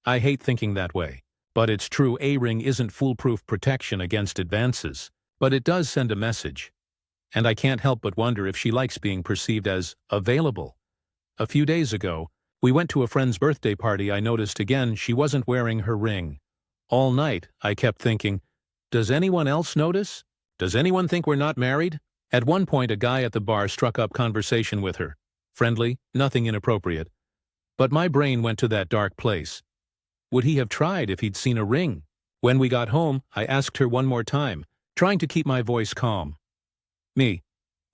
I hate thinking that way, but it's true. A ring isn't foolproof protection against advances, But it does send a message. And I can't help but wonder if she likes being perceived as available. A few days ago, we went to a friend's birthday party. I noticed again she wasn't wearing her ring. All night, I kept thinking, does anyone else notice? Does anyone think we're not married? At one point, a guy at the bar struck up conversation with her. Friendly, nothing inappropriate. But my brain went to that dark place. Would he have tried if he'd seen a ring? When we got home, I asked her one more time, trying to keep my voice calm.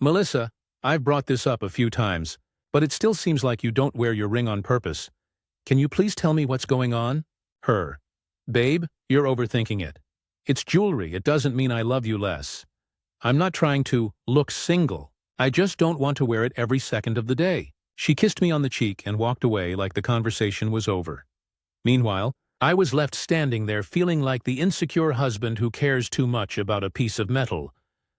Melissa, I've brought this up a few times, but it still seems like you don't wear your ring on purpose. Can you please tell me what's going on? Her. Babe, you're overthinking it. It's jewelry. It doesn't mean I love you less. I'm not trying to look single. I just don't want to wear it every second of the day. She kissed me on the cheek and walked away like the conversation was over. Meanwhile, I was left standing there feeling like the insecure husband who cares too much about a piece of metal.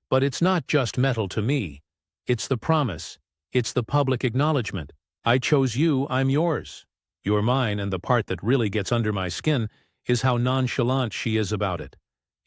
But it's not just metal to me. It's the promise. It's the public acknowledgement. I chose you, I'm yours. You're mine, and the part that really gets under my skin is how nonchalant she is about it.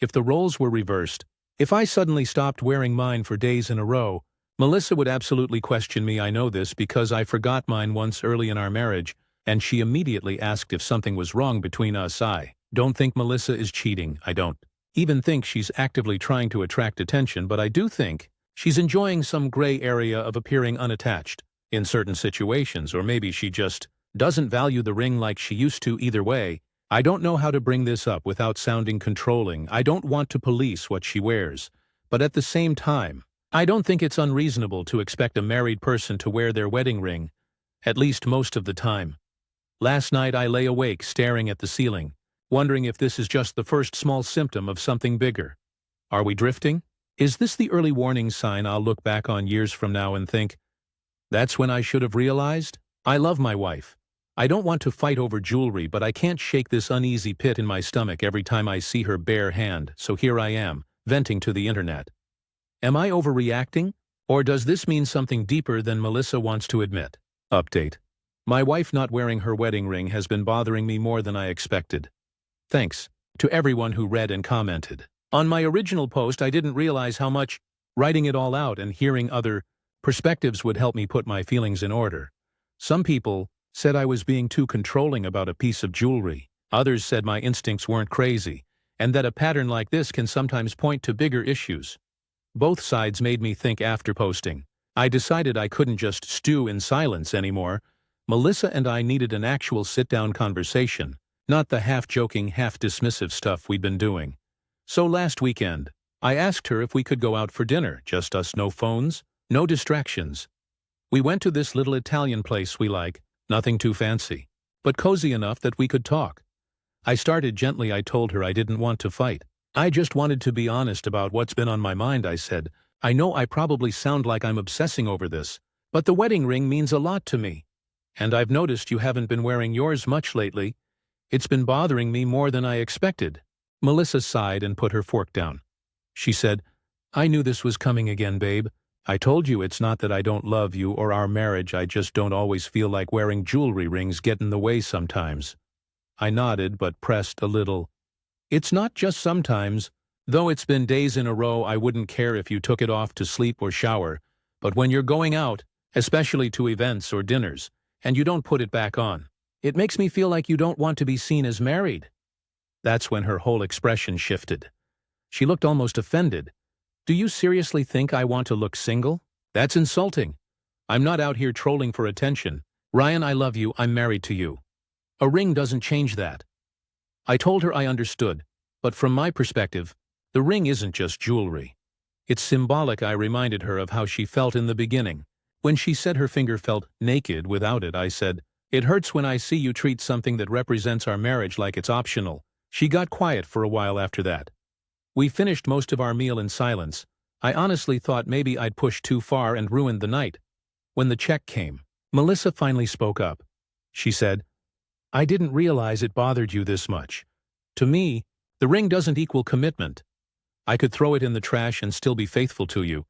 If the roles were reversed, if I suddenly stopped wearing mine for days in a row, Melissa would absolutely question me. I know this because I forgot mine once early in our marriage, and she immediately asked if something was wrong between us. I don't think Melissa is cheating. I don't even think she's actively trying to attract attention, but I do think she's enjoying some gray area of appearing unattached in certain situations, or maybe she just doesn't value the ring like she used to. Either way, I don't know how to bring this up without sounding controlling. I don't want to police what she wears, but at the same time, I don't think it's unreasonable to expect a married person to wear their wedding ring, at least most of the time. Last night I lay awake staring at the ceiling, wondering if this is just the first small symptom of something bigger. Are we drifting? Is this the early warning sign I'll look back on years from now and think, that's when I should have realized? I love my wife. I don't want to fight over jewelry, but I can't shake this uneasy pit in my stomach every time I see her bare hand, so here I am, venting to the internet. Am I overreacting? Or does this mean something deeper than Melissa wants to admit? Update. My wife not wearing her wedding ring has been bothering me more than I expected. Thanks to everyone who read and commented. On my original post, I didn't realize how much writing it all out and hearing other perspectives would help me put my feelings in order. Some people said I was being too controlling about a piece of jewelry. Others said my instincts weren't crazy, and that a pattern like this can sometimes point to bigger issues. Both sides made me think after posting. I decided I couldn't just stew in silence anymore. Melissa and I needed an actual sit-down conversation, not the half-joking, half-dismissive stuff we'd been doing. So last weekend, I asked her if we could go out for dinner, just us, no phones, no distractions. We went to this little Italian place we like, nothing too fancy, but cozy enough that we could talk. I started gently. I told her I didn't want to fight. I just wanted to be honest about what's been on my mind. I said, I know I probably sound like I'm obsessing over this, but the wedding ring means a lot to me. And I've noticed you haven't been wearing yours much lately. It's been bothering me more than I expected. Melissa sighed and put her fork down. She said, I knew this was coming again, babe. I told you it's not that I don't love you or our marriage, I just don't always feel like wearing jewelry. Rings get in the way sometimes. I nodded but pressed a little. It's not just sometimes. Though it's been days in a row, I wouldn't care if you took it off to sleep or shower. But when you're going out, especially to events or dinners, and you don't put it back on, it makes me feel like you don't want to be seen as married. That's when her whole expression shifted. She looked almost offended. Do you seriously think I want to look single? That's insulting. I'm not out here trolling for attention. Ryan, I love you. I'm married to you. A ring doesn't change that. I told her I understood, but from my perspective, the ring isn't just jewelry. It's symbolic. I reminded her of how she felt in the beginning. When she said her finger felt naked without it, I said, it hurts when I see you treat something that represents our marriage like it's optional. She got quiet for a while after that. We finished most of our meal in silence. I honestly thought maybe I'd pushed too far and ruined the night. When the check came, Melissa finally spoke up. She said, I didn't realize it bothered you this much. To me, the ring doesn't equal commitment. I could throw it in the trash and still be faithful to you,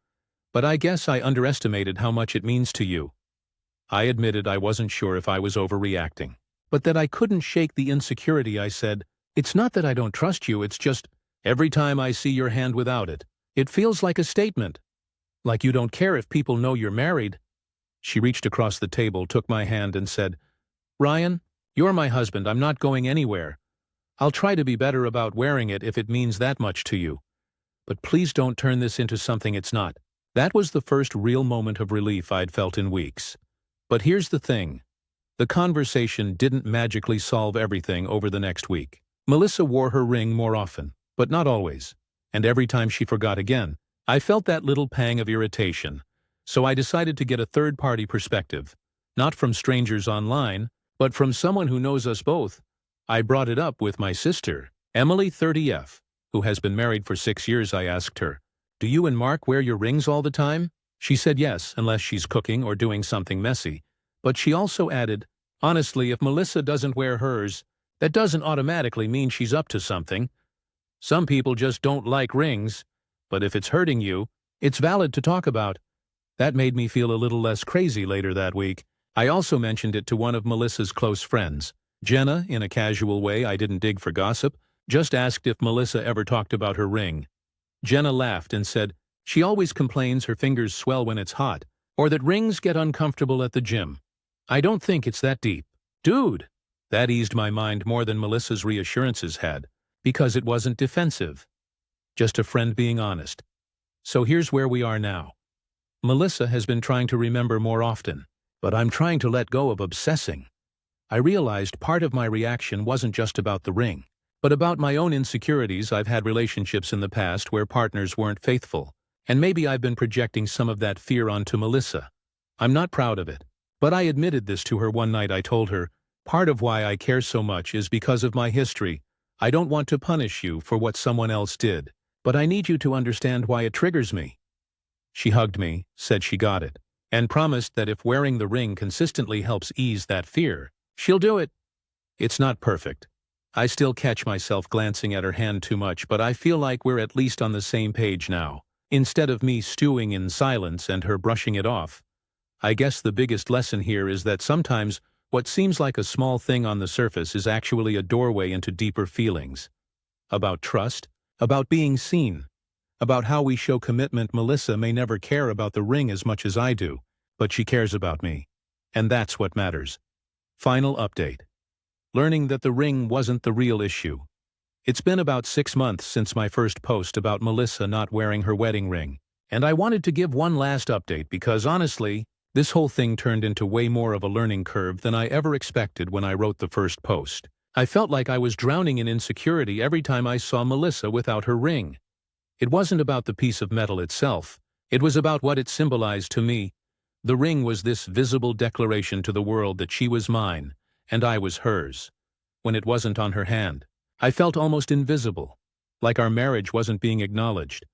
but I guess I underestimated how much it means to you. I admitted I wasn't sure if I was overreacting, but that I couldn't shake the insecurity. I said, it's not that I don't trust you, it's just, every time I see your hand without it, It feels like a statement. Like you don't care if people know you're married. She reached across the table, took my hand and said, Ryan, you're my husband. I'm not going anywhere. I'll try to be better about wearing it if it means that much to you. But please don't turn this into something it's not. That was the first real moment of relief I'd felt in weeks. But here's the thing. The conversation didn't magically solve everything over the next week. Melissa wore her ring more often, but not always. And every time she forgot again, I felt that little pang of irritation. So I decided to get a third-party perspective. Not from strangers online, but from someone who knows us both. I brought it up with my sister, Emily 30F, who has been married for 6 years. I asked her, do you and Mark wear your rings all the time? She said yes, unless she's cooking or doing something messy. But she also added, honestly, if Melissa doesn't wear hers, that doesn't automatically mean she's up to something. Some people just don't like rings, but if it's hurting you, it's valid to talk about. That made me feel a little less crazy later that week. I also mentioned it to one of Melissa's close friends, Jenna. In a casual way, I didn't dig for gossip, just asked if Melissa ever talked about her ring. Jenna laughed and said, she always complains her fingers swell when it's hot, or that rings get uncomfortable at the gym. I don't think it's that deep. Dude! That eased my mind more than Melissa's reassurances had, because it wasn't defensive. Just a friend being honest. So here's where we are now. Melissa has been trying to remember more often, but I'm trying to let go of obsessing. I realized part of my reaction wasn't just about the ring, but about my own insecurities. I've had relationships in the past where partners weren't faithful, and maybe I've been projecting some of that fear onto Melissa. I'm not proud of it, but I admitted this to her one night. I told her, part of why I care so much is because of my history. I don't want to punish you for what someone else did, but I need you to understand why it triggers me. She hugged me, said she got it, and promised that if wearing the ring consistently helps ease that fear, she'll do it. It's not perfect. I still catch myself glancing at her hand too much, but I feel like we're at least on the same page now. Instead of me stewing in silence and her brushing it off, I guess the biggest lesson here is that sometimes what seems like a small thing on the surface is actually a doorway into deeper feelings. About trust, about being seen, about how we show commitment. Melissa may never care about the ring as much as I do, but she cares about me. And that's what matters. Final update. Learning that the ring wasn't the real issue. It's been about 6 months since my first post about Melissa not wearing her wedding ring, and I wanted to give one last update because honestly, this whole thing turned into way more of a learning curve than I ever expected when I wrote the first post. I felt like I was drowning in insecurity every time I saw Melissa without her ring. It wasn't about the piece of metal itself. It was about what it symbolized to me. The ring was this visible declaration to the world that she was mine, and I was hers. When it wasn't on her hand, I felt almost invisible, like our marriage wasn't being acknowledged.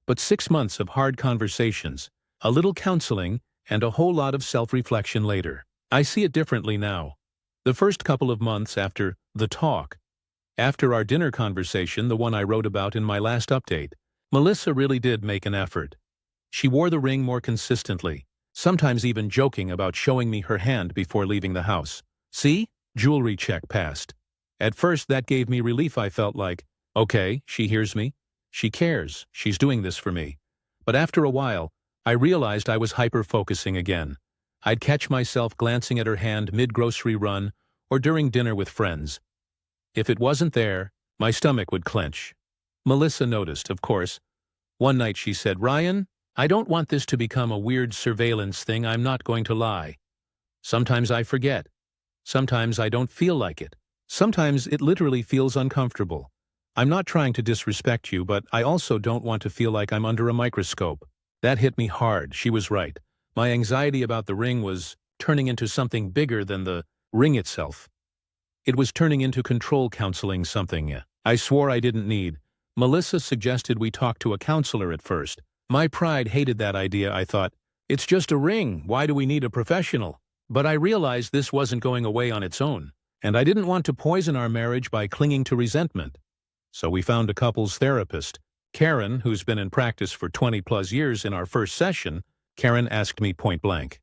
But 6 months of hard conversations, a little counseling, and a whole lot of self-reflection later, I see it differently now. The first couple of months after the talk, after our dinner conversation, the one I wrote about in my last update, Melissa really did make an effort. She wore the ring more consistently, sometimes even joking about showing me her hand before leaving the house. See? Jewelry check passed. At first that gave me relief. I felt like, okay, she hears me. She cares. She's doing this for me. But after a while, I realized I was hyper-focusing again. I'd catch myself glancing at her hand mid-grocery run or during dinner with friends. If it wasn't there, my stomach would clench. Melissa noticed, of course. One night she said, Ryan, I don't want this to become a weird surveillance thing. I'm not going to lie. Sometimes I forget. Sometimes I don't feel like it. Sometimes it literally feels uncomfortable. I'm not trying to disrespect you, but I also don't want to feel like I'm under a microscope. That hit me hard. She was right. My anxiety about the ring was turning into something bigger than the ring itself. It was turning into control counseling, something I swore I didn't need. Melissa suggested we talk to a counselor at first. My pride hated that idea. I thought, it's just a ring. Why do we need a professional? But I realized this wasn't going away on its own, and I didn't want to poison our marriage by clinging to resentment. So we found a couples therapist, Karen, who's been in practice for 20+ years. In our first session, Karen asked me point blank,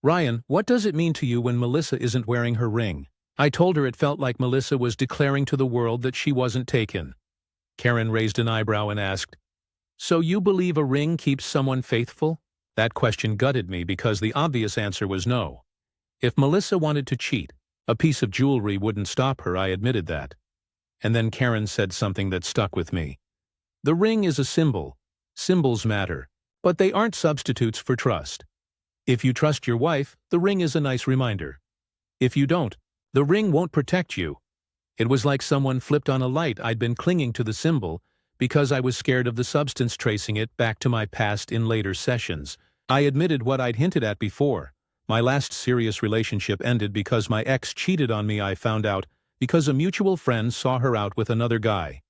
Ryan, what does it mean to you when Melissa isn't wearing her ring? I told her it felt like Melissa was declaring to the world that she wasn't taken. Karen raised an eyebrow and asked, So you believe a ring keeps someone faithful? That question gutted me because the obvious answer was no. If Melissa wanted to cheat, a piece of jewelry wouldn't stop her, I admitted that. And then Karen said something that stuck with me. The ring is a symbol. Symbols matter. But they aren't substitutes for trust. If you trust your wife, the ring is a nice reminder. If you don't, the ring won't protect you. It was like someone flipped on a light. I'd been clinging to the symbol because I was scared of the substance, tracing it back to my past in later sessions. I admitted what I'd hinted at before. My last serious relationship ended because my ex cheated on me. I found out because a mutual friend saw her out with another guy.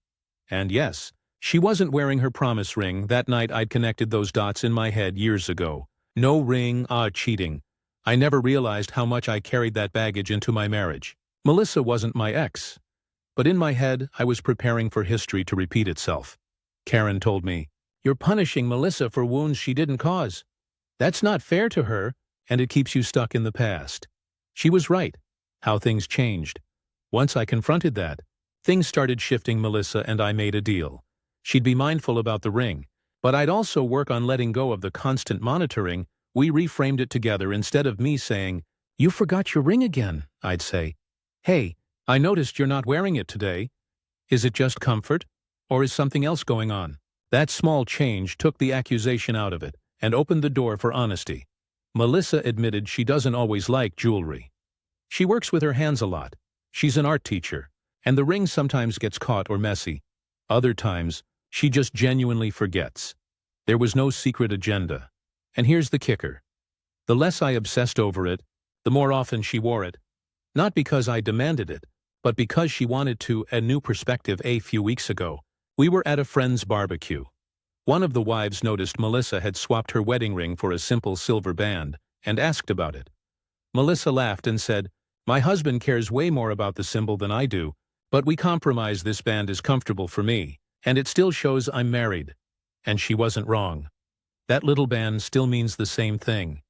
And yes, she wasn't wearing her promise ring. That night I'd connected those dots in my head years ago. No ring, cheating. I never realized how much I carried that baggage into my marriage. Melissa wasn't my ex. But in my head, I was preparing for history to repeat itself. Karen told me, "You're punishing Melissa for wounds she didn't cause. That's not fair to her, and it keeps you stuck in the past." She was right. How things changed. Once I confronted that, things started shifting. Melissa and I made a deal. She'd be mindful about the ring, but I'd also work on letting go of the constant monitoring. We reframed it together. Instead of me saying, "You forgot your ring again," I'd say, "Hey, I noticed you're not wearing it today. Is it just comfort, or is something else going on?" That small change took the accusation out of it and opened the door for honesty. Melissa admitted she doesn't always like jewelry. She works with her hands a lot. She's an art teacher, and the ring sometimes gets caught or messy. Other times, she just genuinely forgets. There was no secret agenda. And here's the kicker. The less I obsessed over it, the more often she wore it. Not because I demanded it, but because she wanted to. A new perspective. A few weeks ago, we were at a friend's barbecue. One of the wives noticed Melissa had swapped her wedding ring for a simple silver band and asked about it. Melissa laughed and said, "My husband cares way more about the symbol than I do, but we compromised. This band is comfortable for me, and it still shows I'm married." And she wasn't wrong. That little band still means the same thing.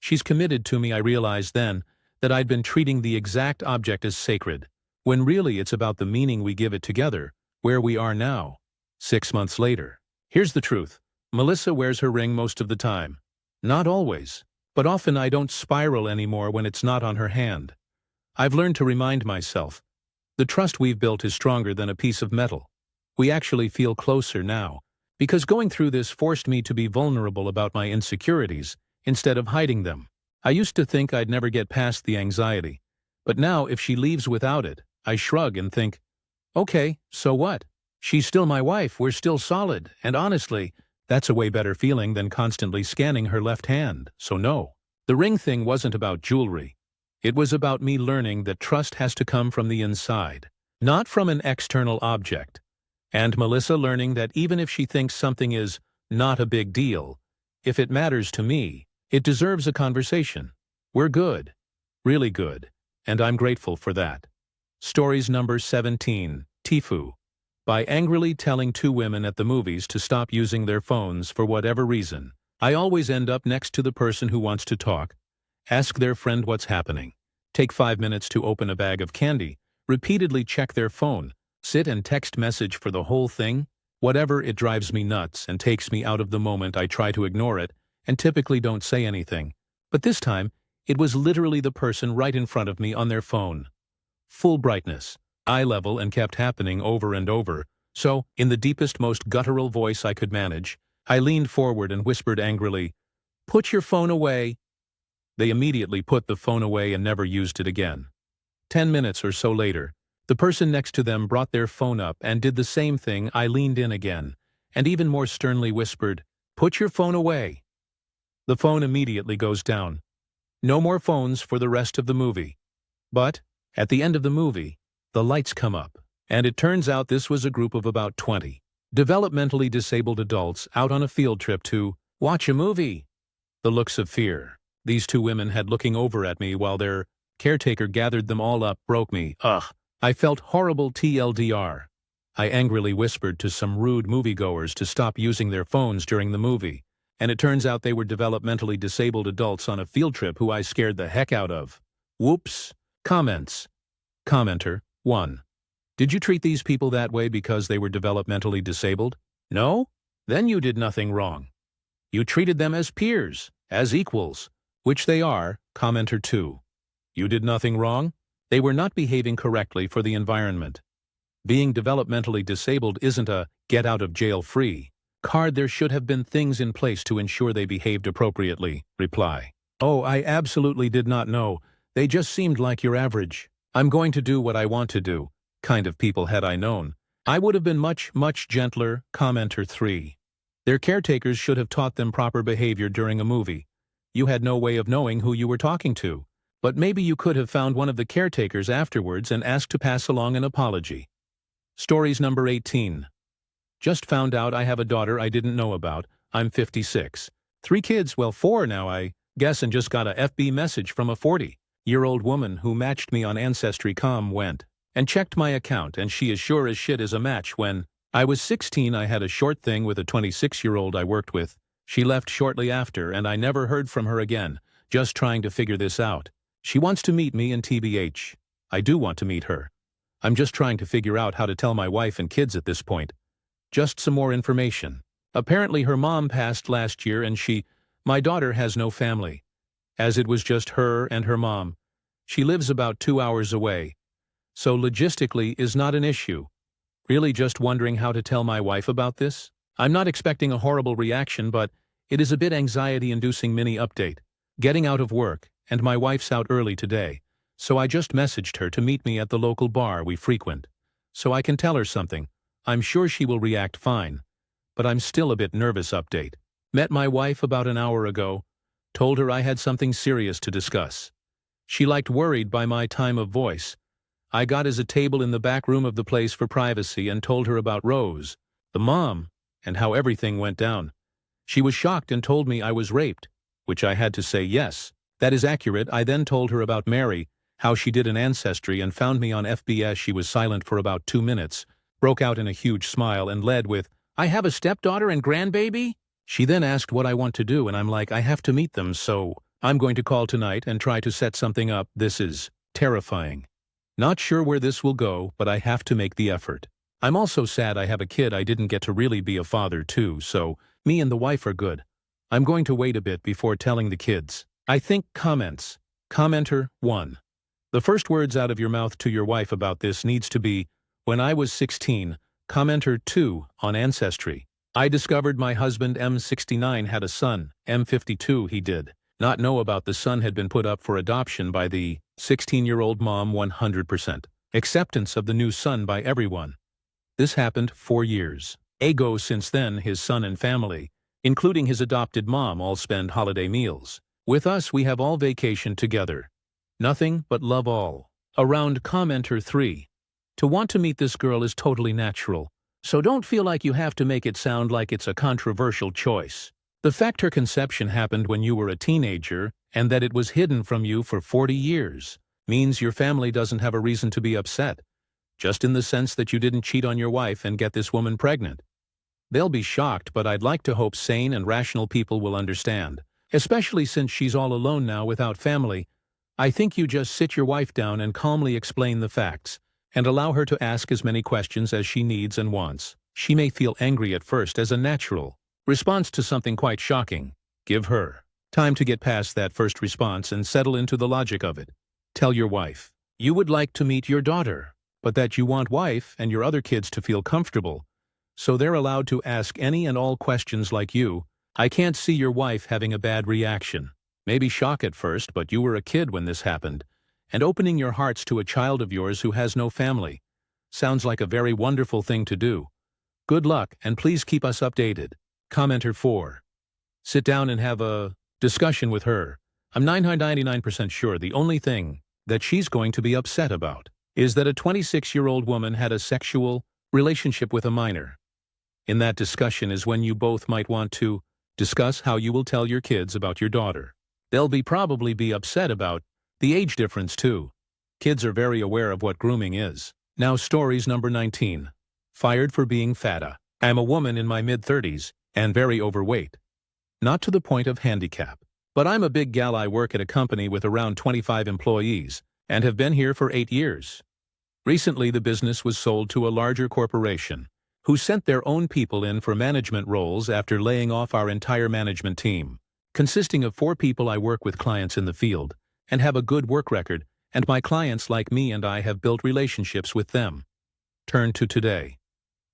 She's committed to me. I realized then that I'd been treating the exact object as sacred, when really it's about the meaning we give it together, where we are now, 6 months later. Here's the truth. Melissa wears her ring most of the time. Not always, but often. I don't spiral anymore when it's not on her hand. I've learned to remind myself, the trust we've built is stronger than a piece of metal. We actually feel closer now, because going through this forced me to be vulnerable about my insecurities instead of hiding them. I used to think I'd never get past the anxiety, but now if she leaves without it, I shrug and think, okay, so what? She's still my wife, we're still solid, and honestly, that's a way better feeling than constantly scanning her left hand. So no, the ring thing wasn't about jewelry. It was about me learning that trust has to come from the inside, not from an external object. And Melissa learning that even if she thinks something is not a big deal, if it matters to me, it deserves a conversation. We're good. Really good. And I'm grateful for that. Stories number 17, Tifu. By angrily telling 2 women at the movies to stop using their phones for whatever reason, I always end up next to the person who wants to talk. Ask their friend what's happening. Take 5 minutes to open a bag of candy. Repeatedly check their phone. Sit and text message for the whole thing. Whatever, it drives me nuts and takes me out of the moment. I try to ignore it and typically don't say anything. But this time, it was literally the person right in front of me on their phone. Full brightness, eye level, and kept happening over and over. So, in the deepest, most guttural voice I could manage, I leaned forward and whispered angrily, "Put your phone away." They immediately put the phone away and never used it again. 10 minutes or so later, the person next to them brought their phone up and did the same thing. I leaned in again, and even more sternly whispered, "Put your phone away." The phone immediately goes down. No more phones for the rest of the movie. But, at the end of the movie, the lights come up, and it turns out this was a group of about 20 developmentally disabled adults out on a field trip to watch a movie. The looks of fear these 2 women had looking over at me while their caretaker gathered them all up broke me. Ugh. I felt horrible. TLDR. I angrily whispered to some rude moviegoers to stop using their phones during the movie, and it turns out they were developmentally disabled adults on a field trip who I scared the heck out of. Whoops. Comments. Commenter 1. Did you treat these people that way because they were developmentally disabled? No? Then you did nothing wrong. You treated them as peers, as equals, which they are, commenter 2. You did nothing wrong. They were not behaving correctly for the environment. Being developmentally disabled isn't a get-out-of-jail-free card. There should have been things in place to ensure they behaved appropriately. Reply. Oh, I absolutely did not know. They just seemed like your average, I'm going to do what I want to do kind of people. Had I known, I would have been much, much gentler. Commenter 3. Their caretakers should have taught them proper behavior during a movie. You had no way of knowing who you were talking to, but maybe you could have found one of the caretakers afterwards and asked to pass along an apology. Stories number 18. Just found out I have a daughter I didn't know about. I'm 56. 3 kids, well 4 now I guess, and just got a FB message from a 40-year-old woman who matched me on Ancestry.com. Went and checked my account, and she is sure as shit is a match. When I was 16 I had a short thing with a 26-year-old I worked with. She left shortly after and I never heard from her again, just trying to figure this out. She wants to meet me, and TBH, I do want to meet her. I'm just trying to figure out how to tell my wife and kids at this point. Just some more information. Apparently her mom passed last year and my daughter has no family. As it was just her and her mom. She lives about 2 hours away. So logistically is not an issue. Really just wondering how to tell my wife about this. I'm not expecting a horrible reaction, but it is a bit anxiety-inducing. Mini update. Getting out of work, and my wife's out early today. So I just messaged her to meet me at the local bar we frequent. So I can tell her something. I'm sure she will react fine. But I'm still a bit nervous. Update. Met my wife about an hour ago. Told her I had something serious to discuss. She liked worried by my time of voice. I got us a table in the back room of the place for privacy and told her about Rose, the mom, and how everything went down. She was shocked and told me I was raped, which I had to say yes, that is accurate. I then told her about Mary, how she did an ancestry and found me on FBS. She was silent for about 2 minutes, broke out in a huge smile and led with, I have a stepdaughter and grandbaby? She then asked what I want to do, and I'm like, I have to meet them, so I'm going to call tonight and try to set something up. This is terrifying. Not sure where this will go, but I have to make the effort. I'm also sad I have a kid I didn't get to really be a father to, so me and the wife are good. I'm going to wait a bit before telling the kids. I think. Comments. Commenter 1. The first words out of your mouth to your wife about this needs to be, when I was 16. Commenter 2 on Ancestry. I discovered my husband M69 had a son, M52 he did not know about. The son had been put up for adoption by the 16-year-old mom. 100% acceptance of the new son by everyone. This happened 4 years ago. Since then his son and family, including his adopted mom, all spend holiday meals with us. We have all vacation together. Nothing but love all around. Commenter 3. To want to meet this girl is totally natural, so don't feel like you have to make it sound like it's a controversial choice. The fact her conception happened when you were a teenager and that it was hidden from you for 40 years means your family doesn't have a reason to be upset, just in the sense that you didn't cheat on your wife and get this woman pregnant. They'll be shocked, but I'd like to hope sane and rational people will understand, especially since she's all alone now without family. I think you just sit your wife down and calmly explain the facts, and allow her to ask as many questions as she needs and wants. She may feel angry at first as a natural response to something quite shocking. Give her time to get past that first response and settle into the logic of it. Tell your wife you would like to meet your daughter, but that you want wife and your other kids to feel comfortable, so they're allowed to ask any and all questions like you. I can't see your wife having a bad reaction. Maybe shock at first, but you were a kid when this happened, and opening your hearts to a child of yours who has no family sounds like a very wonderful thing to do. Good luck, and please keep us updated. Commenter 4. Sit down and have a discussion with her. I'm 99% sure the only thing that she's going to be upset about is that a 26-year-old woman had a sexual relationship with a minor. In that discussion is when you both might want to discuss how you will tell your kids about your daughter. They'll probably be upset about the age difference too. Kids are very aware of what grooming is. Now stories number 19. Fired for being fatta. I'm a woman in my mid-30s and very overweight. Not to the point of handicap, but I'm a big gal. I work at a company with around 25 employees and have been here for 8 years. Recently the business was sold to a larger corporation who sent their own people in for management roles after laying off our entire management team, consisting of 4 people. I work with clients in the field and have a good work record, and my clients like me and I have built relationships with them. Turn to today.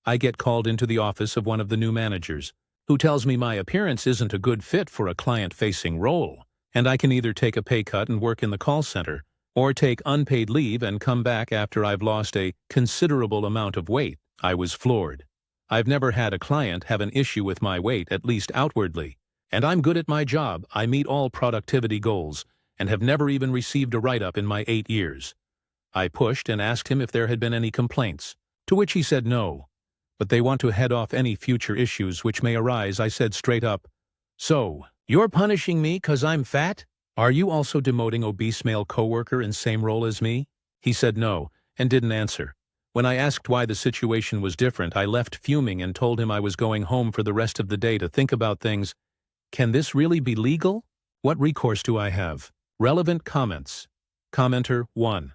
I get called into the office of one of the new managers, who tells me my appearance isn't a good fit for a client-facing role, and I can either take a pay cut and work in the call center, or take unpaid leave and come back after I've lost a considerable amount of weight. I was floored. I've never had a client have an issue with my weight, at least outwardly, and I'm good at my job. I meet all productivity goals, and have never even received a write-up in my 8 years. I pushed and asked him if there had been any complaints, to which he said no, but they want to head off any future issues which may arise. I said straight up, "So, you're punishing me 'cause I'm fat? Are you also demoting obese male coworker in same role as me?" He said no, and didn't answer. When I asked why the situation was different, I left fuming and told him I was going home for the rest of the day to think about things. Can this really be legal? What recourse do I have? Relevant comments. Commenter 1.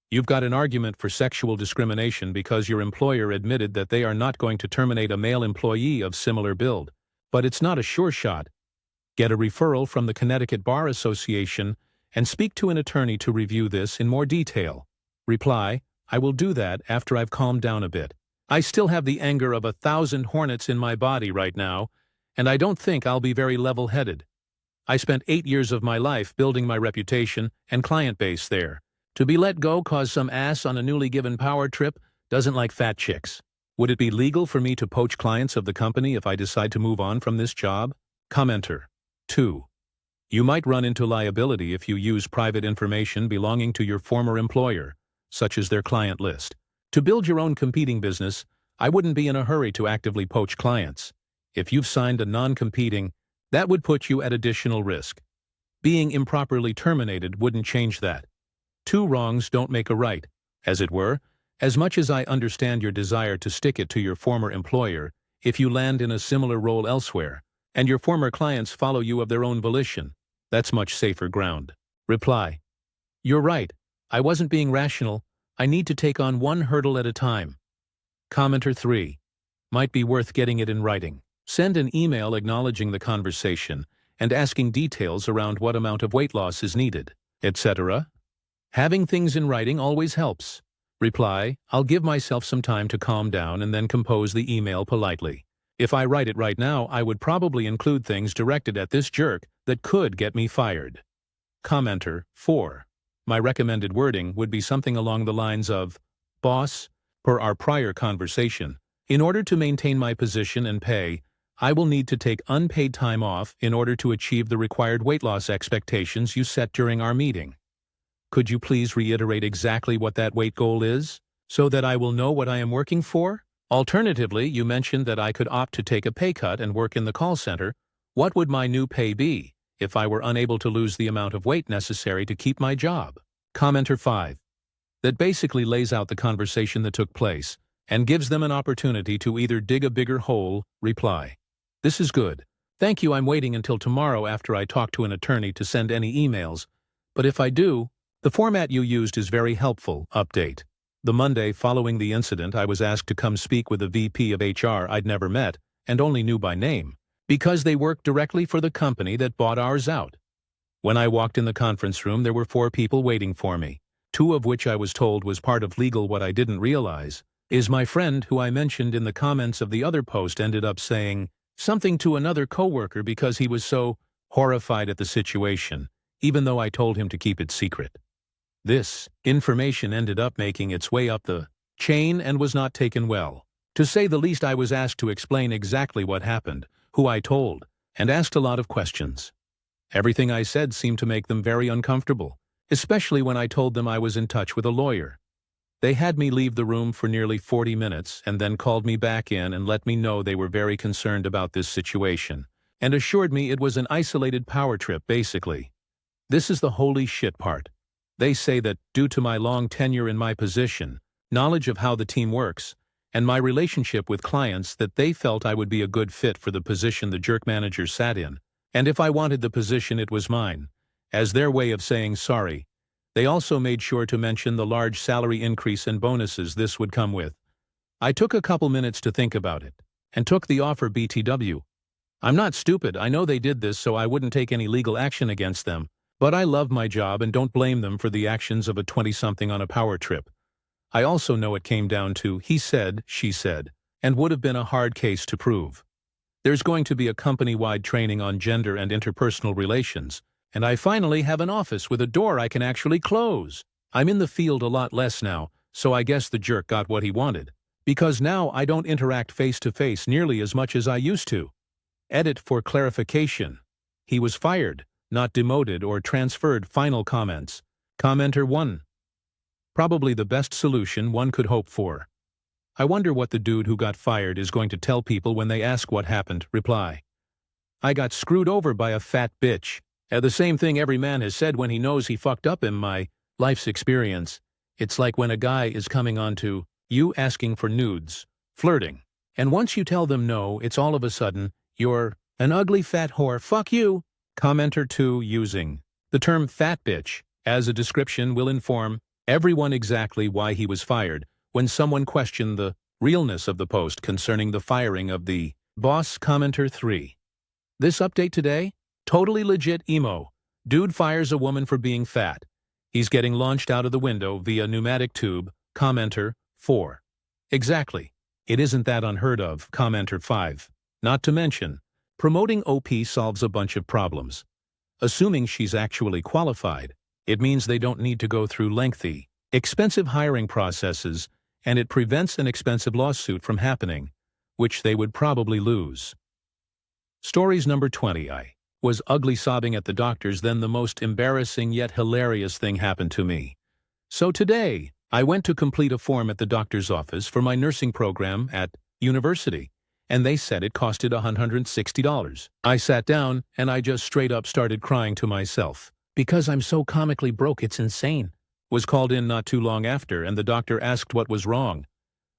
You've got an argument for sexual discrimination because your employer admitted that they are not going to terminate a male employee of similar build, but it's not a sure shot. Get a referral from the Connecticut Bar Association and speak to an attorney to review this in more detail. Reply, I will do that after I've calmed down a bit. I still have the anger of 1,000 hornets in my body right now, and I don't think I'll be very level-headed. I spent 8 years of my life building my reputation and client base there. To be let go 'cause some ass on a newly given power trip doesn't like fat chicks. Would it be legal for me to poach clients of the company if I decide to move on from this job? Commenter 2. You might run into liability if you use private information belonging to your former employer, such as their client list. To build your own competing business, I wouldn't be in a hurry to actively poach clients. If you've signed a non-competing, that would put you at additional risk. Being improperly terminated wouldn't change that. 2 wrongs don't make a right, as it were. As much as I understand your desire to stick it to your former employer, if you land in a similar role elsewhere, and your former clients follow you of their own volition, that's much safer ground. Reply. You're right. I wasn't being rational. I need to take on one hurdle at a time. Commenter 3. Might be worth getting it in writing. Send an email acknowledging the conversation and asking details around what amount of weight loss is needed, etc. Having things in writing always helps. Reply, I'll give myself some time to calm down and then compose the email politely. If I write it right now, I would probably include things directed at this jerk that could get me fired. Commenter 4. My recommended wording would be something along the lines of, Boss, per our prior conversation, in order to maintain my position and pay, I will need to take unpaid time off in order to achieve the required weight loss expectations you set during our meeting. Could you please reiterate exactly what that weight goal is, so that I will know what I am working for? Alternatively, you mentioned that I could opt to take a pay cut and work in the call center. What would my new pay be if I were unable to lose the amount of weight necessary to keep my job? Commenter 5. That basically lays out the conversation that took place and gives them an opportunity to either dig a bigger hole. Reply. This is good. Thank you. I'm waiting until tomorrow after I talk to an attorney to send any emails, but if I do, the format you used is very helpful. Update. The Monday following the incident, I was asked to come speak with a VP of HR I'd never met and only knew by name, because they worked directly for the company that bought ours out. When I walked in the conference room, there were 4 people waiting for me, 2 of which I was told was part of legal. What I didn't realize is my friend, who I mentioned in the comments of the other post, ended up saying something to another coworker because he was so horrified at the situation, even though I told him to keep it secret. This information ended up making its way up the chain and was not taken well. To say the least, I was asked to explain exactly what happened, who I told, and asked a lot of questions. Everything I said seemed to make them very uncomfortable, especially when I told them I was in touch with a lawyer. They had me leave the room for nearly 40 minutes and then called me back in and let me know they were very concerned about this situation, and assured me it was an isolated power trip basically. This is the holy shit part. They say that due to my long tenure in my position, knowledge of how the team works, and my relationship with clients, that they felt I would be a good fit for the position the jerk manager sat in, and if I wanted the position it was mine. As their way of saying sorry, they also made sure to mention the large salary increase and bonuses this would come with. I took a couple minutes to think about it, and took the offer BTW. I'm not stupid, I know they did this so I wouldn't take any legal action against them, but I love my job and don't blame them for the actions of a 20-something on a power trip. I also know it came down to he said, she said, and would have been a hard case to prove. There's going to be a company-wide training on gender and interpersonal relations, and I finally have an office with a door I can actually close. I'm in the field a lot less now, so I guess the jerk got what he wanted. Because now I don't interact face-to-face nearly as much as I used to. Edit for clarification. He was fired, not demoted or transferred. Final comments. Commenter 1. Probably the best solution one could hope for. I wonder what the dude who got fired is going to tell people when they ask what happened. Reply. I got screwed over by a fat bitch. The same thing every man has said when he knows he fucked up in my life's experience. It's like when a guy is coming on to you asking for nudes, flirting. And once you tell them no, it's all of a sudden, you're an ugly fat whore, fuck you. Commenter 2 using the term fat bitch as a description will inform everyone exactly why he was fired when someone questioned the realness of the post concerning the firing of the boss. Commenter 3. This update today? Totally legit emo. Dude fires a woman for being fat. He's getting launched out of the window via pneumatic tube. Commenter 4. Exactly. It isn't that unheard of. Commenter 5. Not to mention, promoting OP solves a bunch of problems. Assuming she's actually qualified, it means they don't need to go through lengthy, expensive hiring processes, and it prevents an expensive lawsuit from happening, which they would probably lose. Stories number 20. I was ugly sobbing at the doctor's, then the most embarrassing yet hilarious thing happened to me. So today, I went to complete a form at the doctor's office for my nursing program at university, and they said it costed $160. I sat down, and I just straight up started crying to myself. Because I'm so comically broke, it's insane. Was called in not too long after, and the doctor asked what was wrong.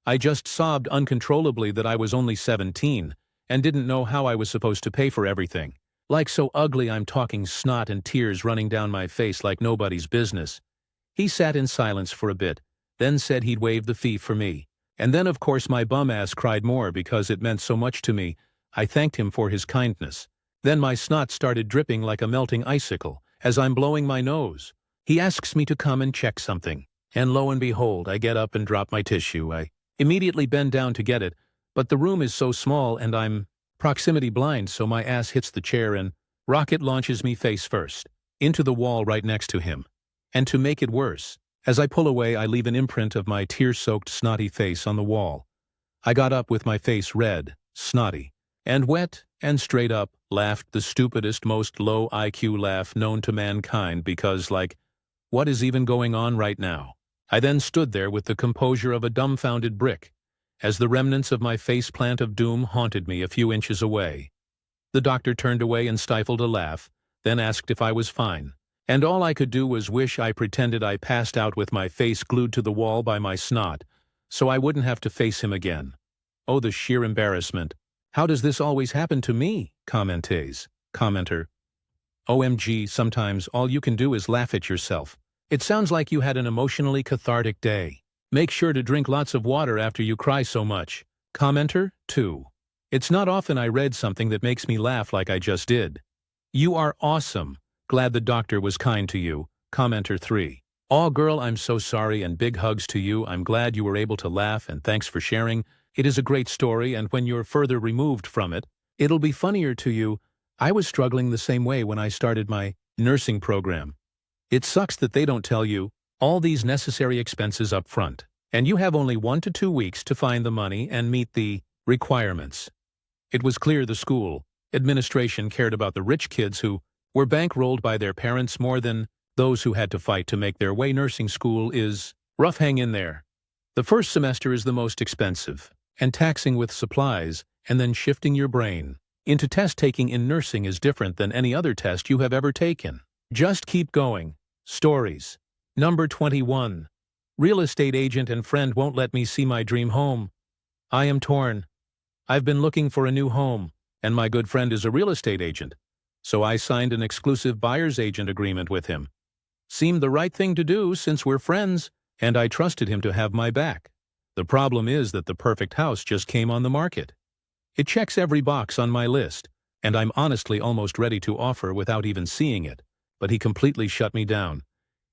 I just sobbed uncontrollably that I was only 17, and didn't know how I was supposed to pay for everything. Like so ugly I'm talking snot and tears running down my face like nobody's business. He sat in silence for a bit, then said he'd waive the fee for me. And then of course my bum ass cried more because it meant so much to me. I thanked him for his kindness. Then my snot started dripping like a melting icicle as I'm blowing my nose. He asks me to come and check something. And lo and behold, I get up and drop my tissue. I immediately bend down to get it, but the room is so small and I'm proximity blind, so my ass hits the chair and rocket launches me face first into the wall right next to him. And to make it worse, as I pull away, I leave an imprint of my tear-soaked, snotty face on the wall. I got up with my face red, snotty, and wet, and straight up laughed the stupidest, most low IQ laugh known to mankind because, like, what is even going on right now? I then stood there with the composure of a dumbfounded brick, as the remnants of my faceplant of doom haunted me a few inches away. The doctor turned away and stifled a laugh, then asked if I was fine. And all I could do was wish I pretended I passed out with my face glued to the wall by my snot, so I wouldn't have to face him again. Oh, the sheer embarrassment. How does this always happen to me? Commenter. OMG, sometimes all you can do is laugh at yourself. It sounds like you had an emotionally cathartic day. Make sure to drink lots of water after you cry so much. Commenter 2. It's not often I read something that makes me laugh like I just did. You are awesome. Glad the doctor was kind to you. Commenter 3. Aw girl, I'm so sorry and big hugs to you. I'm glad you were able to laugh and thanks for sharing. It is a great story and when you're further removed from it, it'll be funnier to you. I was struggling the same way when I started my nursing program. It sucks that they don't tell you all these necessary expenses up front, and you have only 1 to 2 weeks to find the money and meet the requirements. It was clear the school administration cared about the rich kids who were bankrolled by their parents more than those who had to fight to make their way. Nursing school is rough. Hang in there. The first semester is the most expensive and taxing with supplies, and then shifting your brain into test taking in nursing is different than any other test you have ever taken. Just keep going. Stories. Number 21. Real estate agent and friend won't let me see my dream home. I am torn. I've been looking for a new home, and my good friend is a real estate agent, so I signed an exclusive buyer's agent agreement with him. Seemed the right thing to do since we're friends, and I trusted him to have my back. The problem is that the perfect house just came on the market. It checks every box on my list, and I'm honestly almost ready to offer without even seeing it, but he completely shut me down.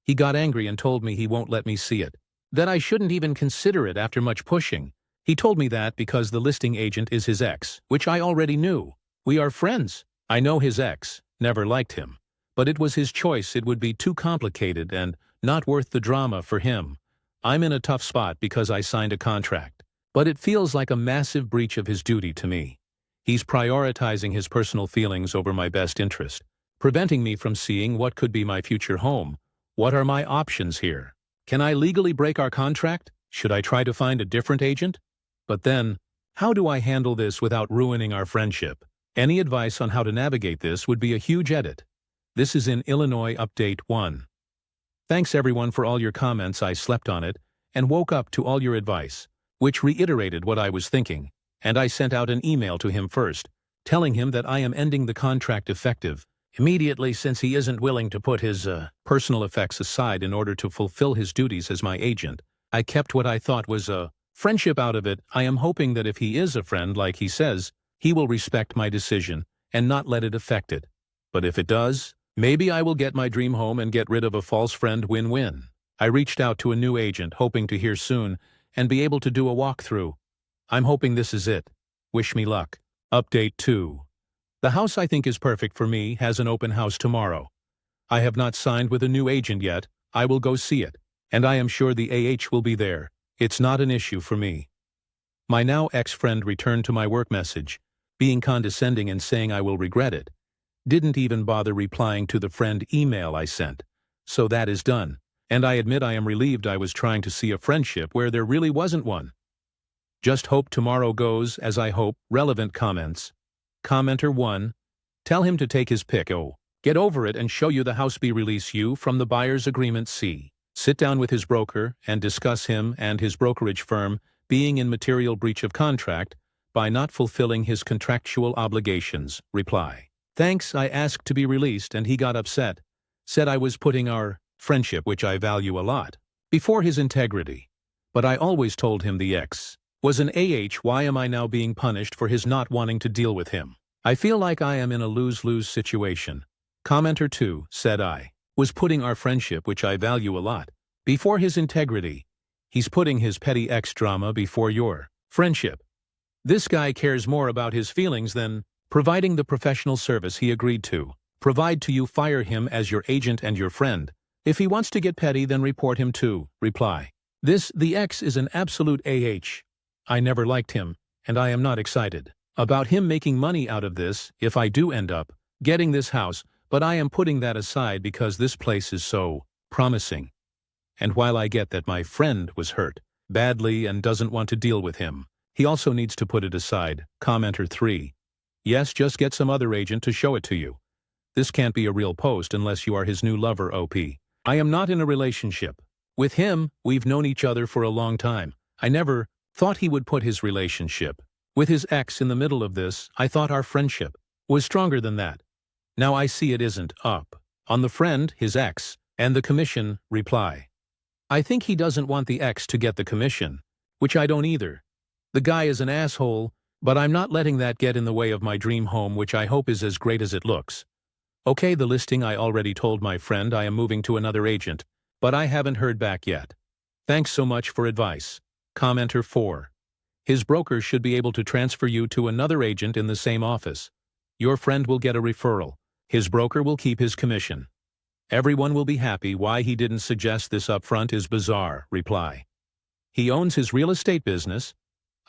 He got angry and told me he won't let me see it, that I shouldn't even consider it after much pushing. He told me that because the listing agent is his ex, which I already knew. We are friends. I know his ex, never liked him, but it was his choice. It would be too complicated and not worth the drama for him. I'm in a tough spot because I signed a contract, but it feels like a massive breach of his duty to me. He's prioritizing his personal feelings over my best interest, preventing me from seeing what could be my future home. What are my options here? Can I legally break our contract? Should I try to find a different agent? But then, how do I handle this without ruining our friendship? Any advice on how to navigate this would be a huge edit. This is in Illinois Update 1. Thanks everyone for all your comments. I slept on it and woke up to all your advice, which reiterated what I was thinking, and I sent out an email to him first, telling him that I am ending the contract effective immediately since he isn't willing to put his personal effects aside in order to fulfill his duties as my agent. I kept what I thought was a friendship out of it. I am hoping that if he is a friend like he says, he will respect my decision and not let it affect it. But if it does, maybe I will get my dream home and get rid of a false friend. Win-win. I reached out to a new agent hoping to hear soon and be able to do a walkthrough. I'm hoping this is it. Wish me luck. Update 2. The house I think is perfect for me has an open house tomorrow. I have not signed with a new agent yet. I will go see it, and I am sure the AH will be there. It's not an issue for me. My now ex-friend returned to my work message, being condescending and saying I will regret it. Didn't even bother replying to the friend email I sent. So that is done, and I admit I am relieved. I was trying to see a friendship where there really wasn't one. Just hope tomorrow goes as I hope. Relevant comments. Commenter 1. Tell him to take his pick. Oh, get over it and show you the house. B. Release you from the buyer's agreement. C. Sit down with his broker and discuss him and his brokerage firm being in material breach of contract by not fulfilling his contractual obligations. Reply. Thanks. I asked to be released and he got upset. Said I was putting our friendship, which I value a lot, before his integrity. But I always told him the ex was an AH. Why am I now being punished for his not wanting to deal with him? I feel like I am in a lose-lose situation. Commenter 2 said I was putting our friendship, which I value a lot, before his integrity. He's putting his petty ex drama before your friendship. This guy cares more about his feelings than providing the professional service he agreed to provide to you. Fire him as your agent and your friend. If he wants to get petty, then report him too. Reply. The ex is an absolute AH. I never liked him, and I am not excited about him making money out of this if I do end up getting this house, but I am putting that aside because this place is so promising. And while I get that my friend was hurt badly and doesn't want to deal with him, he also needs to put it aside. Commenter 3. Yes, just get some other agent to show it to you. This can't be a real post unless you are his new lover. OP. I am not in a relationship with him. We've known each other for a long time. I never thought he would put his relationship with his ex in the middle of this. I thought our friendship was stronger than that. Now I see it isn't. Up on the friend, his ex, and the commission. Reply. I think he doesn't want the ex to get the commission, which I don't either. The guy is an asshole, but I'm not letting that get in the way of my dream home, which I hope is as great as it looks. Okay, the listing. I already told my friend I am moving to another agent, but I haven't heard back yet. Thanks so much for advice. Commenter 4. His broker should be able to transfer you to another agent in the same office. Your friend will get a referral. His broker will keep his commission. Everyone will be happy. Why he didn't suggest this up front is bizarre. Reply. He owns his real estate business.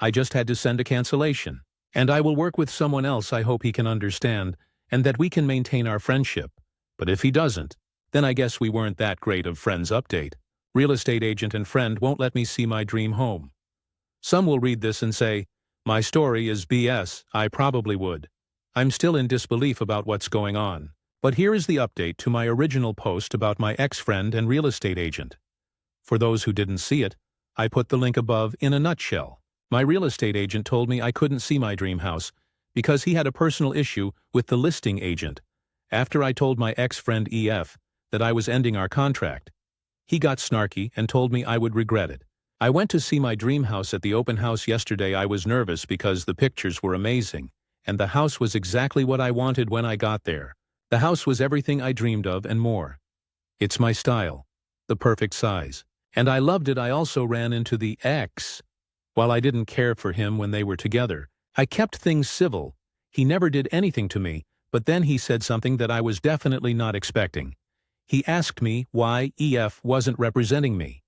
I just had to send a cancellation, and I will work with someone else. I hope he can understand and that we can maintain our friendship. But if he doesn't, then I guess we weren't that great of friends. Update. Real estate agent and friend won't let me see my dream home. Some will read this and say, my story is BS. I probably would. I'm still in disbelief about what's going on. But here is the update to my original post about my ex-friend and real estate agent. For those who didn't see it, I put the link above in a nutshell. My real estate agent told me I couldn't see my dream house because he had a personal issue with the listing agent. After I told my ex-friend EF that I was ending our contract, he got snarky and told me I would regret it, I went to see my dream house at the open house yesterday. I was nervous because the pictures were amazing, and the house was exactly what I wanted when I got there. The house was everything I dreamed of and more. It's my style. The perfect size. And I loved it. I also ran into the ex. While I didn't care for him when they were together, I kept things civil. He never did anything to me, but then he said something that I was definitely not expecting. He asked me why EF wasn't representing me.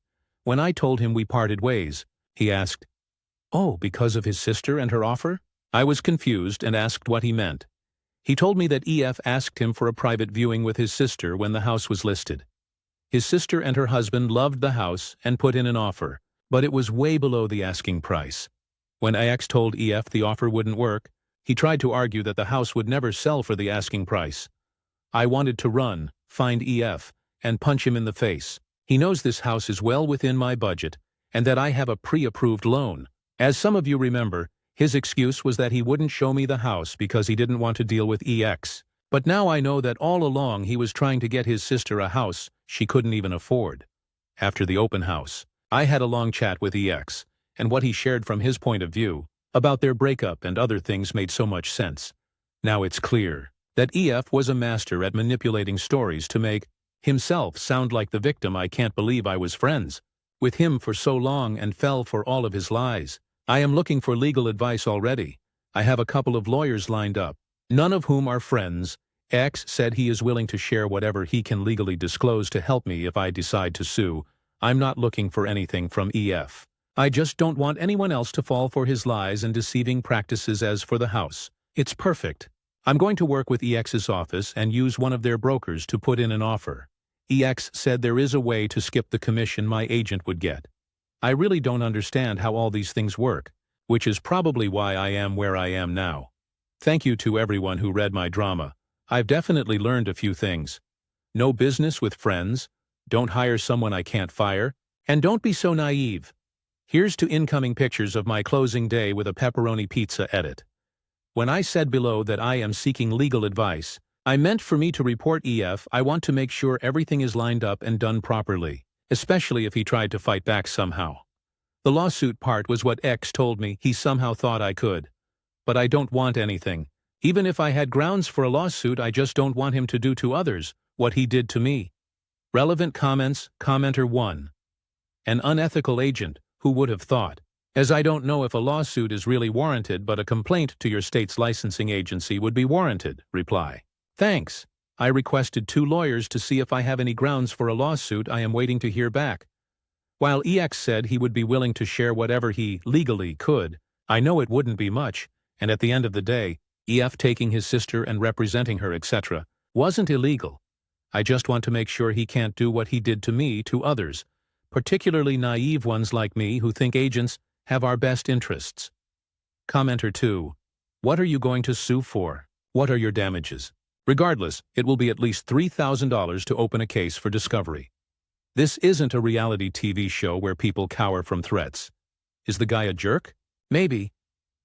When I told him we parted ways, he asked, "Oh, because of his sister and her offer?" I was confused and asked what he meant. He told me that EF asked him for a private viewing with his sister when the house was listed. His sister and her husband loved the house and put in an offer, but it was way below the asking price. When EX told EF the offer wouldn't work, he tried to argue that the house would never sell for the asking price. I wanted to run, find EF, and punch him in the face. He knows this house is well within my budget, and that I have a pre-approved loan. As some of you remember, his excuse was that he wouldn't show me the house because he didn't want to deal with EX. But now I know that all along he was trying to get his sister a house she couldn't even afford. After the open house, I had a long chat with EX, and what he shared from his point of view about their breakup and other things made so much sense. Now it's clear that EF was a master at manipulating stories to make himself sound like the victim. I can't believe I was friends with him for so long and fell for all of his lies. I am looking for legal advice already. I have a couple of lawyers lined up, none of whom are friends. X said he is willing to share whatever he can legally disclose to help me if I decide to sue. I'm not looking for anything from EF. I just don't want anyone else to fall for his lies and deceiving practices. As for the house, it's perfect. I'm going to work with EX's office and use one of their brokers to put in an offer. EX said there is a way to skip the commission my agent would get. I really don't understand how all these things work, which is probably why I am where I am now. Thank you to everyone who read my drama. I've definitely learned a few things. No business with friends, don't hire someone I can't fire, and don't be so naive. Here's to incoming pictures of my closing day with a pepperoni pizza edit. When I said below that I am seeking legal advice, I meant for me to report EF. I want to make sure everything is lined up and done properly, especially if he tried to fight back somehow. The lawsuit part was what X told me he somehow thought I could. But I don't want anything. Even if I had grounds for a lawsuit, I just don't want him to do to others what he did to me. Relevant comments. Commenter 1. An unethical agent, who would have thought? As I don't know if a lawsuit is really warranted, but a complaint to your state's licensing agency would be warranted. Reply. Thanks. I requested 2 lawyers to see if I have any grounds for a lawsuit. I am waiting to hear back. While EX said he would be willing to share whatever he legally could, I know it wouldn't be much, and at the end of the day, EF taking his sister and representing her, etc., wasn't illegal. I just want to make sure he can't do what he did to me to others, particularly naive ones like me who think agents have our best interests. Commenter 2. What are you going to sue for? What are your damages? Regardless, it will be at least $3,000 to open a case for discovery. This isn't a reality TV show where people cower from threats. Is the guy a jerk? Maybe.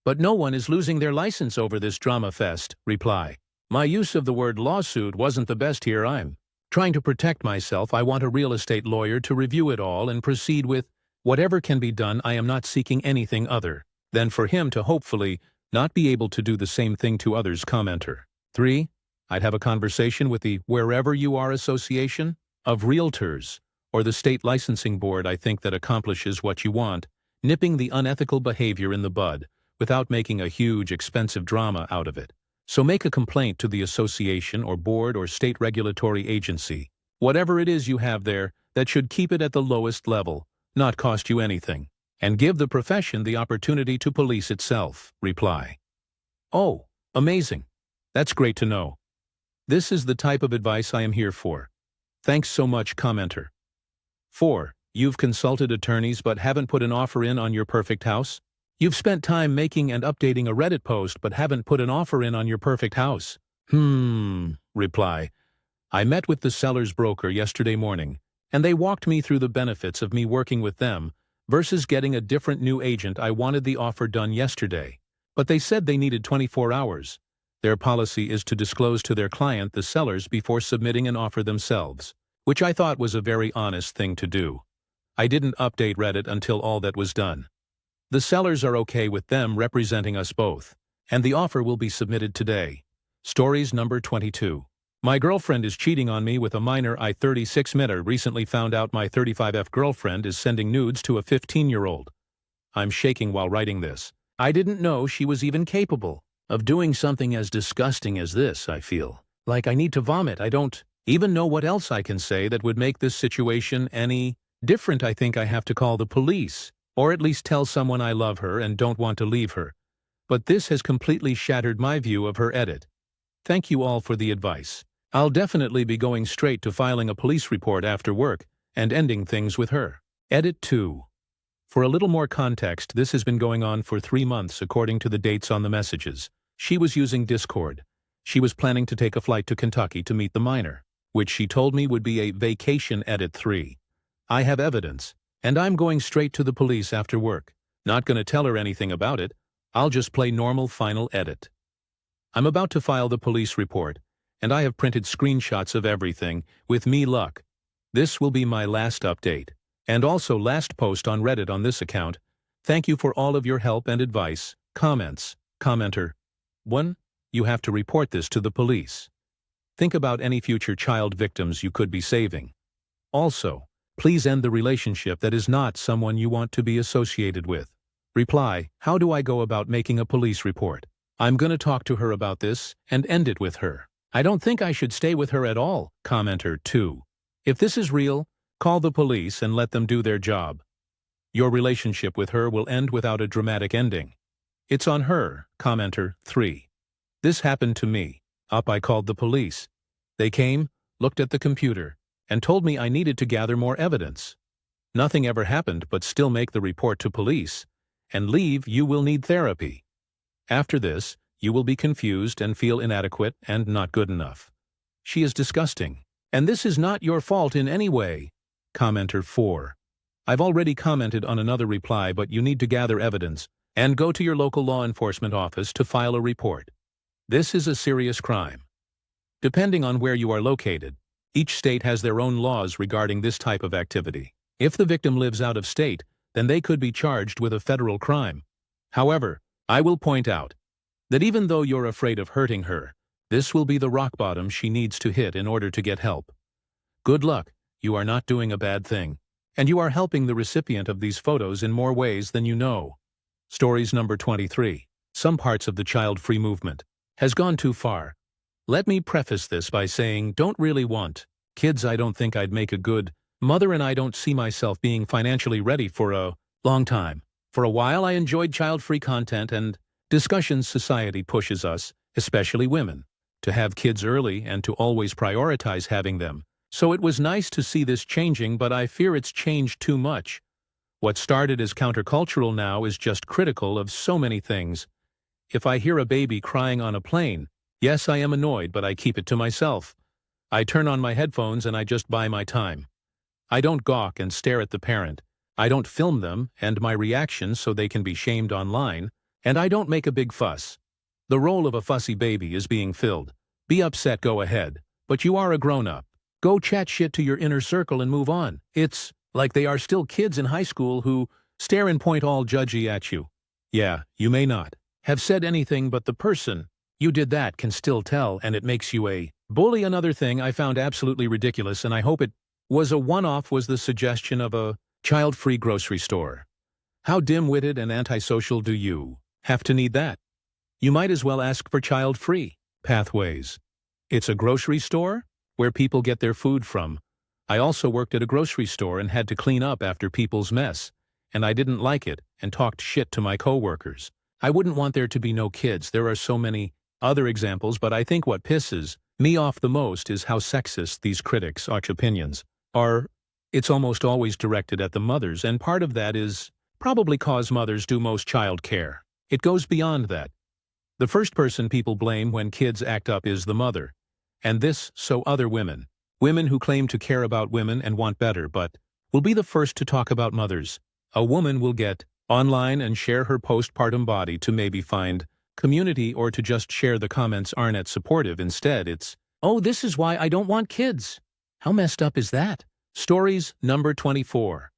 But no one is losing their license over this drama fest. Reply. My use of the word lawsuit wasn't the best here. I'm trying to protect myself. I want a real estate lawyer to review it all and proceed with whatever can be done. I am not seeking anything other than for him to hopefully not be able to do the same thing to others. Commenter 3. I'd have a conversation with the Wherever You Are Association of Realtors or the State Licensing Board. I think that accomplishes what you want, nipping the unethical behavior in the bud without making a huge, expensive drama out of it. So make a complaint to the association or board or state regulatory agency. Whatever it is you have there, that should keep it at the lowest level, not cost you anything, and give the profession the opportunity to police itself. Reply. Oh, amazing. That's great to know. This is the type of advice I am here for. Thanks so much. Commenter 4. You've consulted attorneys but haven't put an offer in on your perfect house? You've spent time making and updating a Reddit post but haven't put an offer in on your perfect house. Reply. I met with the seller's broker yesterday morning, and they walked me through the benefits of me working with them versus getting a different new agent. I wanted the offer done yesterday, but they said they needed 24 hours. Their policy is to disclose to their client the sellers before submitting an offer themselves, which I thought was a very honest thing to do. I didn't update Reddit until all that was done. The sellers are okay with them representing us both, and the offer will be submitted today. Stories number 22. My girlfriend is cheating on me with a minor. I 36-minute recently found out my 35F girlfriend is sending nudes to a 15-year-old. I'm shaking while writing this. I didn't know she was even capable of doing something as disgusting as this. I feel like I need to vomit. I don't even know what else I can say that would make this situation any different. I think I have to call the police, or at least tell someone I love her and don't want to leave her. But this has completely shattered my view of her. Edit. Thank you all for the advice. I'll definitely be going straight to filing a police report after work and ending things with her. Edit 2. For a little more context, this has been going on for 3 months according to the dates on the messages. She was using Discord. She was planning to take a flight to Kentucky to meet the minor, which she told me would be a vacation. Edit 3. I have evidence, and I'm going straight to the police after work. Not gonna tell her anything about it. I'll just play normal. Final edit. I'm about to file the police report, and I have printed screenshots of everything, with me luck. This will be my last update, and also last post on Reddit on this account. Thank you for all of your help and advice. Comments. Commenter. 1. You have to report this to the police. Think about any future child victims you could be saving. Also, please end the relationship that is not someone you want to be associated with. Reply. How do I go about making a police report? I'm gonna talk to her about this and end it with her. I don't think I should stay with her at all. Commenter 2. If this is real, call the police and let them do their job. Your relationship with her will end without a dramatic ending. It's on her. Commenter 3. This happened to me. I called the police. They came, looked at the computer, and told me I needed to gather more evidence. Nothing ever happened, but still make the report to police and leave. You will need therapy. After this, you will be confused and feel inadequate and not good enough. She is disgusting, and this is not your fault in any way. Commenter 4. I've already commented on another reply, but you need to gather evidence and go to your local law enforcement office to file a report. This is a serious crime. Depending on where you are located, each state has their own laws regarding this type of activity. If the victim lives out of state, then they could be charged with a federal crime. However, I will point out that even though you're afraid of hurting her, this will be the rock bottom she needs to hit in order to get help. Good luck. You are not doing a bad thing, and you are helping the recipient of these photos in more ways than you know. Stories number 23. Some parts of the child-free movement has gone too far. Let me preface this by saying don't really want kids. I don't think I'd make a good mother, and I don't see myself being financially ready for a long time. For a while I enjoyed child-free content and discussions. Society pushes us, especially women, to have kids early and to always prioritize having them. So it was nice to see this changing, but I fear it's changed too much. What started as countercultural now is just critical of so many things. If I hear a baby crying on a plane, yes, I am annoyed, but I keep it to myself. I turn on my headphones and I just buy my time. I don't gawk and stare at the parent. I don't film them and my reactions so they can be shamed online, and I don't make a big fuss. The role of a fussy baby is being filled. Be upset, go ahead, but you are a grown-up. Go chat shit to your inner circle and move on. It's like they are still kids in high school who stare and point all judgy at you. Yeah, you may not have said anything, but the person you did that can still tell, and it makes you a bully. Another thing I found absolutely ridiculous, and I hope it was a one-off, was the suggestion of a child-free grocery store. How dim-witted and antisocial do you have to need that? You might as well ask for child-free pathways. It's a grocery store where people get their food from. I also worked at a grocery store and had to clean up after people's mess, and I didn't like it and talked shit to my coworkers. I wouldn't want there to be no kids. There are so many other examples, but I think what pisses me off the most is how sexist these critics' opinions are. It's almost always directed at the mothers, and part of that is probably cause mothers do most child care. It goes beyond that. The first person people blame when kids act up is the mother. And this, so other women who claim to care about women and want better, but will be the first to talk about mothers. A woman will get online and share her postpartum body to maybe find community or to just share the comments aren't as supportive. Instead, it's, oh, this is why I don't want kids. How messed up is that? Stories number 24.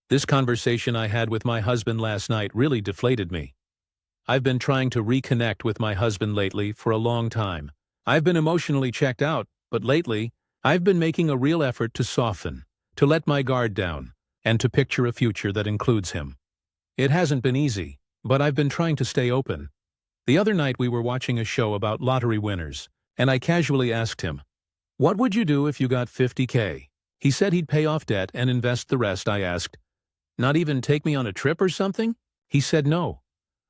This conversation I had with my husband last night really deflated me. I've been trying to reconnect with my husband lately for a long time. I've been emotionally checked out, but lately, I've been making a real effort to soften, to let my guard down, and to picture a future that includes him. It hasn't been easy, but I've been trying to stay open. The other night we were watching a show about lottery winners, and I casually asked him, "What would you do if you got 50K? He said he'd pay off debt and invest the rest. I asked, "Not even take me on a trip or something?" He said no.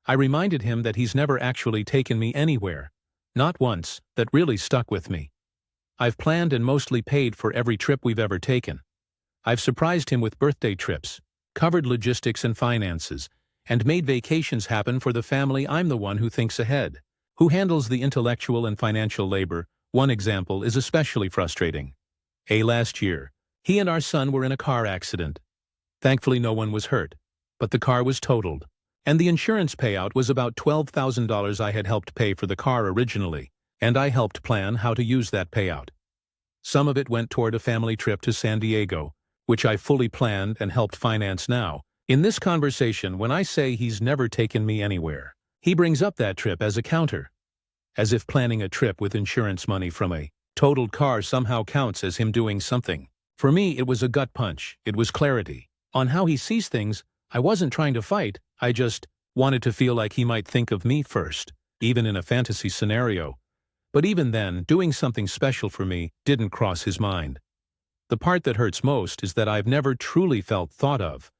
I reminded him that he's never actually taken me anywhere. Not once. That really stuck with me. I've planned and mostly paid for every trip we've ever taken. I've surprised him with birthday trips, covered logistics and finances, and made vacations happen for the family. I'm the one who thinks ahead, who handles the intellectual and financial labor. One example is especially frustrating. Last year, he and our son were in a car accident. Thankfully no one was hurt, but the car was totaled, and the insurance payout was about $12,000. I had helped pay for the car originally, and I helped plan how to use that payout. Some of it went toward a family trip to San Diego, which I fully planned and helped finance now. In this conversation, when I say he's never taken me anywhere, he brings up that trip as a counter, as if planning a trip with insurance money from a totaled car somehow counts as him doing something. For me, it was a gut punch. It was clarity. On how he sees things, I wasn't trying to fight. I just wanted to feel like he might think of me first, even in a fantasy scenario. But even then, doing something special for me didn't cross his mind. The part that hurts most is that I've never truly felt thought of.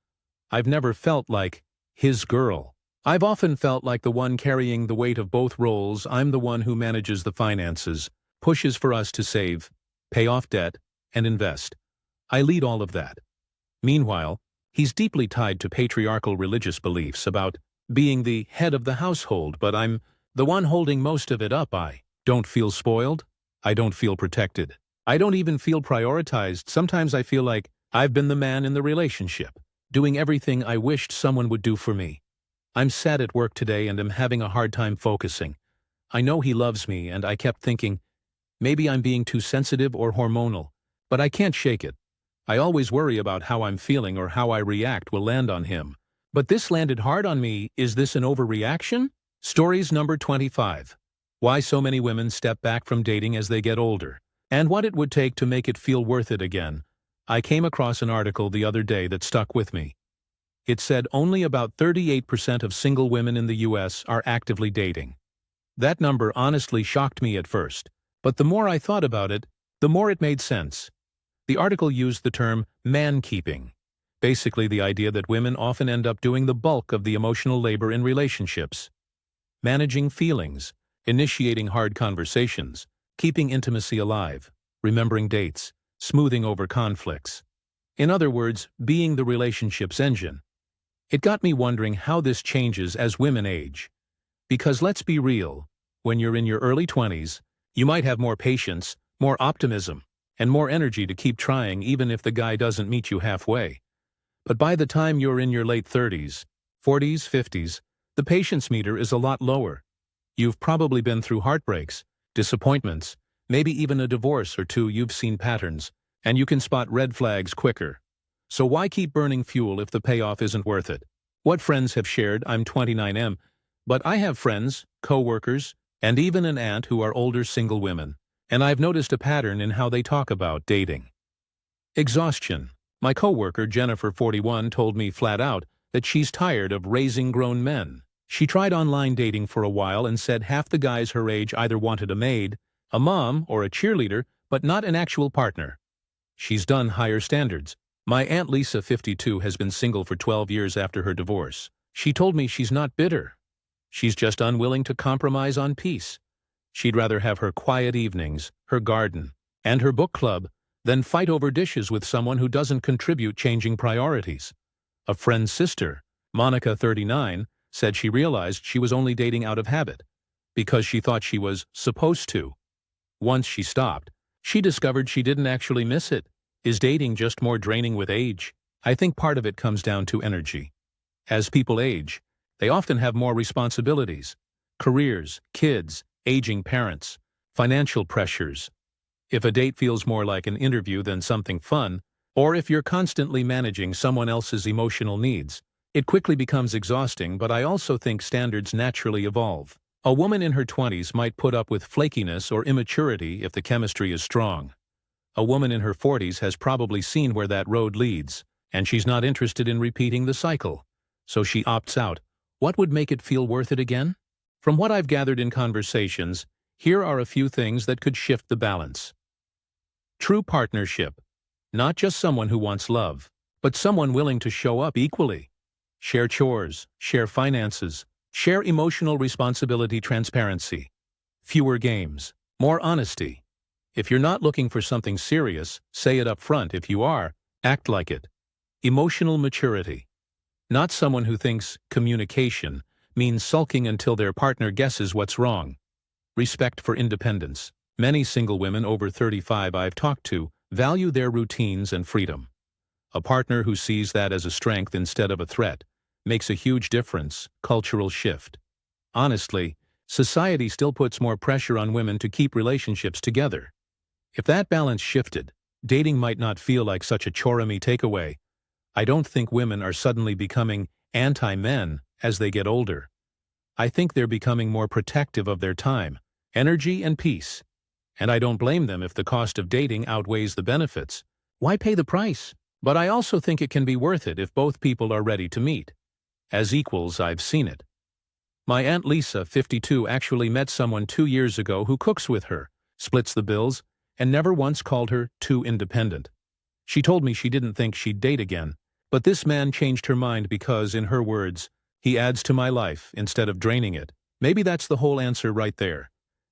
I've never felt like his girl. I've often felt like the one carrying the weight of both roles. I'm the one who manages the finances, pushes for us to save, pay off debt, and invest. I lead all of that. Meanwhile, he's deeply tied to patriarchal religious beliefs about being the head of the household, but I'm the one holding most of it up. I don't feel spoiled. I don't feel protected. I don't even feel prioritized. Sometimes I feel like I've been the man in the relationship, doing everything I wished someone would do for me. I'm sad at work today and am having a hard time focusing. I know he loves me, and I kept thinking, maybe I'm being too sensitive or hormonal, but I can't shake it. I always worry about how I'm feeling or how I react will land on him. But this landed hard on me. Is this an overreaction? Stories number 25. Why so many women step back from dating as they get older, and what it would take to make it feel worth it again. I came across an article the other day that stuck with me. It said only about 38% of single women in the US are actively dating. That number honestly shocked me at first, but the more I thought about it, the more it made sense. The article used the term man-keeping, basically the idea that women often end up doing the bulk of the emotional labor in relationships. Managing feelings, initiating hard conversations, keeping intimacy alive, remembering dates, smoothing over conflicts. In other words, being the relationship's engine. It got me wondering how this changes as women age. Because let's be real, when you're in your early 20s, you might have more patience, more optimism, and more energy to keep trying even if the guy doesn't meet you halfway. But by the time you're in your late 30s, 40s, 50s, the patience meter is a lot lower. You've probably been through heartbreaks, disappointments, maybe even a divorce or two. You've seen patterns, and you can spot red flags quicker. So why keep burning fuel if the payoff isn't worth it? What friends have shared, I'm 29M, but I have friends, co-workers, and even an aunt who are older single women. And I've noticed a pattern in how they talk about dating. Exhaustion. My coworker, Jennifer, 41, told me flat out that she's tired of raising grown men. She tried online dating for a while and said half the guys her age either wanted a maid, a mom, or a cheerleader, but not an actual partner. She's done higher standards. My Aunt Lisa, 52, has been single for 12 years after her divorce. She told me she's not bitter. She's just unwilling to compromise on peace. She'd rather have her quiet evenings, her garden, and her book club than fight over dishes with someone who doesn't contribute. Changing priorities. A friend's sister, Monica, 39, said she realized she was only dating out of habit, because she thought she was supposed to. Once she stopped, she discovered she didn't actually miss it. Is dating just more draining with age? I think part of it comes down to energy. As people age, they often have more responsibilities. Careers, kids, aging parents, financial pressures. If a date feels more like an interview than something fun, Or if you're constantly managing someone else's emotional needs, it quickly becomes exhausting, but I also think standards naturally evolve. A woman in her 20s might put up with flakiness or immaturity if the chemistry is strong. A woman in her 40s has probably seen where that road leads, and she's not interested in repeating the cycle. So she opts out. What would make it feel worth it again? From what I've gathered in conversations, here are a few things that could shift the balance. True partnership. Not just someone who wants love, but someone willing to show up equally. Share chores, share finances, share emotional responsibility, transparency. Fewer games, more honesty. If you're not looking for something serious, say it up front. If you are, act like it. Emotional maturity. Not someone who thinks communication means sulking until their partner guesses what's wrong. Respect for independence. Many single women over 35 I've talked to value their routines and freedom. A partner who sees that as a strength instead of a threat makes a huge difference. Cultural shift. Honestly, society still puts more pressure on women to keep relationships together. If that balance shifted, dating might not feel like such a chore-me takeaway. I don't think women are suddenly becoming anti-men as they get older. I think they're becoming more protective of their time, energy, and peace. And I don't blame them if the cost of dating outweighs the benefits. Why pay the price? But I also think it can be worth it if both people are ready to meet. As equals, I've seen it. My Aunt Lisa, 52, actually met someone 2 years ago who cooks with her, splits the bills, and never once called her too independent. She told me she didn't think she'd date again, but this man changed her mind because, in her words, he adds to my life instead of draining it. Maybe that's the whole answer right there.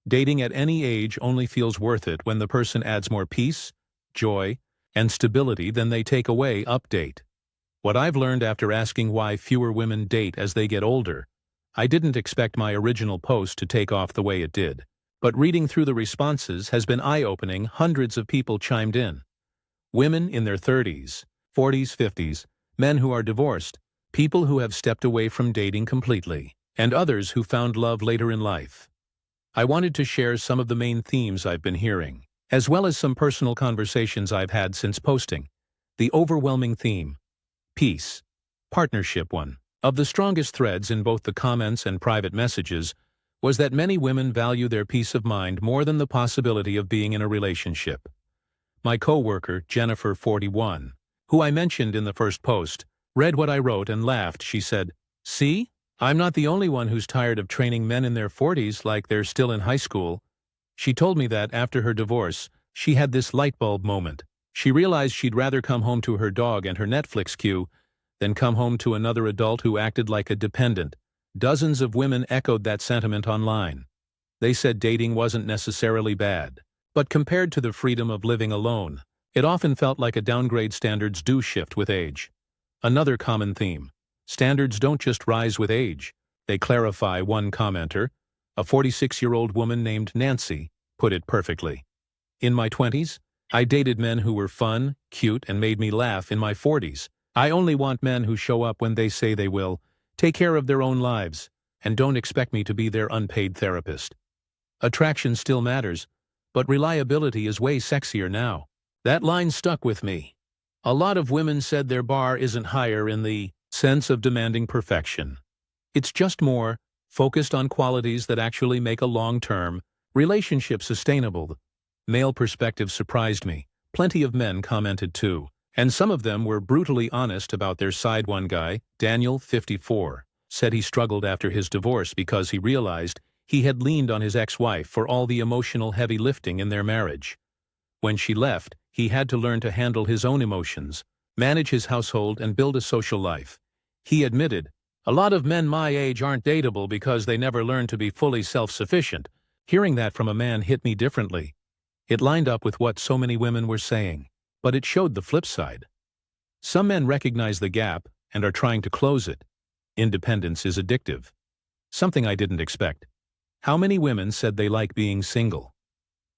Dating at any age only feels worth it when the person adds more peace, joy, and stability than they take away. Update. What I've learned after asking why fewer women date as they get older, I didn't expect my original post to take off the way it did. But reading through the responses has been eye-opening. Hundreds of people chimed in. Women in their 30s, 40s, 50s, men who are divorced, people who have stepped away from dating completely, and others who found love later in life. I wanted to share some of the main themes I've been hearing, as well as some personal conversations I've had since posting. The overwhelming theme: peace. Partnership. One of the strongest threads in both the comments and private messages was that many women value their peace of mind more than the possibility of being in a relationship. My coworker, Jennifer, 41, who I mentioned in the first post, read what I wrote and laughed. She said, "See? I'm not the only one who's tired of training men in their 40s like they're still in high school." She told me that after her divorce, she had this light bulb moment. She realized she'd rather come home to her dog and her Netflix queue than come home to another adult who acted like a dependent. Dozens of women echoed that sentiment online. They said dating wasn't necessarily bad, but compared to the freedom of living alone, it often felt like a downgrade. Standards do shift with age. Another common theme: standards don't just rise with age, they clarify. One commenter, a 46-year-old woman named Nancy, put it perfectly. In my 20s, I dated men who were fun, cute, and made me laugh. In my 40s, I only want men who show up when they say they will, take care of their own lives, and don't expect me to be their unpaid therapist. Attraction still matters, but reliability is way sexier now. That line stuck with me. A lot of women said their bar isn't higher in the sense of demanding perfection. It's just more focused on qualities that actually make a long-term relationship sustainable. Male perspective surprised me. Plenty of men commented too, and some of them were brutally honest about their side. One guy, Daniel, 54, said he struggled after his divorce because he realized he had leaned on his ex-wife for all the emotional heavy lifting in their marriage. When she left, he had to learn to handle his own emotions, manage his household, and build a social life. He admitted, "A lot of men my age aren't dateable because they never learned to be fully self-sufficient." Hearing that from a man hit me differently. It lined up with what so many women were saying, but it showed the flip side. Some men recognize the gap and are trying to close it. Independence is addictive. Something I didn't expect. How many women said they like being single?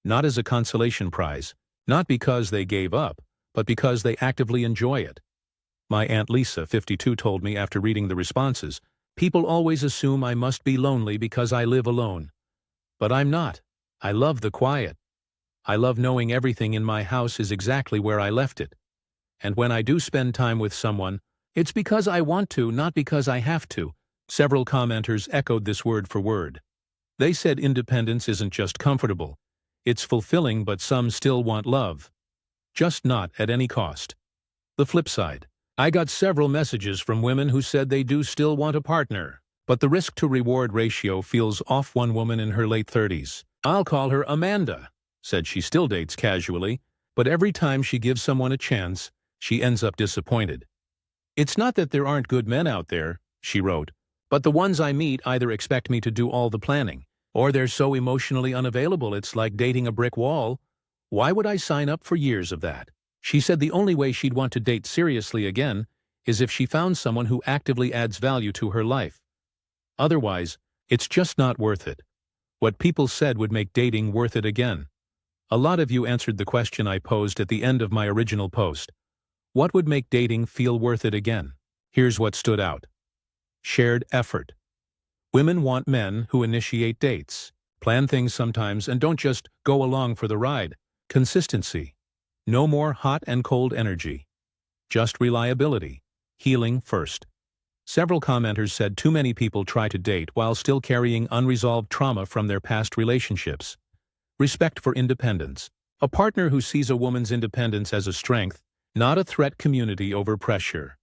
Not as a consolation prize, not because they gave up, but because they actively enjoy it. My Aunt Lisa, 52, told me after reading the responses, "People always assume I must be lonely because I live alone. But I'm not. I love the quiet. I love knowing everything in my house is exactly where I left it. and when I do spend time with someone, it's because I want to, not because I have to. Several commenters echoed this word for word. They said independence isn't just comfortable. It's fulfilling, but some still want love. Just not at any cost. The flip side. I got several messages from women who said they do still want a partner, but the risk-to-reward ratio feels off. One woman in her late 30s, I'll call her Amanda, said she still dates casually, but every time she gives someone a chance, she ends up disappointed. It's not that there aren't good men out there, she wrote, but the ones I meet either expect me to do all the planning, or they're so emotionally unavailable it's like dating a brick wall. Why would I sign up for years of that? She said the only way she'd want to date seriously again is if she found someone who actively adds value to her life. Otherwise, it's just not worth it. What people said would make dating worth it again. A lot of you answered the question I posed at the end of my original post. What would make dating feel worth it again? Here's what stood out. Shared effort. Women want men who initiate dates, plan things sometimes, and don't just go along for the ride. Consistency. No more hot and cold energy. Just reliability. Healing first. Several commenters said too many people try to date while still carrying unresolved trauma from their past relationships. Respect for independence. A partner who sees a woman's independence as a strength, not a threat. Community over pressure.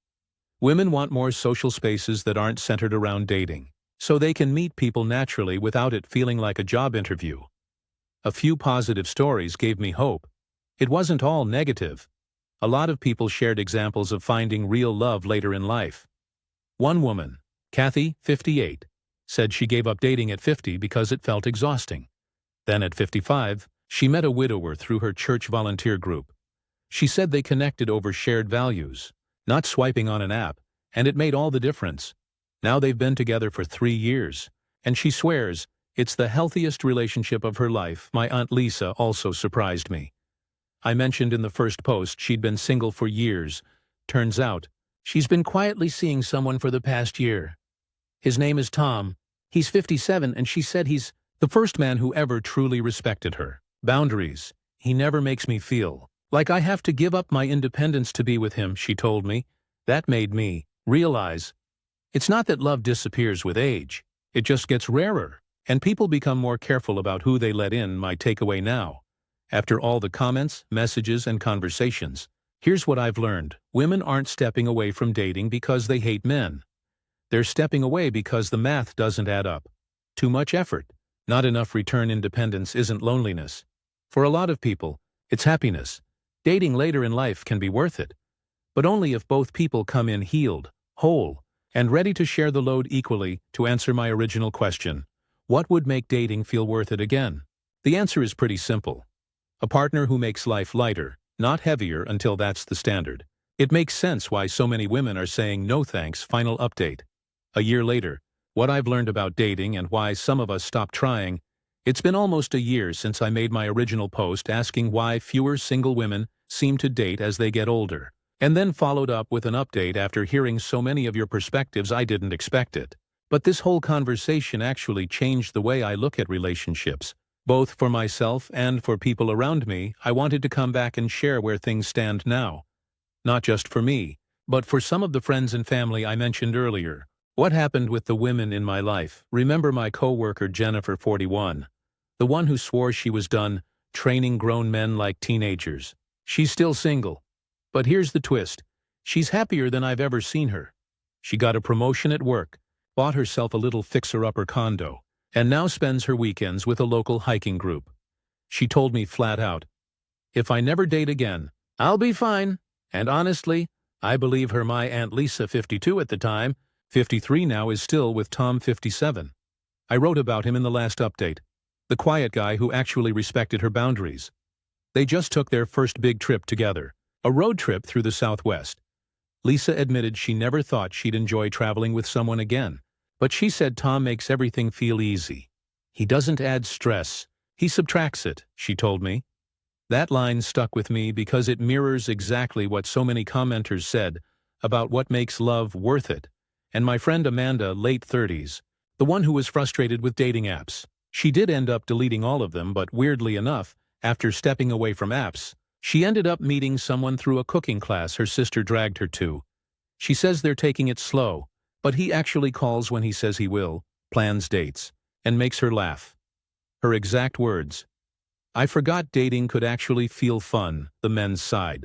Women want more social spaces that aren't centered around dating, so they can meet people naturally without it feeling like a job interview. A few positive stories gave me hope. It wasn't all negative. A lot of people shared examples of finding real love later in life. One woman, Kathy, 58, said she gave up dating at 50 because it felt exhausting. Then at 55, she met a widower through her church volunteer group. She said they connected over shared values, not swiping on an app, and it made all the difference. Now they've been together for 3 years, and she swears it's the healthiest relationship of her life. My Aunt Lisa also surprised me. I mentioned in the first post she'd been single for years. Turns out, she's been quietly seeing someone for the past year. His name is Tom. He's 57, and she said he's the first man who ever truly respected her boundaries. He never makes me feel like I have to give up my independence to be with him, she told me. That made me realize it's not that love disappears with age. It just gets rarer, and people become more careful about who they let in. My takeaway now, after all the comments, messages, and conversations, here's what I've learned. Women aren't stepping away from dating because they hate men. They're stepping away because the math doesn't add up. Too much effort, not enough return. Independence isn't loneliness. For a lot of people, it's happiness. Dating later in life can be worth it, but only if both people come in healed, whole, and ready to share the load equally. To answer my original question, what would make dating feel worth it again? The answer is pretty simple. A partner who makes life lighter, not heavier, until that's the standard. It makes sense why so many women are saying no thanks. Final update. A year later, what I've learned about dating and why some of us stopped trying. It's been almost a year since I made my original post asking why fewer single women seem to date as they get older, and then followed up with an update after hearing so many of your perspectives. I didn't expect it, but this whole conversation actually changed the way I look at relationships. Both for myself and for people around me. I wanted to come back and share where things stand now. Not just for me, but for some of the friends and family I mentioned earlier. What happened with the women in my life? Remember my coworker Jennifer, 41, the one who swore she was done training grown men like teenagers. She's still single. But here's the twist. She's happier than I've ever seen her. She got a promotion at work, bought herself a little fixer-upper condo, and now spends her weekends with a local hiking group. She told me flat out, if I never date again, I'll be fine. And honestly, I believe her. My Aunt Lisa, 52 at the time, 53 now, is still with Tom, 57. I wrote about him in the last update. The quiet guy who actually respected her boundaries. They just took their first big trip together, a road trip through the Southwest. Lisa admitted she never thought she'd enjoy traveling with someone again. But she said Tom makes everything feel easy. He doesn't add stress, he subtracts it, she told me. That line stuck with me because it mirrors exactly what so many commenters said about what makes love worth it. And my friend Amanda, late 30s, the one who was frustrated with dating apps. She did end up deleting all of them, but weirdly enough, after stepping away from apps, She ended up meeting someone through a cooking class her sister dragged her to. She says they're taking it slow, but he actually calls when he says he will, plans dates, and makes her laugh. Her exact words: "I forgot dating could actually feel fun," the men's side.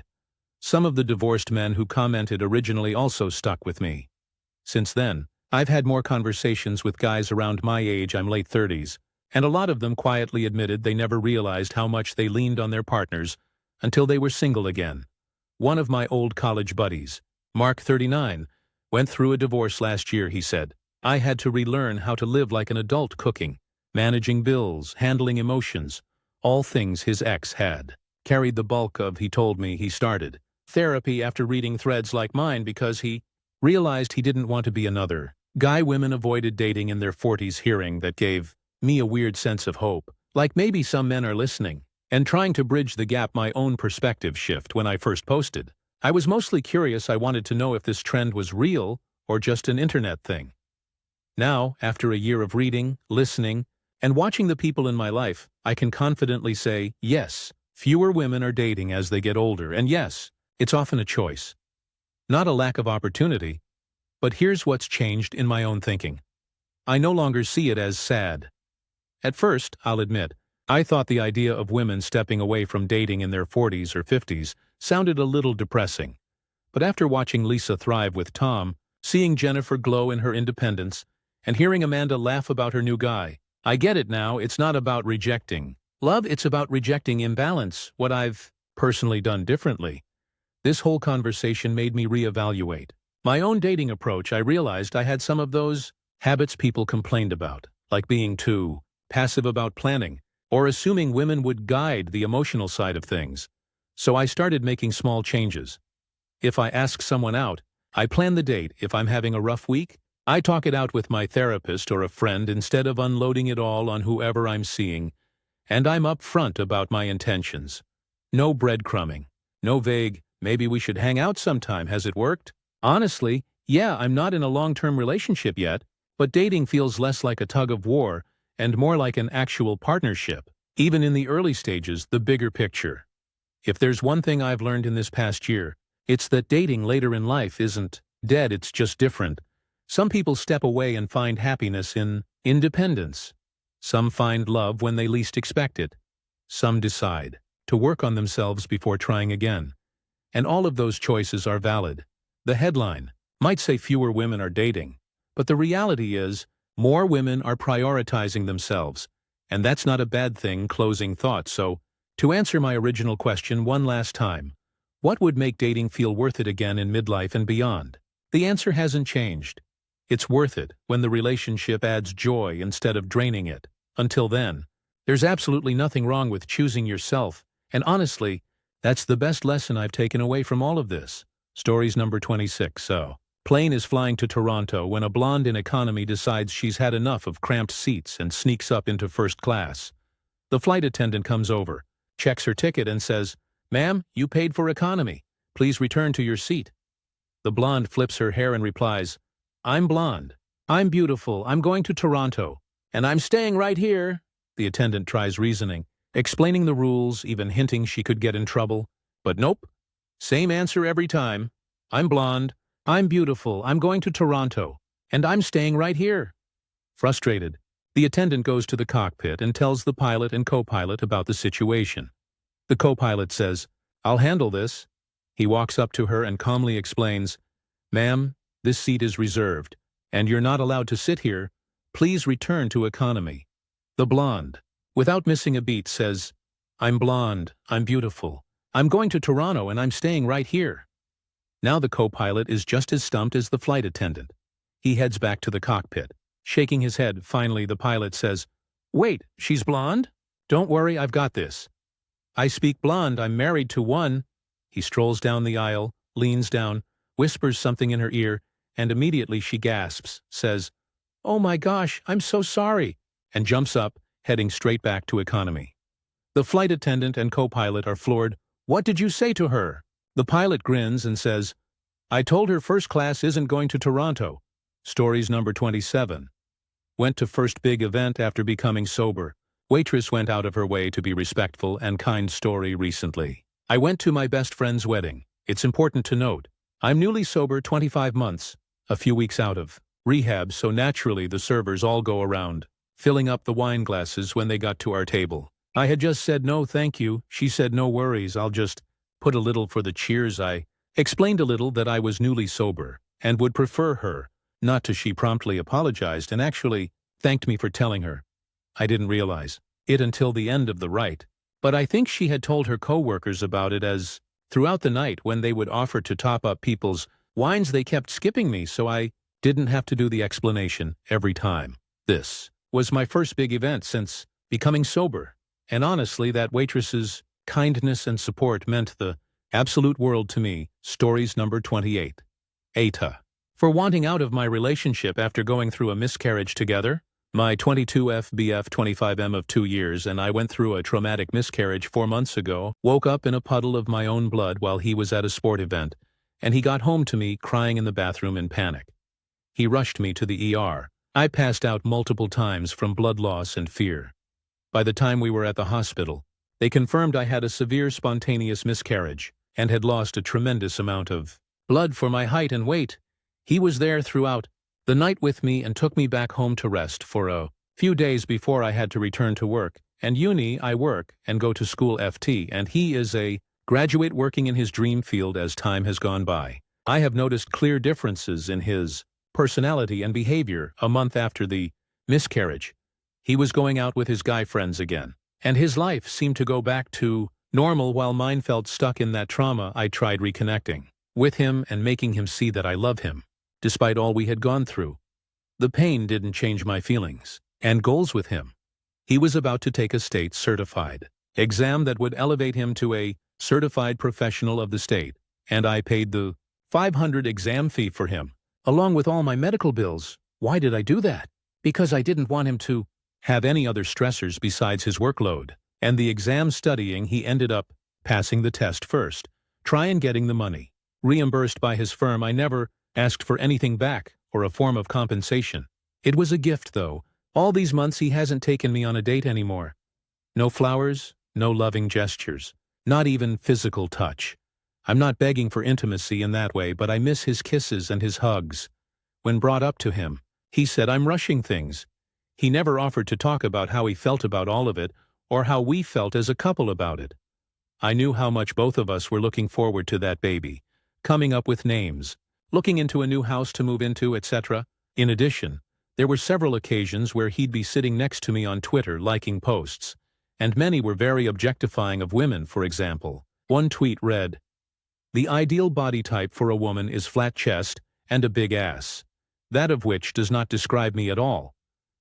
Some of the divorced men who commented originally also stuck with me. Since then, I've had more conversations with guys around my age, I'm late 30s, and a lot of them quietly admitted they never realized how much they leaned on their partners until they were single again. One of my old college buddies, Mark 39, went through a divorce last year, he said. "I had to relearn how to live like an adult, cooking, managing bills, handling emotions, all things his ex had carried the bulk of." He told me he started therapy after reading threads like mine because he realized he didn't want to be another guy women avoided dating in their 40s. Hearing that gave me a weird sense of hope, like maybe some men are listening and trying to bridge the gap. My own perspective shift when I first posted. I was mostly curious. I wanted to know if this trend was real or just an internet thing. Now, after a year of reading, listening, and watching the people in my life, I can confidently say, yes, fewer women are dating as they get older, and yes, it's often a choice. Not a lack of opportunity. But here's what's changed in my own thinking. I no longer see it as sad. At first, I'll admit, I thought the idea of women stepping away from dating in their 40s or 50s sounded a little depressing. But after watching Lisa thrive with Tom, seeing Jennifer glow in her independence, and hearing Amanda laugh about her new guy, I get it now. It's not about rejecting love, it's about rejecting imbalance, what I've personally done differently. This whole conversation made me reevaluate my own dating approach. I realized I had some of those habits people complained about, like being too passive about planning, or assuming women would guide the emotional side of things. So I started making small changes. If I ask someone out, I plan the date. If I'm having a rough week, I talk it out with my therapist or a friend instead of unloading it all on whoever I'm seeing, and I'm upfront about my intentions. No breadcrumbing, no vague, "maybe we should hang out sometime, has it worked?" Honestly, yeah, I'm not in a long-term relationship yet, but dating feels less like a tug of war and more like an actual partnership. Even in the early stages, the bigger picture. If there's one thing I've learned in this past year, it's that dating later in life isn't dead, it's just different. Some people step away and find happiness in independence. Some find love when they least expect it. Some decide to work on themselves before trying again. And all of those choices are valid. The headline might say fewer women are dating, but the reality is more women are prioritizing themselves, and that's not a bad thing. Closing thoughts. So, to answer my original question one last time, what would make dating feel worth it again in midlife and beyond? The answer hasn't changed. It's worth it when the relationship adds joy instead of draining it. Until then, there's absolutely nothing wrong with choosing yourself, and honestly, that's the best lesson I've taken away from all of this. Stories number 26. So, plane is flying to Toronto when a blonde in economy decides she's had enough of cramped seats and sneaks up into first class. The flight attendant comes over, checks her ticket and says, "Ma'am, you paid for economy. Please return to your seat." The blonde flips her hair and replies, "I'm blonde. I'm beautiful. I'm going to Toronto. And I'm staying right here." The attendant tries reasoning, explaining the rules, even hinting she could get in trouble. But nope. Same answer every time. "I'm blonde. I'm beautiful. I'm going to Toronto. And I'm staying right here." Frustrated, the attendant goes to the cockpit and tells the pilot and co-pilot about the situation. The co-pilot says, "I'll handle this." He walks up to her and calmly explains, "Ma'am, this seat is reserved, and you're not allowed to sit here. Please return to economy." The blonde, without missing a beat, says, "I'm blonde. I'm beautiful. I'm going to Toronto and I'm staying right here." Now the co-pilot is just as stumped as the flight attendant. He heads back to the cockpit, shaking his head. Finally, the pilot says, "Wait, she's blonde? Don't worry, I've got this. I speak blonde. I'm married to one." He strolls down the aisle, leans down, whispers something in her ear, and immediately she gasps, says, "Oh my gosh, I'm so sorry," and jumps up, heading straight back to economy. The flight attendant and co-pilot are floored. "What did you say to her?" The pilot grins and says, "I told her first class isn't going to Toronto." Stories number 27. Went to first big event after becoming sober. Waitress went out of her way to be respectful and kind. Story recently. I went to my best friend's wedding. It's important to note, I'm newly sober 25 months, a few weeks out of rehab, so naturally the servers all go around, filling up the wine glasses when they got to our table. I had just said no thank you. She said no worries, I'll just put a little for the cheers. I explained a little that I was newly sober and would prefer her not to. She promptly apologized and actually thanked me for telling her. I didn't realize it until the end of the rite, but I think she had told her co-workers about it, as throughout the night when they would offer to top up people's wines they kept skipping me, so I didn't have to do the explanation every time. This was my first big event since becoming sober, and honestly that waitress's kindness and support meant the absolute world to me. Stories number 28. Aita. For wanting out of my relationship after going through a miscarriage together. My 22F BF 25M of 2 years and I went through a traumatic miscarriage 4 months ago, woke up in a puddle of my own blood while he was at a sport event, and he got home to me crying in the bathroom in panic. He rushed me to the ER. I passed out multiple times from blood loss and fear. By the time we were at the hospital, they confirmed I had a severe spontaneous miscarriage and had lost a tremendous amount of blood for my height and weight. He was there throughout the night with me and took me back home to rest for a few days before I had to return to work. And uni, I work and go to school FT, and he is a graduate working in his dream field. As time has gone by, I have noticed clear differences in his personality and behavior. A month after the miscarriage, he was going out with his guy friends again, and his life seemed to go back to normal while mine felt stuck in that trauma. I tried reconnecting with him and making him see that I love him. Despite all we had gone through, the pain didn't change my feelings and goals with him. He was about to take a state certified exam that would elevate him to a certified professional of the state, and I paid the $500 exam fee for him, along with all my medical bills. Why did I do that? Because I didn't want him to have any other stressors besides his workload and the exam studying. He ended up passing the test first, trying getting the money reimbursed by his firm. I never asked for anything back or a form of compensation. It was a gift, though. All these months he hasn't taken me on a date anymore. No flowers, no loving gestures, not even physical touch. I'm not begging for intimacy in that way, but I miss his kisses and his hugs. When brought up to him, he said I'm rushing things. He never offered to talk about how he felt about all of it or how we felt as a couple about it. I knew how much both of us were looking forward to that baby, coming up with names, looking into a new house to move into, etc. In addition, there were several occasions where he'd be sitting next to me on Twitter liking posts, and many were very objectifying of women. For example, one tweet read, "The ideal body type for a woman is flat chest and a big ass," that of which does not describe me at all.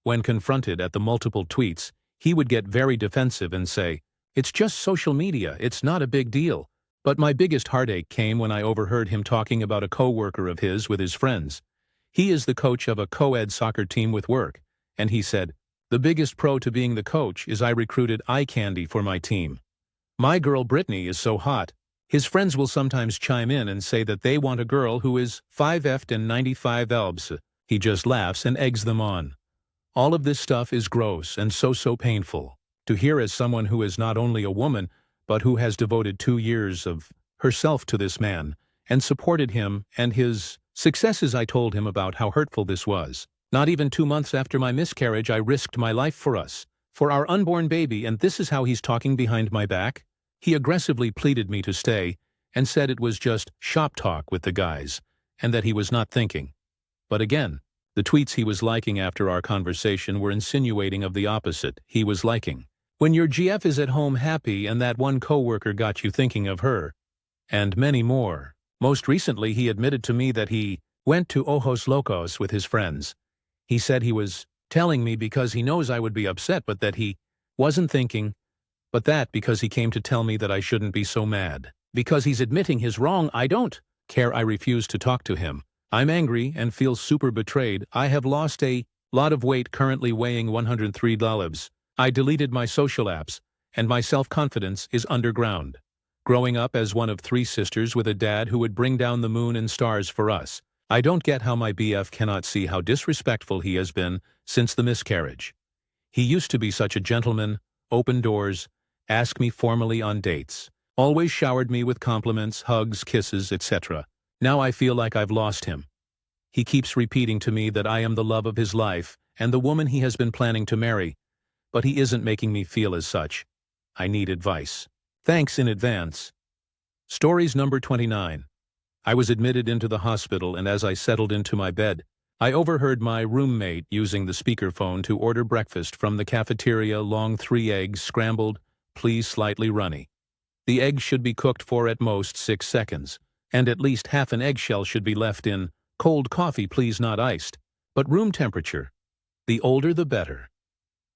When confronted at the multiple tweets, he would get very defensive and say, "It's just social media, it's not a big deal." But my biggest heartache came when I overheard him talking about a co-worker of his with his friends. He is the coach of a co-ed soccer team with work, and he said, "The biggest pro to being the coach is I recruited eye candy for my team. My girl Brittany is so hot." His friends will sometimes chime in and say that they want a girl who is 5'' and 95 elbs. He just laughs and eggs them on. All of this stuff is gross and so painful to hear as someone who is not only a woman, but who has devoted 2 years of herself to this man and supported him and his successes. I told him about how hurtful this was. Not even 2 months after my miscarriage, I risked my life for us, for our unborn baby, and this is how he's talking behind my back. He aggressively pleaded me to stay and said it was just shop talk with the guys and that he was not thinking. But again, the tweets he was liking after our conversation were insinuating of the opposite. He was liking, "When your GF is at home happy and that one coworker got you thinking of her," and many more. Most recently, he admitted to me that he went to Ojos Locos with his friends. He said he was telling me because he knows I would be upset, but that he wasn't thinking, but that because he came to tell me that I shouldn't be so mad, because he's admitting his wrong. I don't care. I refuse to talk to him. I'm angry and feel super betrayed. I have lost a lot of weight, currently weighing 103 kilograms. I deleted my social apps, and my self-confidence is underground. Growing up as one of 3 sisters with a dad who would bring down the moon and stars for us, I don't get how my BF cannot see how disrespectful he has been since the miscarriage. He used to be such a gentleman, open doors, ask me formally on dates, Always showered me with compliments, hugs, kisses, etc. Now I feel like I've lost him. He keeps repeating to me that I am the love of his life and the woman he has been planning to marry, but he isn't making me feel as such. I need advice. Thanks in advance. Stories number 29. I was admitted into the hospital, and as I settled into my bed, I overheard my roommate using the speakerphone to order breakfast from the cafeteria. Long 3 eggs, scrambled, please slightly runny. The eggs should be cooked for at most 6 seconds, and at least half an eggshell should be left in. Cold coffee, please, not iced, but room temperature. The older the better.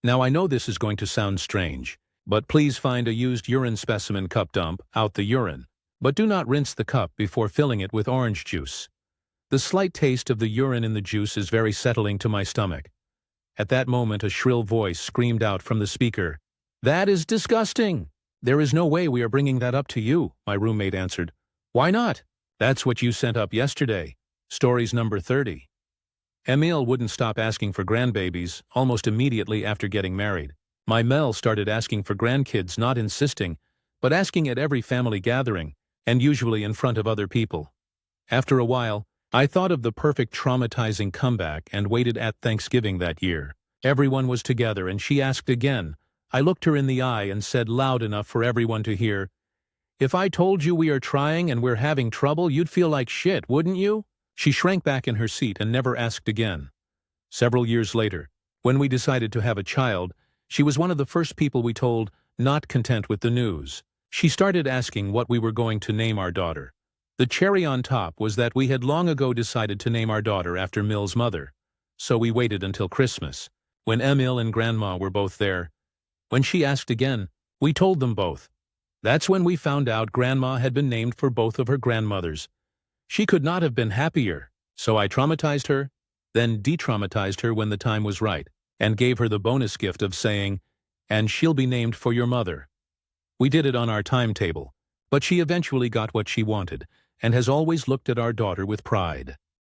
Now I know this is going to sound strange, but please find a used urine specimen cup, dump out the urine, but do not rinse the cup before filling it with orange juice. The slight taste of the urine in the juice is very settling to my stomach. At that moment a shrill voice screamed out from the speaker, "That is disgusting!" "There is no way we are bringing that up to you," my roommate answered. "Why not?" "That's what you sent up yesterday." Stories number 30. Emil wouldn't stop asking for grandbabies almost immediately after getting married. My Mel started asking for grandkids, not insisting, but asking at every family gathering, and usually in front of other people. After a while, I thought of the perfect traumatizing comeback and waited at Thanksgiving that year. Everyone was together and she asked again. I looked her in the eye and said loud enough for everyone to hear, "If I told you we are trying and we're having trouble, you'd feel like shit, wouldn't you?" She shrank back in her seat and never asked again. Several years later, when we decided to have a child, she was one of the first people we told, not content with the news. She started asking what we were going to name our daughter. The cherry on top was that we had long ago decided to name our daughter after Mil's mother. So we waited until Christmas, when Emil and Grandma were both there. When she asked again, we told them both. That's when we found out Grandma had been named for both of her grandmothers. She could not have been happier, so I traumatized her, then de-traumatized her when the time was right, and gave her the bonus gift of saying, "And she'll be named for your mother." We did it on our timetable, but she eventually got what she wanted, and has always looked at our daughter with pride.